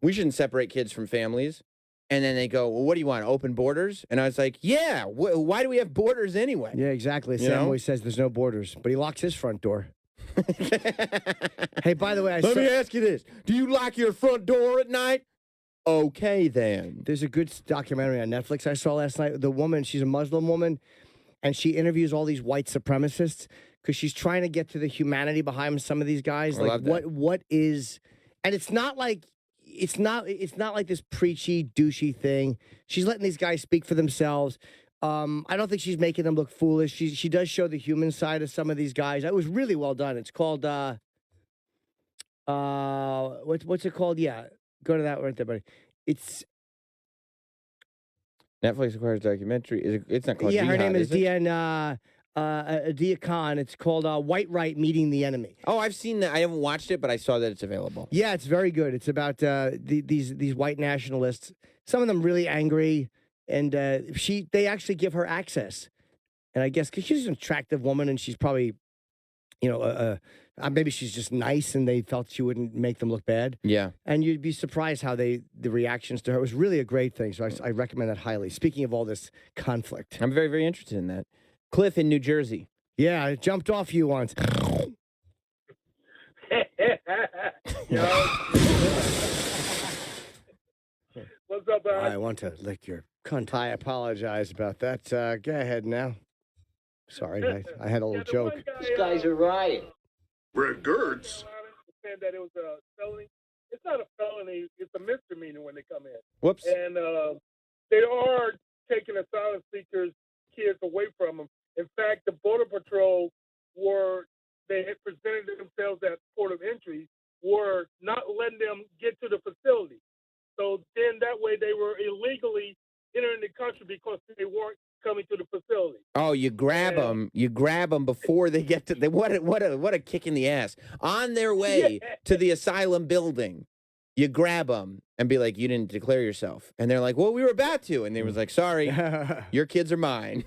we shouldn't separate kids from families. And then they go, well, what do you want, open borders? And I was like, yeah, why do we have borders anyway? Yeah, exactly. You Sam know? always says there's no borders, but he locks his front door. Hey, by the way, Let me ask you this. Do you lock your front door at night? Okay, then. There's a good documentary on Netflix I saw last night. The woman, she's a Muslim woman, and she interviews all these white supremacists because she's trying to get to the humanity behind some of these guys. I love that. What is, and it's not like this preachy, douchey thing. She's letting these guys speak for themselves. I don't think she's making them look foolish. She does show the human side of some of these guys. It was really well done. It's called what's it called? Yeah, go to that right there, buddy. It's Netflix acquires documentary. It's not called her Jihad, name is it? Dia Khan. It's called White Right Meeting the Enemy. Oh, I've seen that. I haven't watched it, but I saw that it's available. Yeah, it's very good. It's about these white nationalists. Some of them really angry, and they actually give her access. And I guess because she's an attractive woman, and she's probably, maybe she's just nice, and they felt she wouldn't make them look bad. Yeah. And you'd be surprised how the reactions to her. It was really a great thing. So I recommend that highly. Speaking of all this conflict, I'm very, very interested in that. Cliff in New Jersey. Yeah, I jumped off you once. What's up, Alex? I want to lick your cunt. I apologize about that. Go ahead now. Sorry, I had a little joke. This guy's a riot. Brett Gertz. Said that it was a felony. It's not a felony. It's a misdemeanor when they come in. Whoops. And they are taking asylum seekers' kids away from them. In fact, the Border Patrol they had presented themselves at port of entry, were not letting them get to the facility. So then that way they were illegally entering the country because they weren't coming to the facility. Oh, you grab them. You grab them before they get to. What a kick in the ass. On their way to the asylum building, you grab them and be like, "You didn't declare yourself," and they're like, "Well, we were about to," and they was like, "Sorry, your kids are mine."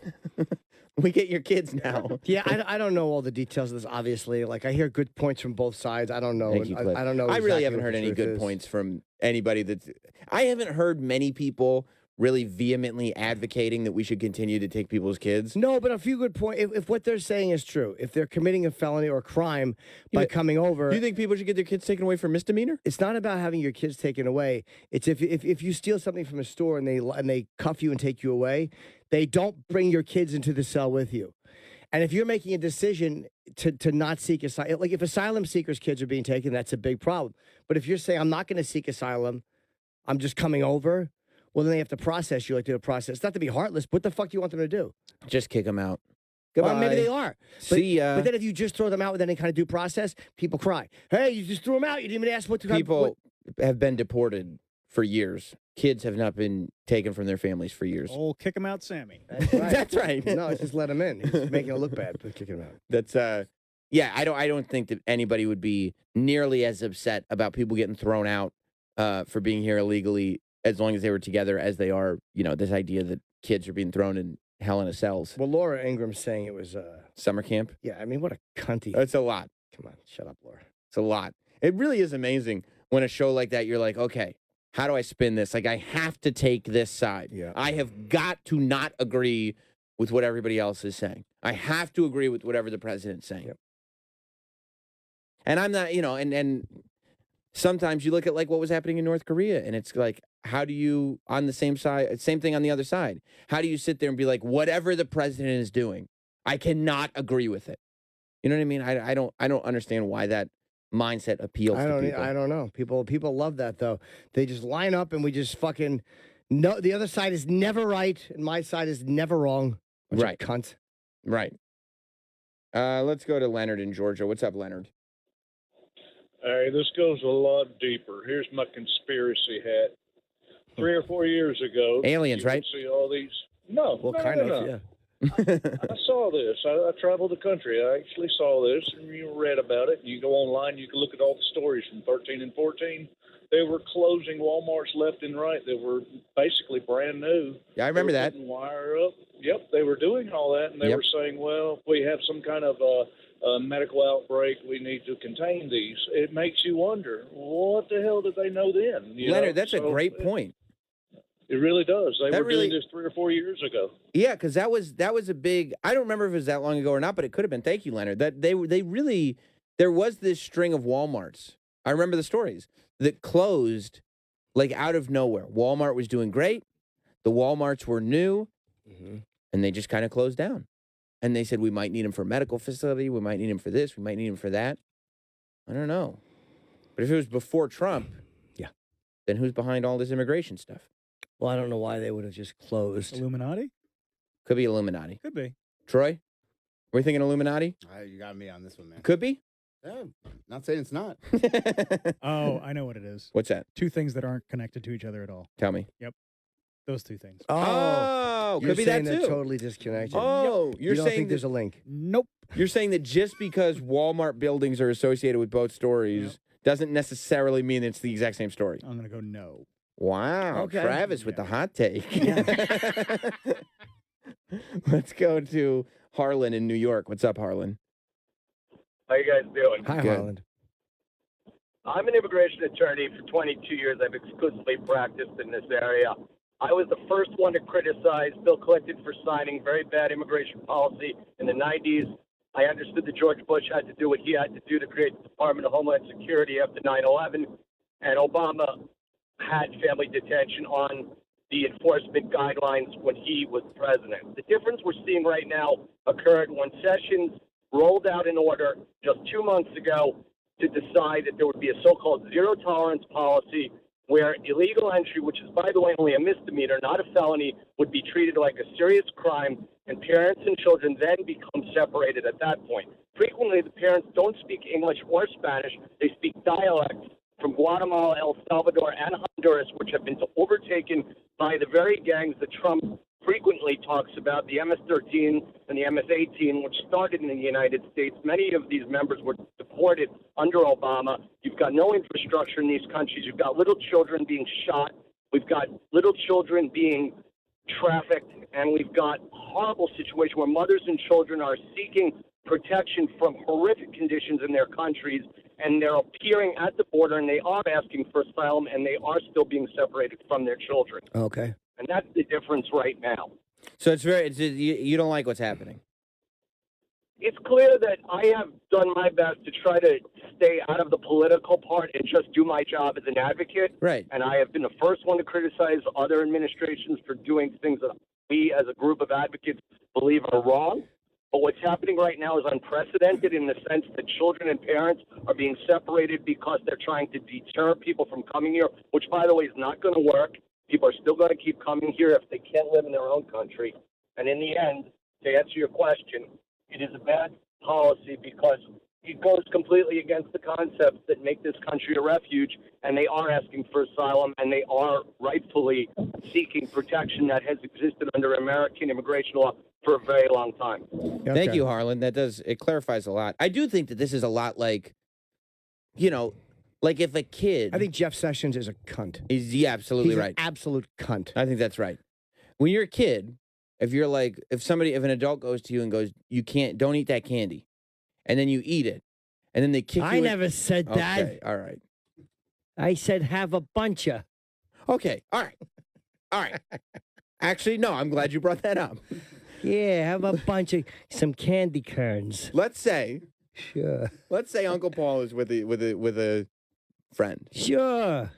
We get your kids now. Yeah, I don't know all the details of this, obviously. Like, I hear good points from both sides. I don't know. Thank you, Cliff. I don't know. I really exactly haven't what heard the any truth good is. points from anybody that's. I haven't heard many people really vehemently advocating that we should continue to take people's kids. No, but a few good points. If what they're saying is true, if they're committing a felony or a crime by coming over. Do you think people should get their kids taken away for misdemeanor? It's not about having your kids taken away. It's if you steal something from a store and they cuff you and take you away, they don't bring your kids into the cell with you. And if you're making a decision to not seek asylum, like if asylum seekers' kids are being taken, that's a big problem. But if you're saying, I'm not going to seek asylum, I'm just coming over, well, then they have to process you like they're process. It's not to be heartless. What the fuck do you want them to do? Just kick them out. Well, maybe they are. See ya. But then if you just throw them out with any kind of due process, people cry. Hey, you just threw them out. You didn't even ask what to People have been deported for years. Kids have not been taken from their families for years. Oh, kick him out, Sammy. That's right. That's right. No, it's just let them in. It's making it look bad, but kicking them out. That's yeah, I don't think that anybody would be nearly as upset about people getting thrown out for being here illegally as long as they were together as they are, this idea that kids are being thrown in hell in a cells. Well, Laura Ingram's saying it was summer camp. Yeah, I mean, what a cunty. It's a lot. Come on, shut up, Laura. It's a lot. It really is amazing when a show like that, you're like, okay, how do I spin this? Like, I have to take this side. Yeah. I have got to not agree with what everybody else is saying. I have to agree with whatever the president's saying. Yep. And I'm not, and sometimes you look at like what was happening in North Korea, and it's like, how do you, on the same side, same thing on the other side, how do you sit there and be like, whatever the president is doing, I cannot agree with it? You know what I mean? I don't understand why that mindset appeals to people. I don't know. People love that, though. They just line up and we just fucking no. The other side is never right, and my side is never wrong. Right, cunt. Right. Let's go to Leonard in Georgia. What's up, Leonard? Hey, this goes a lot deeper. Here's my conspiracy hat. 3 or 4 years ago, aliens, you right? could see all these. No, well, no, kind no, of, no. yeah. I saw this. I traveled the country. I actually saw this, and you read about it. You go online, you can look at all the stories from 13 and 14. They were closing Walmarts left and right. They were basically brand new. Yeah, I remember They were that. putting wire up. Yep, they were doing all that, and they Yep. were saying, well, if we have some kind of a medical outbreak, we need to contain these. It makes you wonder, what the hell did they know then? Leonard, that's a great point. It really does. They That were really- doing this 3 or 4 years ago. Yeah, because that was a big. I don't remember if it was that long ago or not, but it could have been. Thank you, Leonard. That they really there was this string of WalMarts. I remember the stories that closed like out of nowhere. Walmart was doing great. The Walmarts were new, and they just kind of closed down. And they said we might need them for a medical facility. We might need them for this. We might need them for that. I don't know, but if it was before Trump, yeah, then who's behind all this immigration stuff? Well, I don't know why they would have just closed. Illuminati? Could be Illuminati. Could be. Troy, were you thinking Illuminati? You got me on this one, man. Could be. Yeah, not saying it's not. Oh, I know what it is. What's that? Two things that aren't connected to each other at all. Tell me. Yep. Those two things. Oh, you're could be saying that they're too. totally disconnected. Oh, you you're don't saying think there's that- a link? Nope. You're saying that just because Walmart buildings are associated with both stories doesn't necessarily mean it's the exact same story. I'm going to go no. Wow. Okay. Travis with the hot take. Let's go to Harlan in New York. What's up, Harlan? How you guys doing? Hi, Good. Harlan. I'm an immigration attorney for 22 years. I've exclusively practiced in this area. I was the first one to criticize Bill Clinton for signing very bad immigration policy in the 90s. I understood that George Bush had to do what he had to do to create the Department of Homeland Security after 9/11. And Obama had family detention on the enforcement guidelines when he was president. The difference we're seeing right now occurred when Sessions rolled out an order just 2 months ago to decide that there would be a so-called zero tolerance policy where illegal entry, which is, by the way, only a misdemeanor, not a felony, would be treated like a serious crime, and parents and children then become separated at that point. Frequently, the parents don't speak English or Spanish. They speak dialects from Guatemala, El Salvador, and Honduras, which have been overtaken by the very gangs that Trump frequently talks about, the MS-13 and the MS-18, which started in the United States. Many of these members were deported under Obama. You've got no infrastructure in these countries. You've got little children being shot. We've got little children being trafficked, and we've got horrible situation where mothers and children are seeking protection from horrific conditions in their countries, and they're appearing at the border, and they are asking for asylum, and they are still being separated from their children. Okay. And that's the difference right now. So you don't like what's happening. It's clear that I have done my best to try to stay out of the political part and just do my job as an advocate. Right. And I have been the first one to criticize other administrations for doing things that we as a group of advocates believe are wrong. But what's happening right now is unprecedented in the sense that children and parents are being separated because they're trying to deter people from coming here, which, by the way, is not going to work. People are still going to keep coming here if they can't live in their own country. And in the end, to answer your question, it is a bad policy because it goes completely against the concepts that make this country a refuge, and they are asking for asylum, and they are rightfully seeking protection that has existed under American immigration law for a very long time. Thank you, Harlan. It clarifies a lot. I do think that this is a lot like, like if a kid. I think Jeff Sessions is a cunt. He's absolutely He's right. An absolute cunt. I think that's right. When you're a kid, if an adult goes to you and goes, don't eat that candy, and then you eat it, and then they kick you. I never said that. Okay, all right. I said have a bunch of. Okay, all right. Actually, no, I'm glad you brought that up. Yeah, have a bunch of some candy kerns. Let's say. Sure. Let's say Uncle Paul is with a friend. Sure.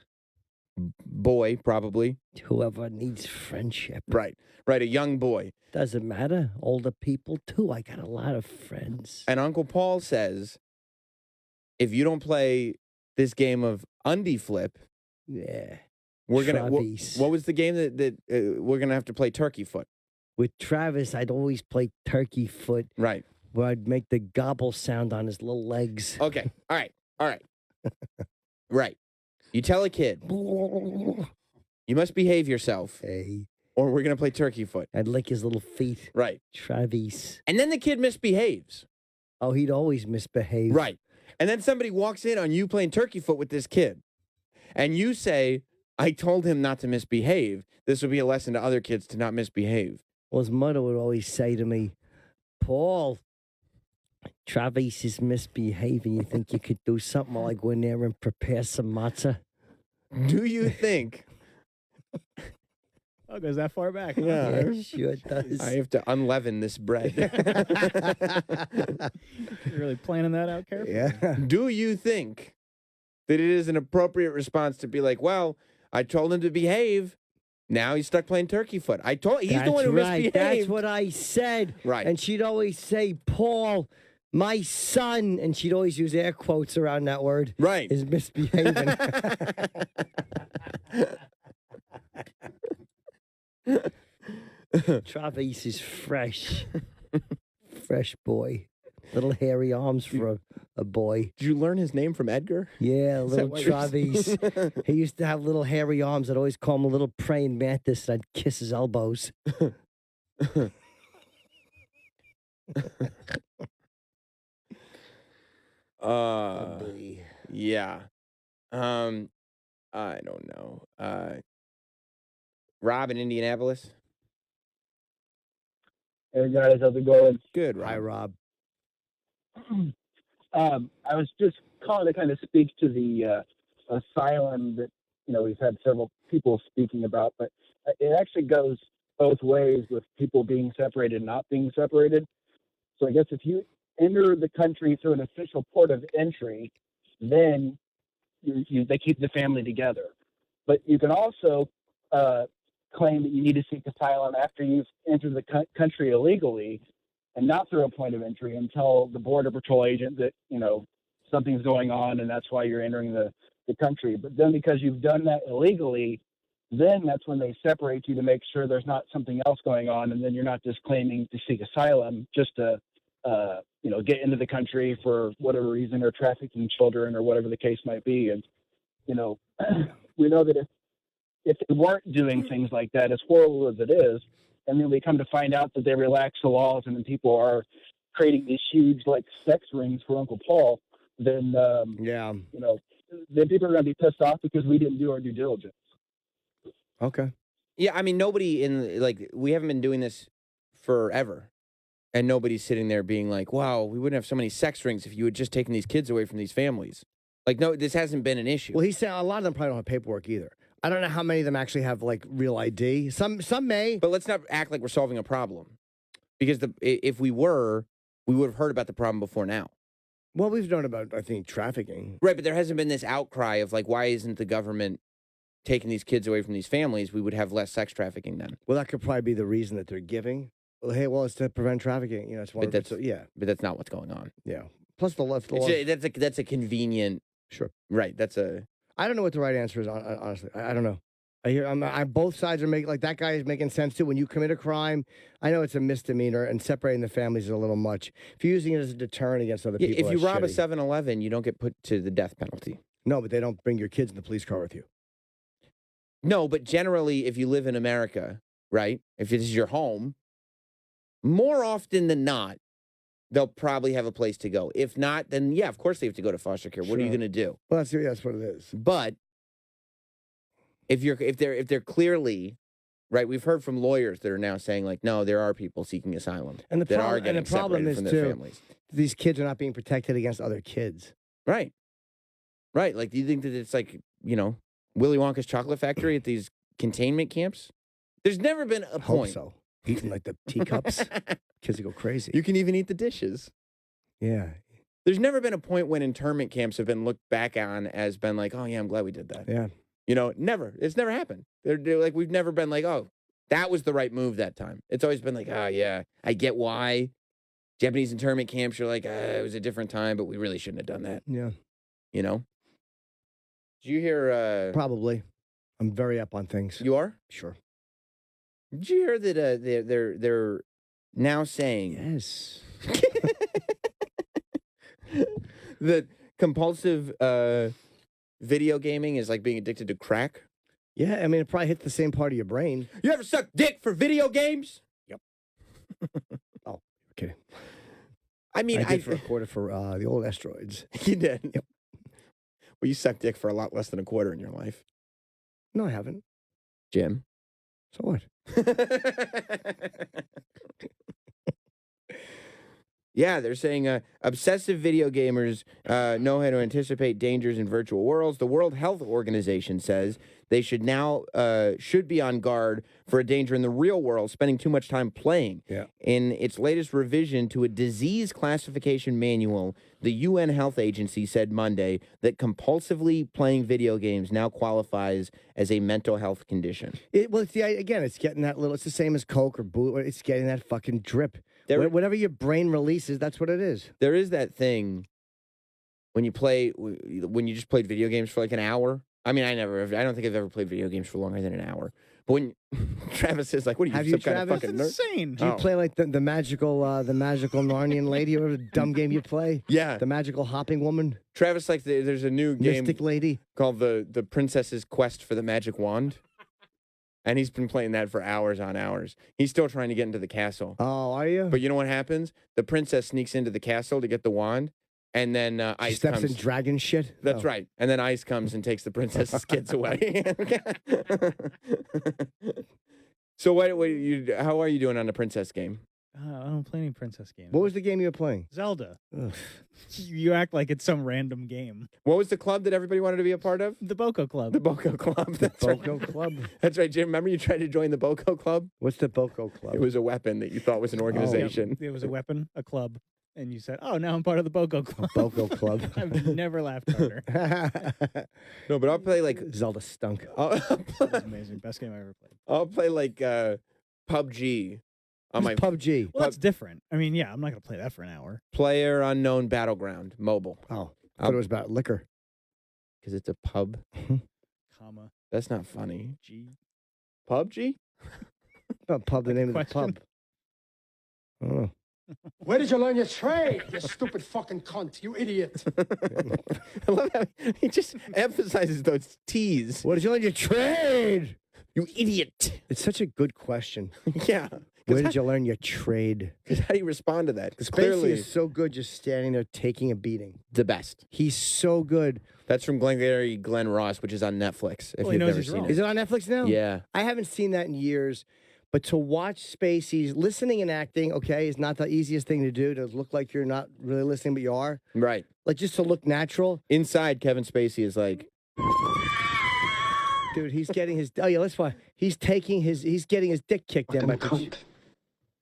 Boy, probably. Whoever needs friendship. Right, a young boy. Doesn't matter. Older people, too. I got a lot of friends. And Uncle Paul says, if you don't play this game of undie flip, yeah, we're gonna. Travis. What was the game that we're gonna have to play turkey foot? With Travis, I'd always play turkey foot. Right. Where I'd make the gobble sound on his little legs. Okay. All right. Right. You tell a kid, you must behave yourself. Hey. Or we're going to play turkey foot. I'd lick his little feet. Right. Travis. And then the kid misbehaves. Oh, he'd always misbehave. Right. And then somebody walks in on you playing turkey foot with this kid. And you say, I told him not to misbehave. This would be a lesson to other kids to not misbehave. Well, his mother would always say to me, Paul, Travis is misbehaving. You think you could do something while I go in there and prepare some matzah? Do you think? Oh, it goes that far back. Huh? Yeah, it sure does. I have to unleaven this bread. You're really planning that out carefully. Yeah. Do you think that it is an appropriate response to be like, well, I told him to behave. Now he's stuck playing turkey foot. He's the one who misbehaved. That's what I said. Right. And she'd always say, Paul, my son, and she'd always use air quotes around that word. Right. Is misbehaving. Travis is fresh. Fresh boy. Little hairy arms for a boy. Did you learn his name from Edgar? Yeah, Is little that what you're Travis. saying? He used to have little hairy arms. I'd always call him a little praying mantis, and I'd kiss his elbows. Yeah. I don't know. Rob in Indianapolis. Hey guys, how's it going? Good, Rob. Hi, Rob. I was just calling to kind of speak to the asylum that we've had several people speaking about, but it actually goes both ways with people being separated and not being separated. So I guess if you enter the country through an official port of entry, then they keep the family together. But you can also claim that you need to seek asylum after you've entered the country illegally and not through a point of entry and tell the Border Patrol agent that, something's going on and that's why you're entering the country. But then because you've done that illegally, then that's when they separate you to make sure there's not something else going on, and then you're not just claiming to seek asylum just to, get into the country for whatever reason, or trafficking children or whatever the case might be. And, we know that if they weren't doing things like that, as horrible as it is, and then we come to find out that they relax the laws and then people are creating these huge, sex rings for Uncle Paul, then, then people are going to be pissed off because we didn't do our due diligence. Okay. Yeah, I mean, nobody we haven't been doing this forever. And nobody's sitting there being like, wow, we wouldn't have so many sex rings if you had just taken these kids away from these families. No, this hasn't been an issue. Well, he's saying a lot of them probably don't have paperwork either. I don't know how many of them actually have real ID. Some may. But let's not act like we're solving a problem. Because if we were, we would have heard about the problem before now. Well, we've known about, I think, trafficking. Right, but there hasn't been this outcry of why isn't the government taking these kids away from these families? We would have less sex trafficking then. Well, that could probably be the reason that they're giving. Well, hey, it's to prevent trafficking. It's one. But that's not what's going on. Yeah. Plus the left. That's a convenient. Sure. Right. I don't know what the right answer is. Honestly, I don't know. I hear. Both sides are making that guy is making sense too. When you commit a crime, I know it's a misdemeanor, and separating the families is a little much. If you're using it as a deterrent against other people, if you rob a shitty. 7-Eleven, you don't get put to the death penalty. No, but they don't bring your kids in the police car with you. No, but generally, if you live in America, right? If this is your home. More often than not, they'll probably have a place to go. If not, then yeah, of course they have to go to foster care. What are you going to do? Well, that's what it is. But if they're clearly right, we've heard from lawyers that are now saying no, there are people seeking asylum and the are getting separated from their families. These kids are not being protected against other kids. Right. Right. Do you think that it's Willy Wonka's chocolate factory at these containment camps? There's never been a point. Hope so. Eating the teacups. Kids go crazy. You can even eat the dishes. Yeah. There's never been a point when internment camps have been looked back on as been oh yeah, I'm glad we did that. Yeah. Never. It's never happened. They're we've never been oh, that was the right move that time. It's always been oh yeah, I get why. Japanese internment camps, you're it was a different time, but we really shouldn't have done that. Yeah. Did you hear Probably. I'm very up on things. You are? Sure. Did you hear that they're now saying yes that compulsive video gaming is being addicted to crack? Yeah, I mean it probably hit the same part of your brain. You ever suck dick for video games? Yep. Oh, okay. I mean, I did for a quarter for the old asteroids. You did. Yep. Well, you sucked dick for a lot less than a quarter in your life. No, I haven't. Jim. So what? Yeah, they're saying obsessive video gamers know how to anticipate dangers in virtual worlds. The World Health Organization says they should be on guard for a danger in the real world, spending too much time playing. Yeah. In its latest revision to a disease classification manual, the UN Health Agency said Monday that compulsively playing video games now qualifies as a mental health condition. It's getting that little. It's the same as Coke or Boo. It's getting that fucking drip. Whatever your brain releases, that's what it is. There is that thing when you just played video games for an hour. I mean, I don't think I've ever played video games for longer than an hour. But when Travis is what are you, have some you, kind Travis? of fucking That's nerd? insane. Do you play the magical Narnian lady, or the dumb game you play? Yeah. The magical hopping woman? Travis, there's a new game Mystic lady called the Princess's Quest for the Magic Wand. And he's been playing that for hours on hours. He's still trying to get into the castle. Oh, are you? But you know what happens? The princess sneaks into the castle to get the wand, and then Ice steps comes. in dragon shit? That's right. And then Ice comes and takes the princess's kids away. So how are you doing on the princess game? I don't play any princess games. What was the game you were playing? Zelda. Ugh. You act like it's some random game. What was the club that everybody wanted to be a part of? The Boko Club. The Boko Club. That's Boko right. Club? That's right, Jim. Remember you tried to join the Boko Club? What's the Boko Club? It was a weapon that you thought was an organization. It was a weapon, a club. And you said, "Oh, now I'm part of the BOGO Club." BOGO Club. I've never laughed harder. No, but I'll play like Zelda stunk. That's amazing. Best game I ever played. I'll play like PUBG on my PUBG. Well, that's different. I mean, yeah, I'm not gonna play that for an hour. Player Unknown Battleground mobile. Oh, I thought it was about liquor. Because it's a pub. Comma. That's not funny. G. PUBG? About pub, the name of the pub. Oh. Where did you learn your trade, you stupid fucking cunt, you idiot? I love how he just emphasizes those T's. What did you learn your trade? You idiot. It's such a good question. Yeah. Where did you learn your trade? Because how do you respond to that? Because Spacey clearly is so good just standing there taking a beating. the best. He's so good. That's from Glengarry Glen Ross, which is on Netflix. If Well, he you've knows never he's seen wrong. it. Is it on Netflix now? Yeah. I haven't seen that in years. But to watch Spacey's listening and acting, okay, is not the easiest thing to do. To look like you're not really listening, but you are. Right. Like just to look natural. Inside, Kevin Spacey is like, Dude, he's getting his. Oh yeah, let's find. He's getting his dick kicked in. by Fucking cunt.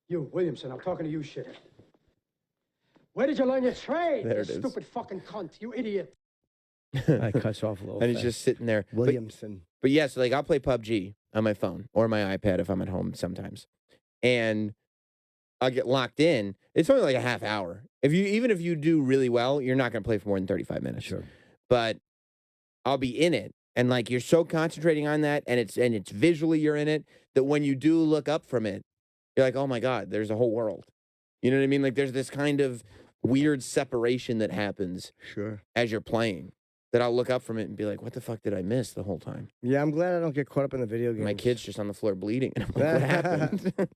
You, Williamson, I'm talking to you, shit. Where did you learn your trade, There you it is. stupid fucking cunt, you idiot? I cuts off a little. and he's fast. just sitting there. Williamson. But yeah, so like I'll play PUBG on my phone or my iPad if I'm at home sometimes. And I'll get locked in. It's only like a half hour. Even if you do really well, you're not gonna play for more than 35 minutes. Sure. But I'll be in it. And like you're so concentrating on that and it's visually you're in it that when you do look up from it, you're like, oh my God, there's a whole world. You know what I mean? Like there's this kind of weird separation that happens Sure. as you're playing. That I'll look up from it and be like, what the fuck did I miss the whole time? Yeah, I'm glad I don't get caught up in the video games. My kid's just on the floor bleeding. And I'm like, what happened?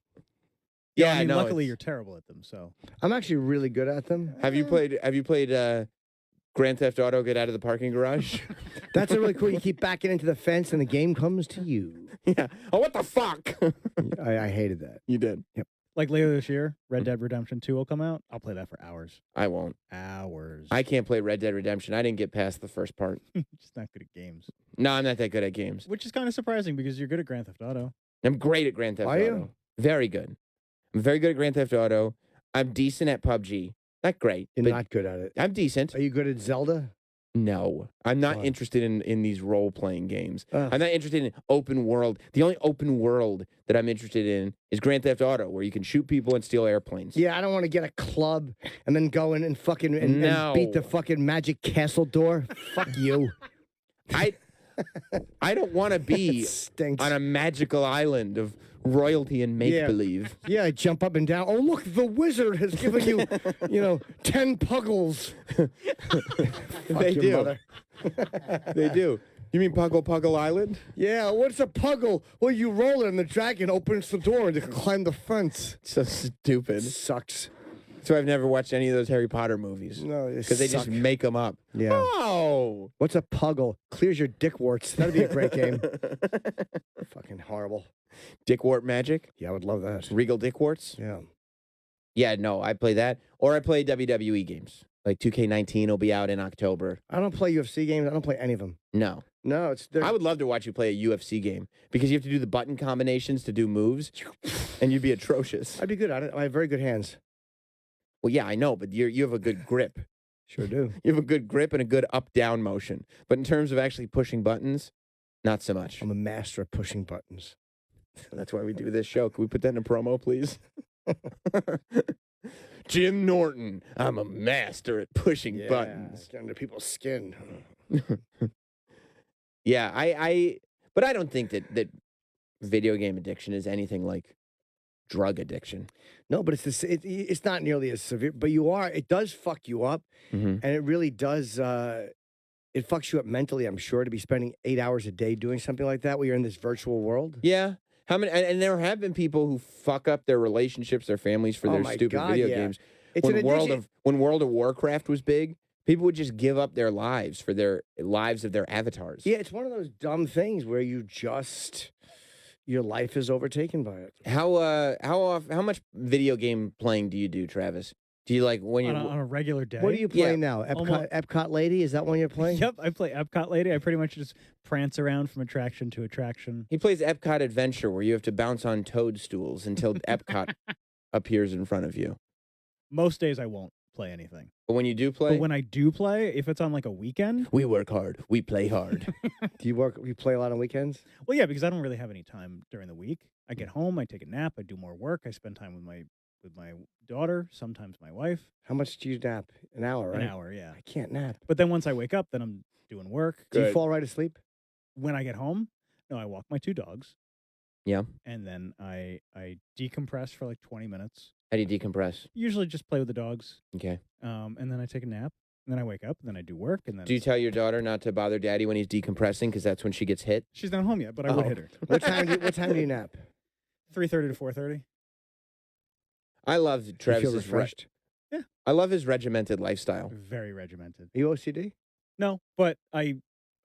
Yeah, I mean, no, luckily it's- you're terrible at them. So I'm actually really good at them. Have you played Grand Theft Auto Get Out of the Parking Garage? That's a really cool. You keep backing into the fence and the game comes to you. Yeah. Oh, what the fuck? I hated that. You did. Yep. like later this year, Red Dead Redemption 2 will come out. I'll play that for hours. I won't. Hours. I can't play Red Dead Redemption. I didn't get past the first part. Just not good at games. No, I'm not that good at games. Which is kind of surprising because you're good at Grand Theft Auto. I'm great at Grand Theft Are Auto. you? Very good. I'm very good at Grand Theft Auto. I'm decent at PUBG. Not great. You're but not good at it. I'm decent. Are you good at Zelda? No, I'm not Fine. interested in these role playing games. I'm not interested in open world. The only open world that I'm interested in is Grand Theft Auto, where you can shoot people and steal airplanes. Yeah, I don't want to get a club and then go in and fucking and No. beat the fucking magic castle door. Fuck you. I don't want to be Stinks. on a magical island of royalty and make believe. Yeah, I jump up and down. Oh, look, the wizard has given you, 10 puggles. They your do. mother. They do. You mean Puggle Island? Yeah, what's a puggle? Well, you roll it and the dragon opens the door and you can climb the fence. So stupid. Sucks. So I've never watched any of those Harry Potter movies. No, because they just suck. make them up. Yeah. Oh. What's a puggle? Clears your dick warts. That'd be a great game. Fucking horrible. Dickwart Magic? Yeah, I would love that. Regal Dickwarts? Yeah. Yeah, no, I play that. Or I play WWE games. Like 2K19 will be out in October. I don't play UFC games. I don't play any of them. No. No, I would love to watch you play a UFC game because you have to do the button combinations to do moves, and you'd be atrocious. I'd be good at it. I have very good hands. Well, yeah, I know, but you have a good grip. Sure do. You have a good grip and a good up-down motion. But in terms of actually pushing buttons, not so much. I'm a master at pushing buttons. That's why we do this show. Can we put that in a promo, please? Jim Norton, I'm a master at pushing buttons. Get under people's skin. Yeah, but I don't think that video game addiction is anything like drug addiction. No, but it's not nearly as severe. But it does fuck you up, and it really does. It fucks you up mentally. I'm sure to be spending 8 hours a day doing something like that, where you're in this virtual world. Yeah. How many? And there have been people who fuck up their relationships, their families for their my stupid God, video yeah. games. It's an addiction. When World of Warcraft was big, people would just give up their lives for their lives of their avatars. Yeah, it's one of those dumb things where your life is overtaken by it. How much video game playing do you do, Travis? Do you like when you're on a regular day? What are you playing now? Epcot Lady? Is that one you're playing? Yep, I play Epcot Lady. I pretty much just prance around from attraction to attraction. He plays Epcot Adventure, where you have to bounce on toadstools until Epcot appears in front of you. Most days I won't play anything. But when you do play, But when I do play, if it's on like a weekend, we work hard. We play hard. Do you play a lot on weekends? well, yeah, because I don't really have any time during the week. I get home, I take a nap, I do more work, I spend time with my daughter, sometimes my wife. How much do you nap? An hour, right? An hour, yeah. I can't nap. But then once I wake up, then I'm doing work. Do you fall right asleep? When I get home, no, I walk my 2 dogs. Yeah. And then I decompress for like 20 minutes. How do you decompress? Usually just play with the dogs. Okay. And then I take a nap. And then I wake up. And then I do work. And then Do you tell your daughter not to bother daddy when he's decompressing because that's when she gets hit? she's not home yet, but I would hit her. What time do you nap? 3:30 to 4:30. I love You feel Travis's refreshed? Yeah. I love his regimented lifestyle. Very regimented. Are you OCD? No, but I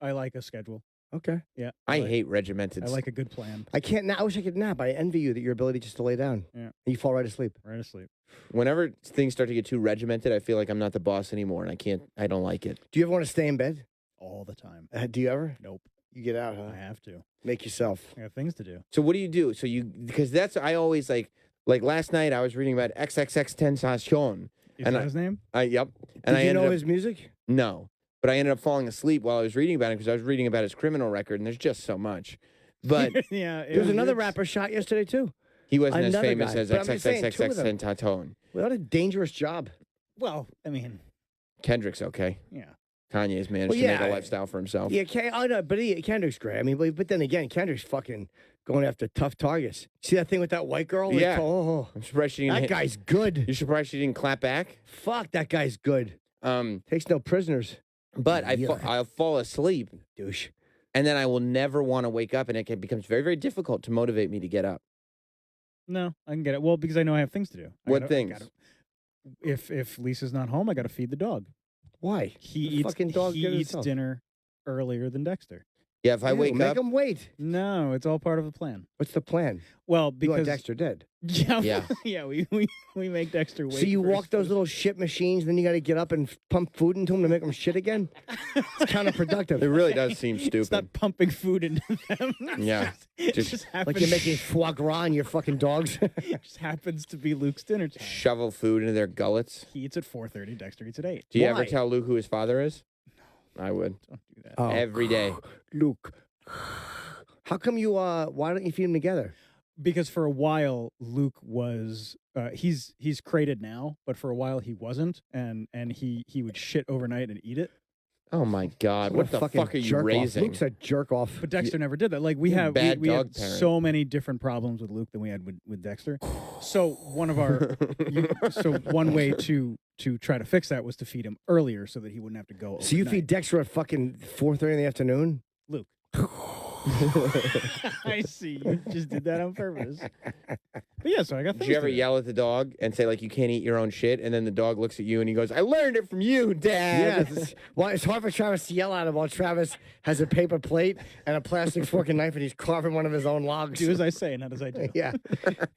like a schedule. Okay. Yeah. I like- hate regimented. I like a good plan. I can't. I wish I could nap. I envy you that your ability just to lay down. Yeah. And you fall right asleep. Right asleep. Whenever things start to get too regimented, I feel like I'm not the boss anymore, and I don't like it. Do you ever want to stay in bed? All the time. Do you ever? Nope. You get out, huh? I have to. Make yourself. I got things to do. So what do you do? So because that's I always like last night I was reading about XXX Tentacion. Is that his name? Yep. Did you know ended up, his music? No, but I ended up falling asleep while I was reading about it because I was reading about his criminal record, and there's just so much. But yeah, There was another rapper shot yesterday too. he wasn't as Another famous guy. as But I'm just saying, two XXX of them. Tentacion. What a dangerous job. Well, I mean, Kendrick's okay. yeah. Kanye's managed Well, to make yeah. a lifestyle for himself. Yeah, I know, but Kendrick's great. I mean, but then again, Kendrick's fucking going after tough targets. See that thing with that white girl? Like, Yeah. oh, I'm surprised she didn't. that guy's good. You're surprised she didn't clap back. Fuck, that guy's good. Takes no prisoners. But I'll fall asleep, douche, and then I will never want to wake up, and becomes very, very difficult to motivate me to get up. No, I can get it. Well, because I know I have things to do. What things? If Lisa's not home, I got to feed the dog. Why? He The eats fucking dog he did it eats himself. dinner earlier than Dexter. Yeah, if I Ew, wake make up, him wait. No, it's all part of the plan. What's the plan? Well, You want because Dexter dead. yeah, Yeah. yeah, we make Dexter wait. So you for his walk those little shit machines, then you got to get up and pump food into them to make them shit again. It's counterproductive. it really does seem It's stupid. not pumping food into them. Yeah, It just just Like happens, you're making foie gras on your fucking dogs. it just happens to be Luke's dinner time. shovel food into their gullets. He eats at 4:30. Dexter eats at 8. Do you ever Why? tell Luke who his father is? No, I would Don't do that. Oh, every day. Luke, how come you? Why don't you feed them together? Because for a while Luke was he's crated now, but for a while he wasn't, and he would shit overnight and eat it. Oh my God! What the fucking fuck are you jerk off. raising? Luke's a jerk off. But Dexter never did that. Like we You're a have bad we dog had parent. so many different problems with Luke than we had with Dexter. So one of our so one way to try to fix that was to feed him earlier so that he wouldn't have to go. So you overnight. feed Dexter at fucking 4:30 in the afternoon? Luke. I see. You just did that on purpose. But yeah, so I got. Did you ever yell at the dog and say like you can't eat your own shit, and then the dog looks at you and he goes, "I learned it from you, Dad." Yeah. Well, it's hard for Travis to yell at him while Travis has a paper plate and a plastic fork and knife, and he's carving one of his own logs. Do as I say, not as I do. Yeah.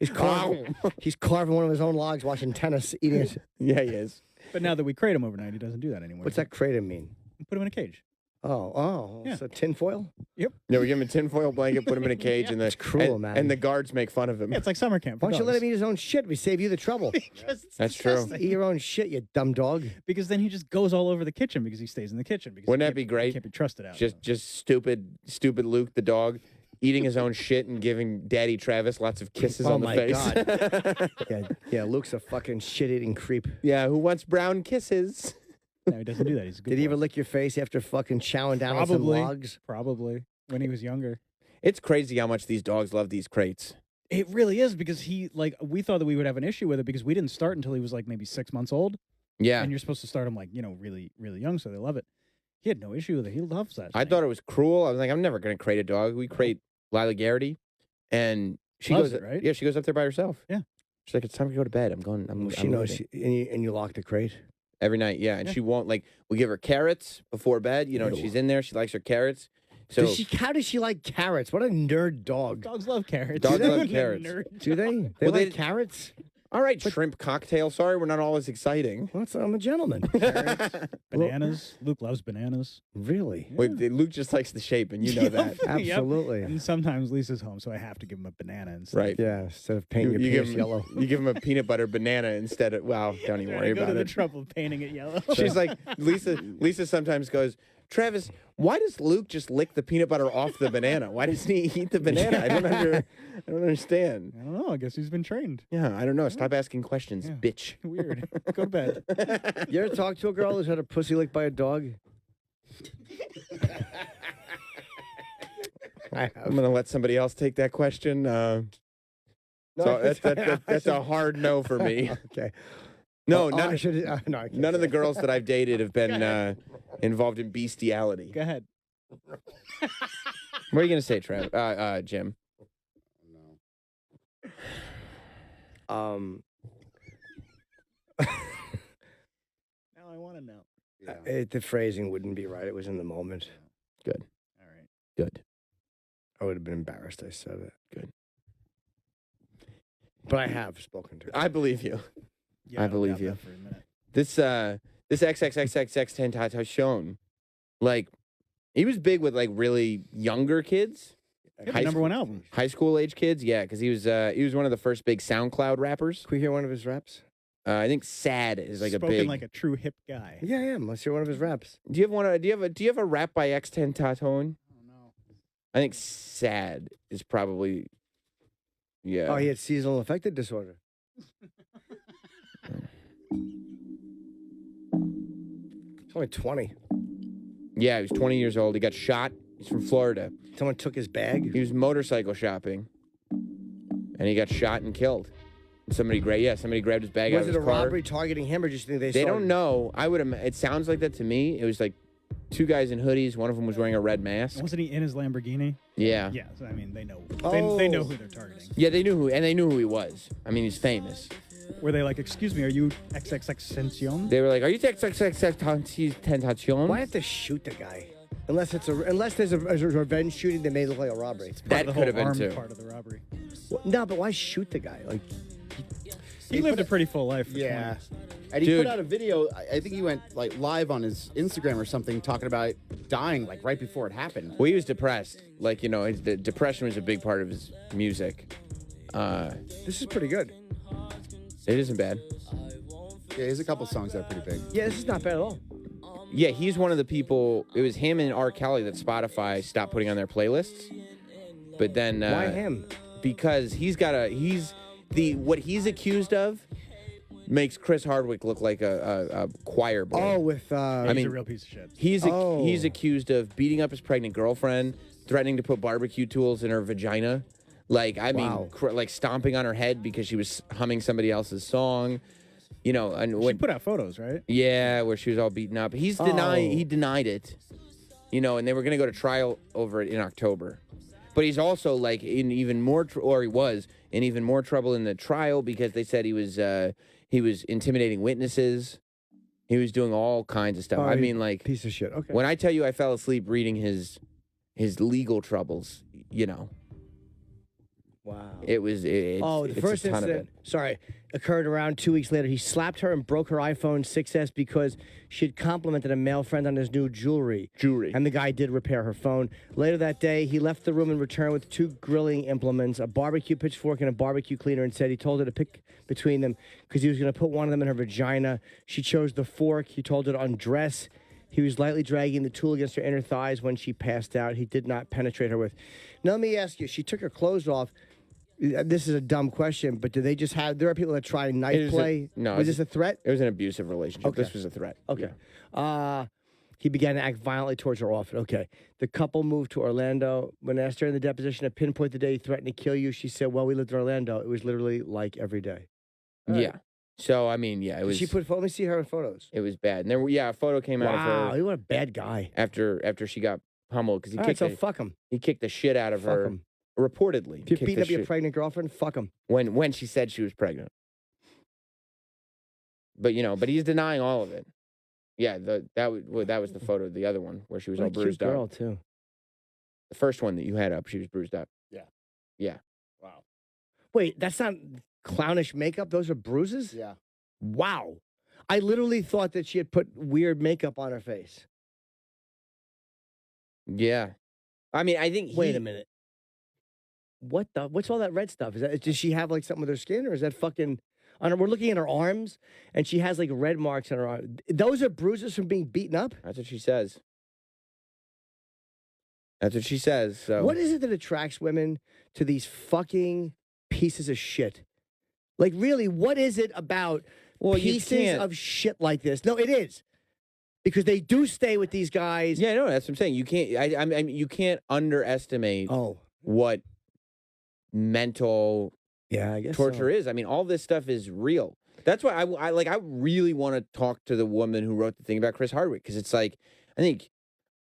He's carving one of his own logs, watching tennis, eating it. Yeah, he is. But now that we crate him overnight, he doesn't do that anymore. What's that kratom mean? Put him in a cage. Oh, Yeah. so tinfoil? Yep. No, we give him a tinfoil blanket, put him in a cage, and It's cruel, man. and the guards make fun of him. Yeah, it's like summer camp. For Why don't you let dogs. him eat his own shit? We save you the trouble. Because it's That's true. disgusting. Eat your own shit, you dumb dog. Because then he just goes all over the kitchen because he stays in the kitchen. Because Wouldn't he that be can't- great? He can't be trusted out. Just stupid Luke the dog eating his own shit and giving Daddy Travis lots of kisses Oh on the my face. Yeah, Luke's a fucking shit-eating creep. Yeah, who wants brown kisses? No, he doesn't do that. He's a good Did he boy. ever lick your face after fucking chowing down on some Probably. logs? Probably when he was younger. It's crazy how much these dogs love these crates. It really is because we thought that we would have an issue with it because we didn't start until he was like maybe 6 months old. Yeah. And you're supposed to start him like, really, really young, so they love it. He had no issue with it. He loves that. I thought it was cruel. I was like, I'm never going to crate a dog. We crate Lila Garrity, and she Loves goes, it, right? Yeah, she goes up there by herself. Yeah. She's like, it's time to go to bed. I'm going. I'm. She I'm knows, leaving." and you lock the crate? Every night, yeah, and Yeah. she won't like. We give her carrots before bed. You know, Ew. she's in there. She likes her carrots. So How does she like carrots? What a nerd dog. Dogs love carrots. Dogs They're love a carrots. nerd Do they? They Well, like carrots? All right, shrimp cocktail. Sorry, we're not all as exciting. I'm a gentleman. Bananas. Luke loves bananas. Really? Wait, Luke just likes the shape, and you know that. Yep. Absolutely. And sometimes Lisa's home, so I have to give him a banana instead. Right. Yeah, instead of painting your give pants him, yellow. You give him a peanut butter banana instead of, well, don't even worry I go about to the it. trouble of painting it yellow. She's like, Lisa sometimes goes, Travis, why does Luke just lick the peanut butter off the banana? Why doesn't he eat the banana? I don't understand. I don't know. I guess he's been trained. Yeah, I don't know. Stop asking questions, bitch. Weird. Go to bed. You ever talk to a girl who's had her pussy licked by a dog? I'm going to let somebody else take that question. That's a hard no for me. Okay. No, I none, should, no, I can't none of say the girls that I've dated have been involved in bestiality. Go ahead. What are you going to say, Trev? Jim? Now I want to know. The phrasing wouldn't be right. It was in the moment. Good. All right. Good. I would have been embarrassed I said it. Good. But I have spoken to her. I believe you. Yeah, I believe doubt you. that for a minute. This XXXXX Tentacion, like, he was big with like really younger kids. Yeah, the number one album. High school age kids, yeah, because he was one of the first big SoundCloud rappers. Can we hear one of his raps? I think "Sad" is like Spoken a big. like a true hip guy. Yeah, I am. Let's hear one of his raps. Do you have a rap by X Tentacion? Oh no. I think "Sad" is probably. Yeah. Oh, he had seasonal affective disorder. He's only 20. Yeah, he was 20 years old. He got shot. He's from Florida. Someone took his bag? He was motorcycle shopping, and he got shot and killed. Somebody grabbed his bag out Was of it his a car. robbery targeting him, or just think They saw don't know. It sounds like that to me. It was like two guys in hoodies. One of them was wearing a red mask. Wasn't he in his Lamborghini? Yeah. Yeah. So, I mean, they know. Oh. They know who they're targeting. Yeah, they knew who he was. I mean, he's famous. Were they like, excuse me, are you XXXTentacion? They were like, "Are you XXXTentacion?" Why have to shoot the guy? Unless there's a revenge shooting that may look like a robbery. That could have been too. Part of the robbery. No, but why shoot the guy? Like, He lived a pretty full life. For Yeah. 20. And he Dude. put out a video. I think he went like live on his Instagram or something, talking about dying like right before it happened. Well, he was depressed. Like, the depression was a big part of his music. this is pretty good. It isn't bad. Yeah, there's a couple songs that are pretty big. Yeah, this is not bad at all. Yeah, he's one of the people. It was him and R. Kelly that Spotify stopped putting on their playlists. But then Why him? Because what he's accused of makes Chris Hardwick look like a choir boy. Oh, with He's I mean, a real piece of shit. He's accused of beating up his pregnant girlfriend, threatening to put barbecue tools in her vagina. Like, I mean, Wow. like stomping on her head because she was humming somebody else's song. And She when, put out photos, right? yeah, where she was all beaten up. He denied it. And they were going to go to trial over it in October. But he's also like in even more, he was in even more trouble in the trial because they said he was intimidating witnesses. He was doing all kinds of stuff. I mean, like, piece of shit. Okay. when I tell you I fell asleep reading his legal troubles, Wow. it was. The It's first a ton of incident, it. occurred around 2 weeks later. He slapped her and broke her iPhone 6S because she'd complimented a male friend on his new jewelry. And the guy did repair her phone. Later that day, he left the room and returned with 2 grilling implements, a barbecue pitchfork and a barbecue cleaner, and said he told her to pick between them because he was going to put one of them in her vagina. She chose the fork. He told her to undress. He was lightly dragging the tool against her inner thighs when she passed out. He did not penetrate her with. Now, let me ask you, she took her clothes off. This is a dumb question, but do they just have? There are people that try knife play. Was this a threat? It was an abusive relationship. Okay. This was a threat. Okay. He began to act violently towards her often. Okay. The couple moved to Orlando. When asked her in the deposition to pinpoint the day he threatened to kill you, she said, "Well, we lived in Orlando. It was literally like every day." Yeah. So I mean, yeah, it was. She put. Let me see her in photos. It was bad. And a photo came out of Wow, her what a bad guy. after she got pummeled because he All right, kicked. so fuck him. He kicked the shit out of Fuck her. him. Reportedly, If you're kicked beating the up your shit- pregnant girlfriend, fuck him. when she said she was pregnant. But he's denying all of it. Yeah, that was the photo, the other one where she was What all a cute bruised girl up. too. The first one that you had up, she was bruised up. Yeah. Yeah. Wow. Wait, that's not clownish makeup, those are bruises? Yeah. Wow. I literally thought that she had put weird makeup on her face. Yeah. I mean, I think Wait a minute. What's all that red stuff? Does she have like something with her skin, or is that fucking on her? We're looking at her arms and she has like red marks on her arm. Those are bruises from being beaten up? That's what she says. That's what she says. So What is it that attracts women to these fucking pieces of shit? Like, really, what is it about pieces of shit like this? No, it is. Because they do stay with these guys. Yeah, no, that's what I'm saying. You can't. I mean, you can't underestimate. What mental I guess torture is. I mean, all this stuff is real. That's why I really want to talk to the woman who wrote the thing about Chris Hardwick, because it's like, I think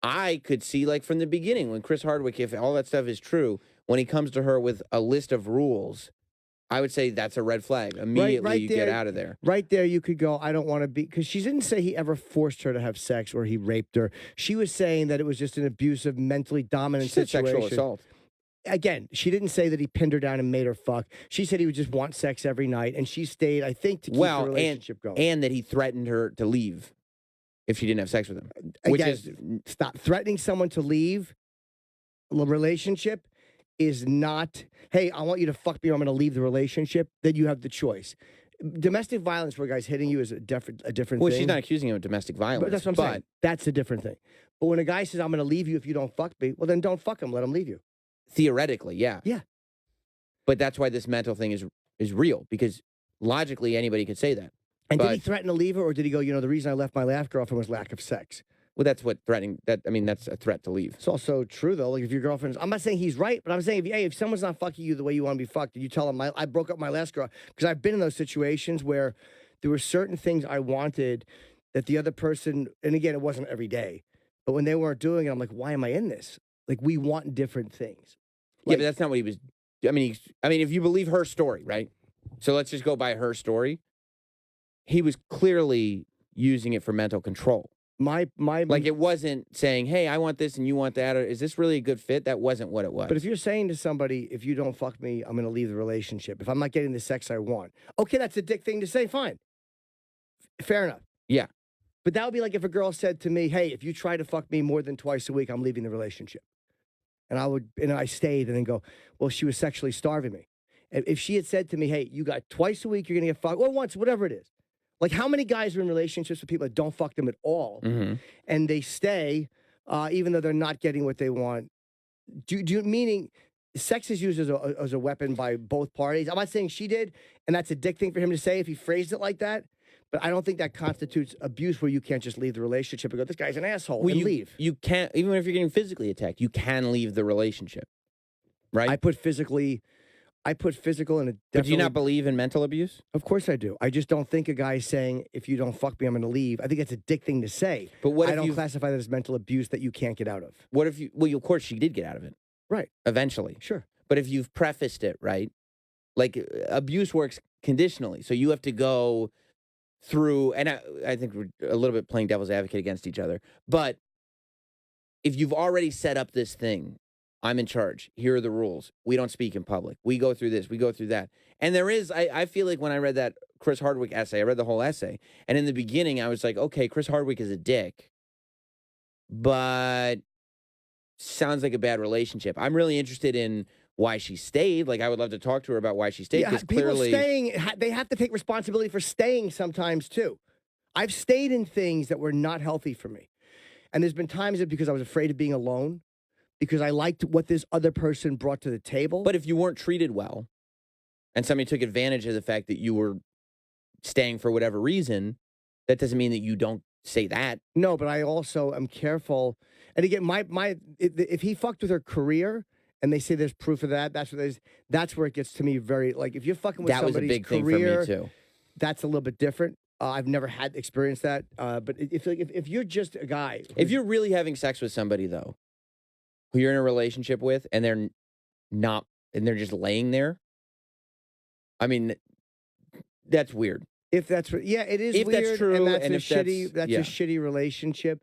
I could see, like, from the beginning when Chris Hardwick, if all that stuff is true, when he comes to her with a list of rules, I would say that's a red flag. Immediately you get out of there. Right there, you could go, I don't want to be, because she didn't say he ever forced her to have sex or he raped her. She was saying that it was just an abusive, mentally dominant She said situation. sexual assault. Again, she didn't say that he pinned her down and made her fuck. She said he would just want sex every night, and she stayed, I think, to keep the relationship going. And that he threatened her to leave if she didn't have sex with him. Which Again, is stop threatening someone to leave a relationship is not, hey, I want you to fuck me or I'm going to leave the relationship. Then you have the choice. Domestic violence where a guy's hitting you is a different thing. Well, she's not accusing him of domestic violence. But that's what I'm saying. That's a different thing. But when a guy says, I'm going to leave you if you don't fuck me, well, then don't fuck him. Let him leave you. Theoretically, yeah. Yeah. But that's why this mental thing is real, because logically anybody could say that. And did he threaten to leave her, or did he go, the reason I left my last girlfriend was lack of sex? Well, that's what threatening, that's a threat to leave. It's also true, though. Like, if your girlfriend's, I'm not saying he's right, but I'm saying, if someone's not fucking you the way you want to be fucked, and you tell them, I broke up my last girl, because I've been in those situations where there were certain things I wanted that the other person, and again, it wasn't every day, but when they weren't doing it, I'm like, why am I in this? Like, we want different things. Yeah, but that's not what he was. I mean, if you believe her story, right? So let's just go by her story. He was clearly using it for mental control. Like, it wasn't saying, "Hey, I want this and you want that." Or, is this really a good fit? That wasn't what it was. But if you're saying to somebody, if you don't fuck me, I'm going to leave the relationship. If I'm not getting the sex I want, okay, that's a dick thing to say. Fine, fair enough. Yeah. But that would be like if a girl said to me, "Hey, if you try to fuck me more than twice a week, I'm leaving the relationship." And I stayed and then go, well, she was sexually starving me. And if she had said to me, hey, you got twice a week, you're going to get fucked, or once, whatever it is. Like, how many guys are in relationships with people that don't fuck them at all, and they stay, even though they're not getting what they want? Meaning, sex is used as a weapon by both parties. I'm not saying she did, and that's a dick thing for him to say if he phrased it like that. But I don't think that constitutes abuse where you can't just leave the relationship and go, this guy's an asshole, and leave. You can't, even if you're getting physically attacked, you can leave the relationship, right? I put physical in a definitely. But do you not believe in mental abuse? Of course I do. I just don't think a guy's saying, if you don't fuck me, I'm going to leave. I think that's a dick thing to say. But what I if don't classify that as mental abuse that you can't get out of. What if you, well, of course she did get out of it. Right. Eventually. Sure. But if you've prefaced it, right? Like, abuse works conditionally. So you have to go through, and I think we're a little bit playing devil's advocate against each other, but if you've already set up this thing, I'm in charge, here are the rules, we don't speak in public, we go through this, we go through that, and there is, I feel like when I read that Chris Hardwick essay, I read the whole essay, and in the beginning I was like, okay, Chris Hardwick is a dick, but sounds like a bad relationship. I'm really interested in why she stayed. Like, I would love to talk to her about why she stayed. Yeah, people clearly, staying, they have to take responsibility for staying sometimes too. I've stayed in things that were not healthy for me. And there's been times that because I was afraid of being alone, because I liked what this other person brought to the table. But if you weren't treated well, and somebody took advantage of the fact that you were staying for whatever reason, that doesn't mean that you don't say that. No, but I also am careful. And again, if he fucked with her career, and they say there's proof of that, that's where it gets to me very, like, if you're fucking with somebody's was a big career, thing for me too. That's a little bit different. I've never had experienced that. But if you're just a guy. If you're really having sex with somebody, though, who you're in a relationship with, and they're not, and they're just laying there, I mean, that's weird. If that's, yeah, it is if weird. That's true, and that's and a shitty relationship.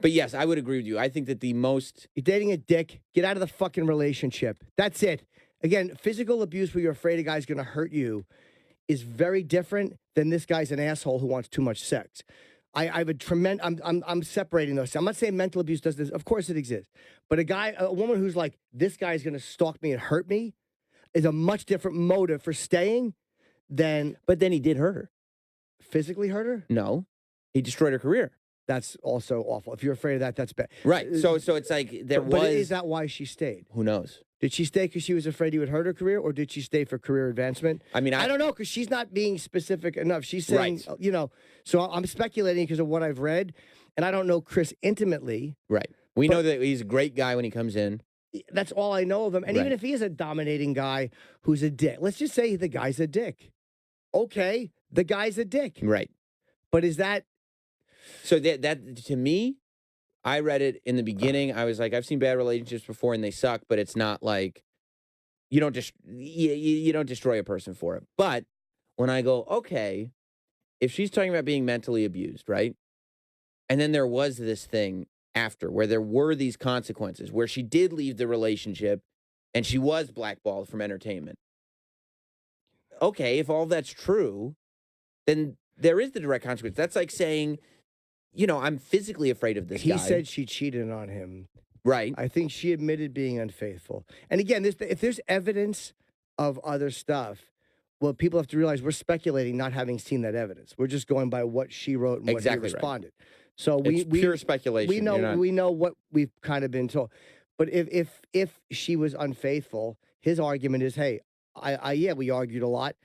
But yes, I would agree with you. I think that the most... You're dating a dick. Get out of the fucking relationship. That's it. Again, physical abuse where you're afraid a guy's going to hurt you is very different than this guy's an asshole who wants too much sex. I have a tremendous. I'm separating those. I'm not saying mental abuse does this. Of course it exists, but a woman who's like, this guy's going to stalk me and hurt me, is a much different motive for staying than. But then he did hurt her. Physically hurt her? No, he destroyed her career. That's also awful. If you're afraid of that, that's bad. Right. So it's like But is that why she stayed? Who knows? Did she stay because she was afraid he would hurt her career, or did she stay for career advancement? I mean, I don't know, because she's not being specific enough. She's saying, so I'm speculating because of what I've read, and I don't know Chris intimately. Right. We know that he's a great guy when he comes in. That's all I know of him. And even if he is a dominating guy who's a dick, let's just say the guy's a dick. Okay, the guy's a dick. Right. But is that... So that to me, I read it in the beginning. I was like, I've seen bad relationships before and they suck, but it's not like you don't destroy a person for it. But when I go, okay, if she's talking about being mentally abused, right? And then there was this thing after where there were these consequences where she did leave the relationship and she was blackballed from entertainment. Okay, if all that's true, then there is the direct consequence. That's like saying, I'm physically afraid of this guy. He said she cheated on him. Right. I think she admitted being unfaithful. And again, if there's evidence of other stuff, well, people have to realize we're speculating not having seen that evidence. We're just going by what she wrote and what he responded. So it's pure speculation. We know what we've kind of been told. But if she was unfaithful, his argument is, hey, we argued a lot.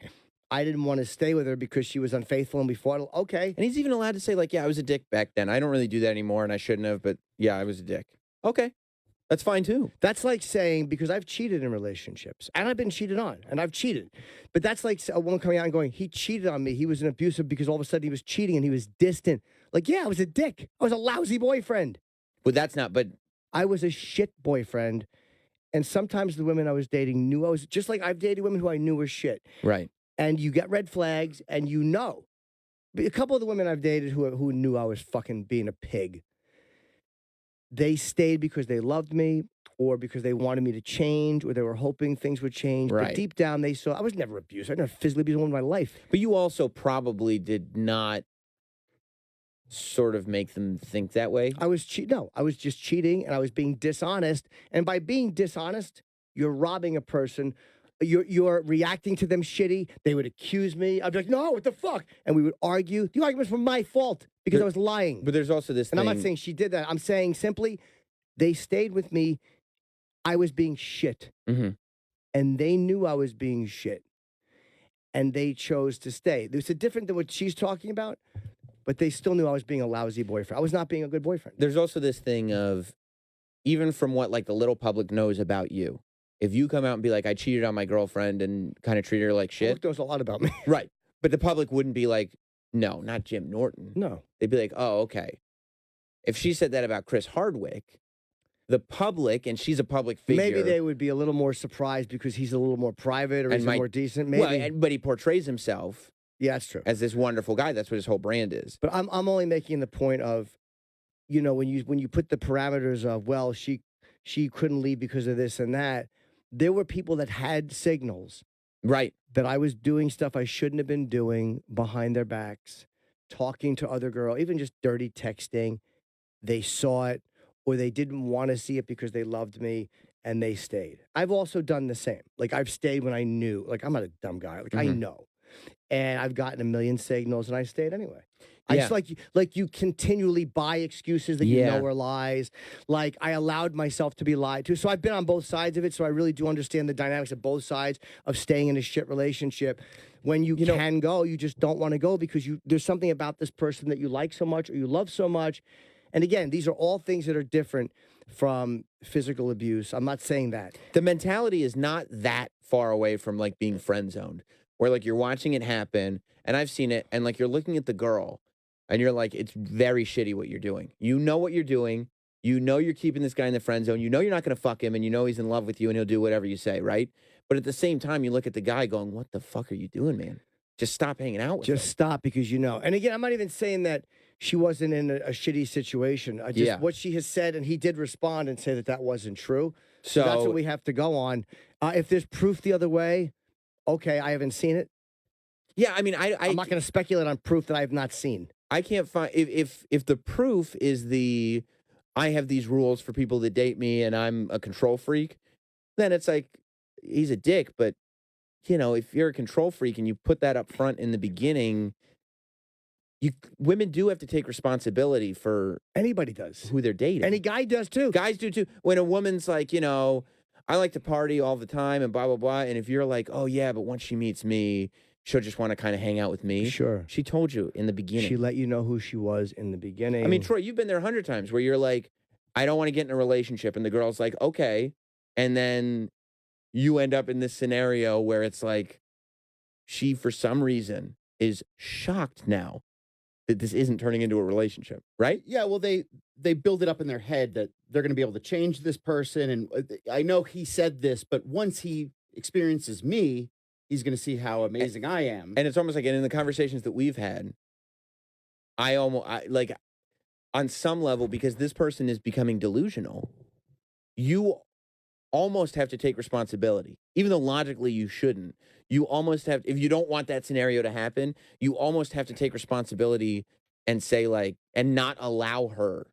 I didn't want to stay with her because she was unfaithful and we fought. Okay. And he's even allowed to say, like, yeah, I was a dick back then. I don't really do that anymore and I shouldn't have, but yeah, I was a dick. Okay. That's fine too. That's like saying, because I've cheated in relationships and I've been cheated on and I've cheated. But that's like a woman coming out and going, he cheated on me. He was an abusive because all of a sudden he was cheating and he was distant. Like, yeah, I was a dick. I was a lousy boyfriend. But that's not, but I was a shit boyfriend. And sometimes the women I was dating knew I was, just like I've dated women who I knew were shit. Right. And you get red flags, and a couple of the women I've dated who knew I was fucking being a pig, they stayed because they loved me, or because they wanted me to change, or they were hoping things would change. Right. But deep down, they saw I was never abused. I never physically abused a woman in my life. But you also probably did not sort of make them think that way. I was just cheating, and I was being dishonest. And by being dishonest, you're robbing a person. You're reacting to them shitty. They would accuse me. I'd be like, no, what the fuck? And we would argue. The arguments were my fault because I was lying. But there's also this thing. And I'm not saying she did that. I'm saying simply they stayed with me. I was being shit. Mm-hmm. And they knew I was being shit. And they chose to stay. It's different than what she's talking about, but they still knew I was being a lousy boyfriend. I was not being a good boyfriend. There's also this thing of, even from what like the little public knows about you, if you come out and be like, I cheated on my girlfriend and kind of treat her like shit. Public knows a lot about me. Right. But the public wouldn't be like, no, not Jim Norton. No. They'd be like, oh, okay. If she said that about Chris Hardwick, the public, and she's a public figure. Maybe they would be a little more surprised because he's a little more private or he's more decent. Maybe. Well, but he portrays himself. Yeah, that's true. As this wonderful guy. That's what his whole brand is. But I'm only making the point of, when you put the parameters of, well, she couldn't leave because of this and that. There were people that had signals. Right. That I was doing stuff I shouldn't have been doing behind their backs, talking to other girls, even just dirty texting. They saw it, or they didn't want to see it because they loved me, and they stayed. I've also done the same. Like, I've stayed when I knew. Like, I'm not a dumb guy. Like, I know. And I've gotten a million signals, and I stayed anyway. I just like you continually buy excuses that you know are lies. Like, I allowed myself to be lied to. So I've been on both sides of it. So I really do understand the dynamics of both sides of staying in a shit relationship. When you can go, you just don't want to go because there's something about this person that you like so much or you love so much. And again, these are all things that are different from physical abuse. I'm not saying that. The mentality is not that far away from like being friend zoned, where like you're watching it happen, and I've seen it, and like you're looking at the girl, and you're like, it's very shitty what you're doing. You know what you're doing. You know you're keeping this guy in the friend zone. You know you're not going to fuck him, and you know he's in love with you, and he'll do whatever you say, right? But at the same time, you look at the guy going, what the fuck are you doing, man? Just stop hanging out with him. Just stop because you know. And again, I'm not even saying that she wasn't in a shitty situation. What she has said, and he did respond and say that that wasn't true. So that's what we have to go on. If there's proof the other way, okay, I haven't seen it. Yeah, I mean, I'm not going to speculate on proof that I have not seen. I can't find if the proof is I have these rules for people that date me and I'm a control freak, then it's like he's a dick. But if you're a control freak and you put that up front in the beginning, women do have to take responsibility for anybody does who they're dating. Any guy does too. Guys do too. When a woman's like, I like to party all the time and blah blah blah, and if you're like, oh yeah, but once she meets me, she'll just want to kind of hang out with me. Sure. She told you in the beginning. She let you know who she was in the beginning. I mean, Troy, you've been there 100 times where you're like, I don't want to get in a relationship. And the girl's like, okay. And then you end up in this scenario where it's like, she, for some reason, is shocked now that this isn't turning into a relationship, right? Yeah, well, they build it up in their head that they're going to be able to change this person. And I know he said this, but once he experiences me, he's going to see how amazing I am. And it's almost like, and in the conversations that we've had, like, on some level, because this person is becoming delusional, you almost have to take responsibility, even though logically you shouldn't. You almost have, if you don't want that scenario to happen, you almost have to take responsibility and say, like, and not allow her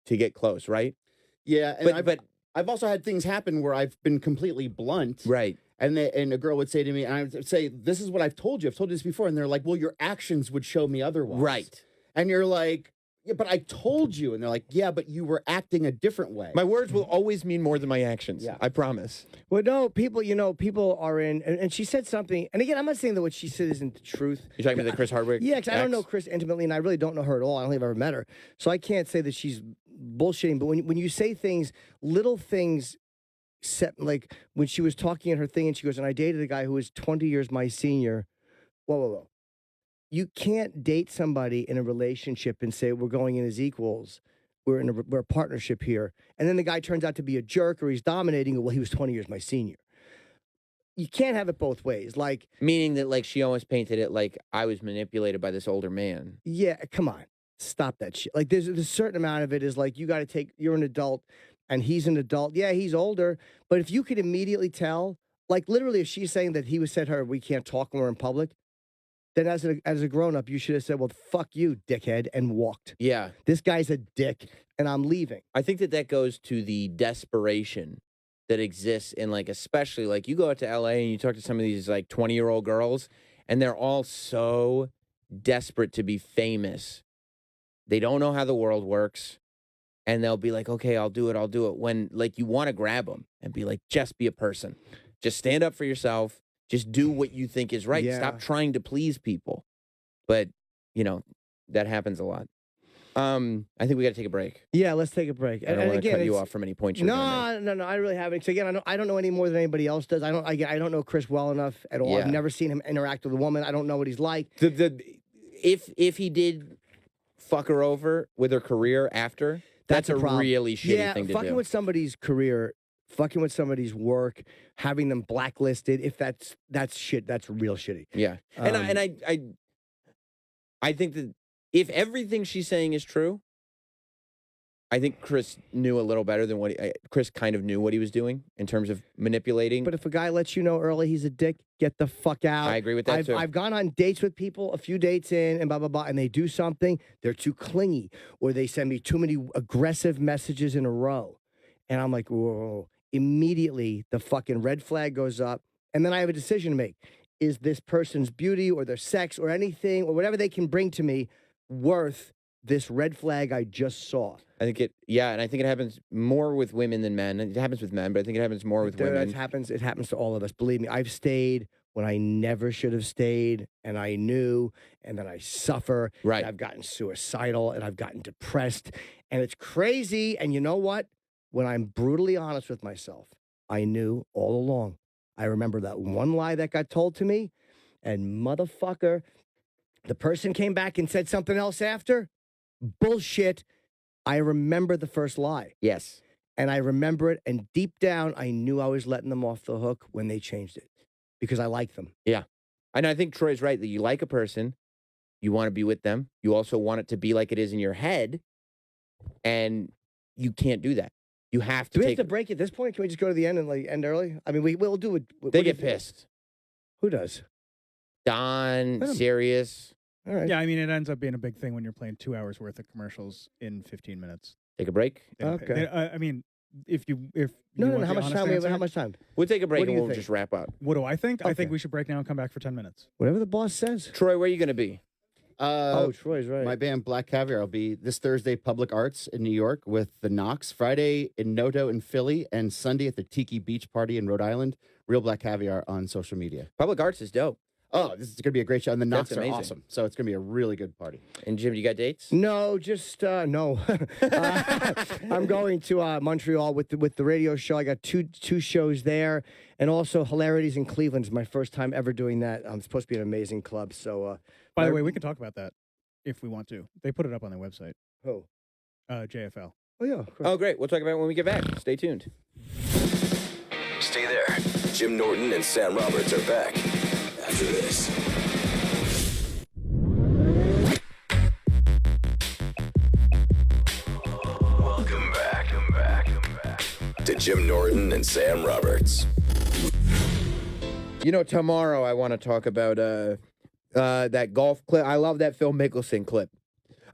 to get close, right? Yeah, and but I've also had things happen where I've been completely blunt. Right. And a girl would say to me, and I would say, this is what I've told you. I've told you this before. And they're like, well, your actions would show me otherwise. Right. And you're like, yeah, but I told you. And they're like, yeah, but you were acting a different way. My words will always mean more than my actions. Yeah. I promise. Well, no, people are in, and she said something, and again, I'm not saying that what she said isn't the truth. You're talking about the Chris Hardwick? Yeah, because I don't know Chris intimately, and I really don't know her at all. I don't think I've ever met her. So I can't say that she's bullshitting, but when you say things, little things, like when she was talking in her thing, and she goes, and I dated a guy who was 20 years my senior. Whoa. You can't date somebody in a relationship and say, we're going in as equals. We're a partnership here. And then the guy turns out to be a jerk or he's dominating. Well, he was 20 years my senior. You can't have it both ways. Like, meaning that, like, she almost painted it like I was manipulated by this older man. Yeah, come on. Stop that shit. Like, there's a certain amount of it is like, you got to you're an adult and he's an adult. Yeah, he's older. But if you could immediately tell, like, literally, if she's saying that he said to her, we can't talk when we're in public, then as a grown-up, you should have said, well, fuck you, dickhead, and walked. Yeah. This guy's a dick, and I'm leaving. I think that goes to the desperation that exists in, like, especially, like, you go out to L.A. and you talk to some of these, like, 20-year-old girls, and they're all so desperate to be famous. They don't know how the world works, and they'll be like, okay, I'll do it. When, like, you want to grab them and be like, just be a person. Just stand up for yourself. Just do what you think is right. Yeah. Stop trying to please people. But, that happens a lot. I think we got to take a break. Yeah, let's take a break. I don't want to cut you off from any points you're gonna make. No, I really haven't. So again, I don't know any more than anybody else does. I don't know Chris well enough at all. Yeah. I've never seen him interact with a woman. I don't know what he's like. If he did fuck her over with her career after, that's a problem. really shitty thing to do. Fucking with somebody's career, fucking with somebody's work, having them blacklisted, if that's shit, that's real shitty. Yeah. And I think that if everything she's saying is true, I think Chris knew a little better than Chris kind of knew what he was doing in terms of manipulating. But if a guy lets you know early he's a dick, get the fuck out. I agree with that too. I've gone on dates with people, a few dates in, and blah, blah, blah, and they do something, they're too clingy, or they send me too many aggressive messages in a row. And I'm like, whoa. Immediately, the fucking red flag goes up, and then I have a decision to make. Is this person's beauty or their sex or anything or whatever they can bring to me worth this red flag I just saw? I think and I think it happens more with women than men. It happens with men, but I think it happens more with women. It happens to all of us. Believe me, I've stayed when I never should have stayed, and I knew, and then I suffer. Right. And I've gotten suicidal, and I've gotten depressed, and it's crazy. And you know what? When I'm brutally honest with myself, I knew all along. I remember that one lie that got told to me, and motherfucker, the person came back and said something else after. Bullshit. I remember the first lie. Yes. And I remember it, and deep down, I knew I was letting them off the hook when they changed it because I like them. Yeah. And I think Troy's right that you like a person, you want to be with them. You also want it to be like it is in your head, and you can't do that. You have to Do we have to break at this point? Can we just go to the end and end early? I mean, we'll do it. They get pissed. Who does? Don, serious. All right. Yeah, I mean, it ends up being a big thing when you're playing 2 hours worth of commercials in 15 minutes. Take a break. Okay. I mean, if you No, want how the much honest time? answer, How much time? We'll take a break What do and you we'll think? just wrap up. What do I think? I Okay. think we should break now and come back for 10 minutes. Whatever the boss says. Troy, where are you going to be? Troy's right. My band Black Caviar will be this Thursday, Public Arts in New York with the Knox. Friday in Noto in Philly, and Sunday at the Tiki Beach Party in Rhode Island. Real Black Caviar on social media. Public Arts is dope. Oh, this is going to be a great show. And the Knox That's are amazing. awesome. So it's going to be a really good party. And Jim, you got dates? No, just no. I'm going to Montreal with the radio show. I got two shows there, and also Hilarities in Cleveland is my first time ever doing that. I'm supposed to be an amazing club. So, By the way, we can talk about that if we want to. They put it up on their website. Who? JFL. Oh yeah. Oh, great. We'll talk about it when we get back. Stay tuned. Stay there. Jim Norton and Sam Roberts are back after this. Welcome back to Jim Norton and Sam Roberts. You know, tomorrow I want to talk about that golf clip. I love that Phil Mickelson clip.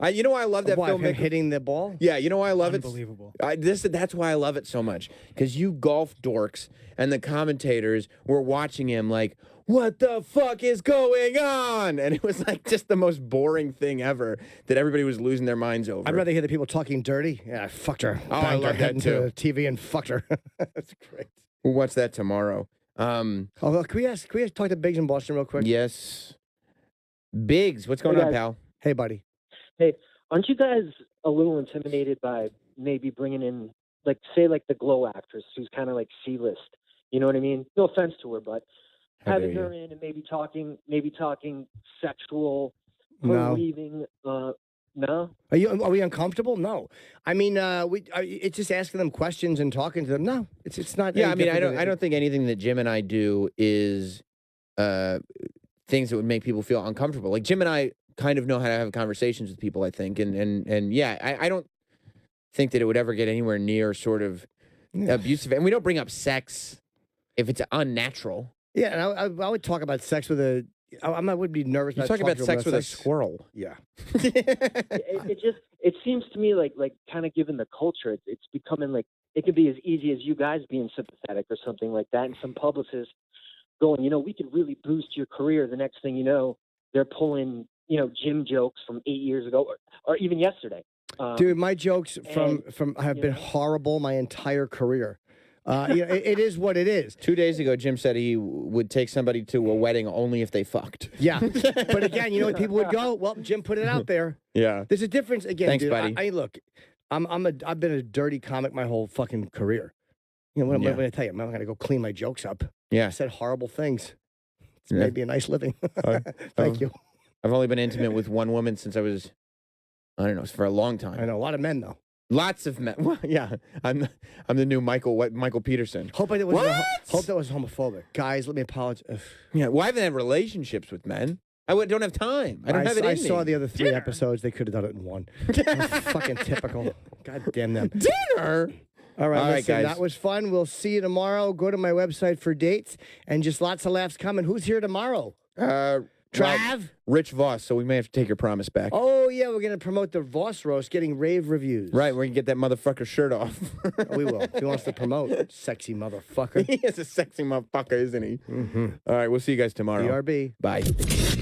You know why I love that Phil Mickelson hitting the ball? Yeah, you know why I love Unbelievable. it? That's why I love it so much. Because you golf dorks and the commentators were watching him like, what the fuck is going on? And it was like just the most boring thing ever that everybody was losing their minds over. I'd rather hear the people talking dirty. Yeah, I fucked her. Oh, I Banged her love head that too. into the TV and fucked her. That's great. We'll watch that tomorrow. Can we talk to Biggs in Boston real quick? Yes. Biggs, what's going Hey, on, guys. pal? Hey, buddy. Hey, aren't you guys a little intimidated by maybe bringing in, like, say, like the Glow actress, who's kind of like C-list? You know what I mean? No offense to her, but How having dare her in and maybe talking sexual, her No. leaving. No. Are we uncomfortable? No. I mean, it's just asking them questions and talking to them. No, it's not. Yeah, any I mean, different I don't think anything that Jim and I do is things that would make people feel uncomfortable. Like Jim and I kind of know how to have conversations with people, I think, and yeah, I don't think that it would ever get anywhere near sort of abusive. And we don't bring up sex if it's unnatural. Yeah, and I would talk about sex with a. I would be nervous. You about talk about talking sex with a squirrel. Yeah. It seems to me like kind of given the culture, it's becoming like it could be as easy as you guys being sympathetic or something like that, and some publicists going, we could really boost your career. The next thing you know, they're pulling, Jim jokes from 8 years ago or even yesterday. Dude, my jokes from have been horrible my entire career. It is what it is. 2 days ago, Jim said he would take somebody to a wedding only if they fucked. Yeah, but again, what people would go? Well, Jim put it out there. Yeah, there's a difference. Again, thanks, dude, buddy. Look, I've been a dirty comic my whole fucking career. What am I going to tell you? I'm not going to go clean my jokes up. Yeah, I said horrible things. It's maybe a nice living. Thank you. I've only been intimate with one woman since I was, I don't know, for a long time. I know a lot of men though. Lots of men. Well, yeah, I'm the new Michael Peterson. Hope that was homophobic. Guys, let me apologize. Yeah, well, I haven't had relationships with men. don't have time. I don't have it in I me. saw the other 3 episodes. They could have done it in one. Fucking typical. God damn them. Dinner. All right, All right, listen, guys. that was fun. We'll see you tomorrow. Go to my website for dates and just lots of laughs coming. Who's here tomorrow? Trav? Rich Voss, so we may have to take your promise back. Oh, yeah, we're going to promote the Voss Roast, getting rave reviews. Right, we're going to get that motherfucker shirt off. We will. If he wants to promote. Sexy motherfucker. He is a sexy motherfucker, isn't he? Mm-hmm. All right, we'll see you guys tomorrow. BRB. Bye.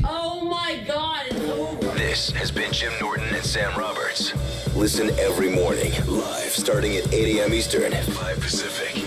Oh my God, it's over. This has been Jim Norton and Sam Roberts. Listen every morning, live, starting at 8 a.m. Eastern, 5 Pacific.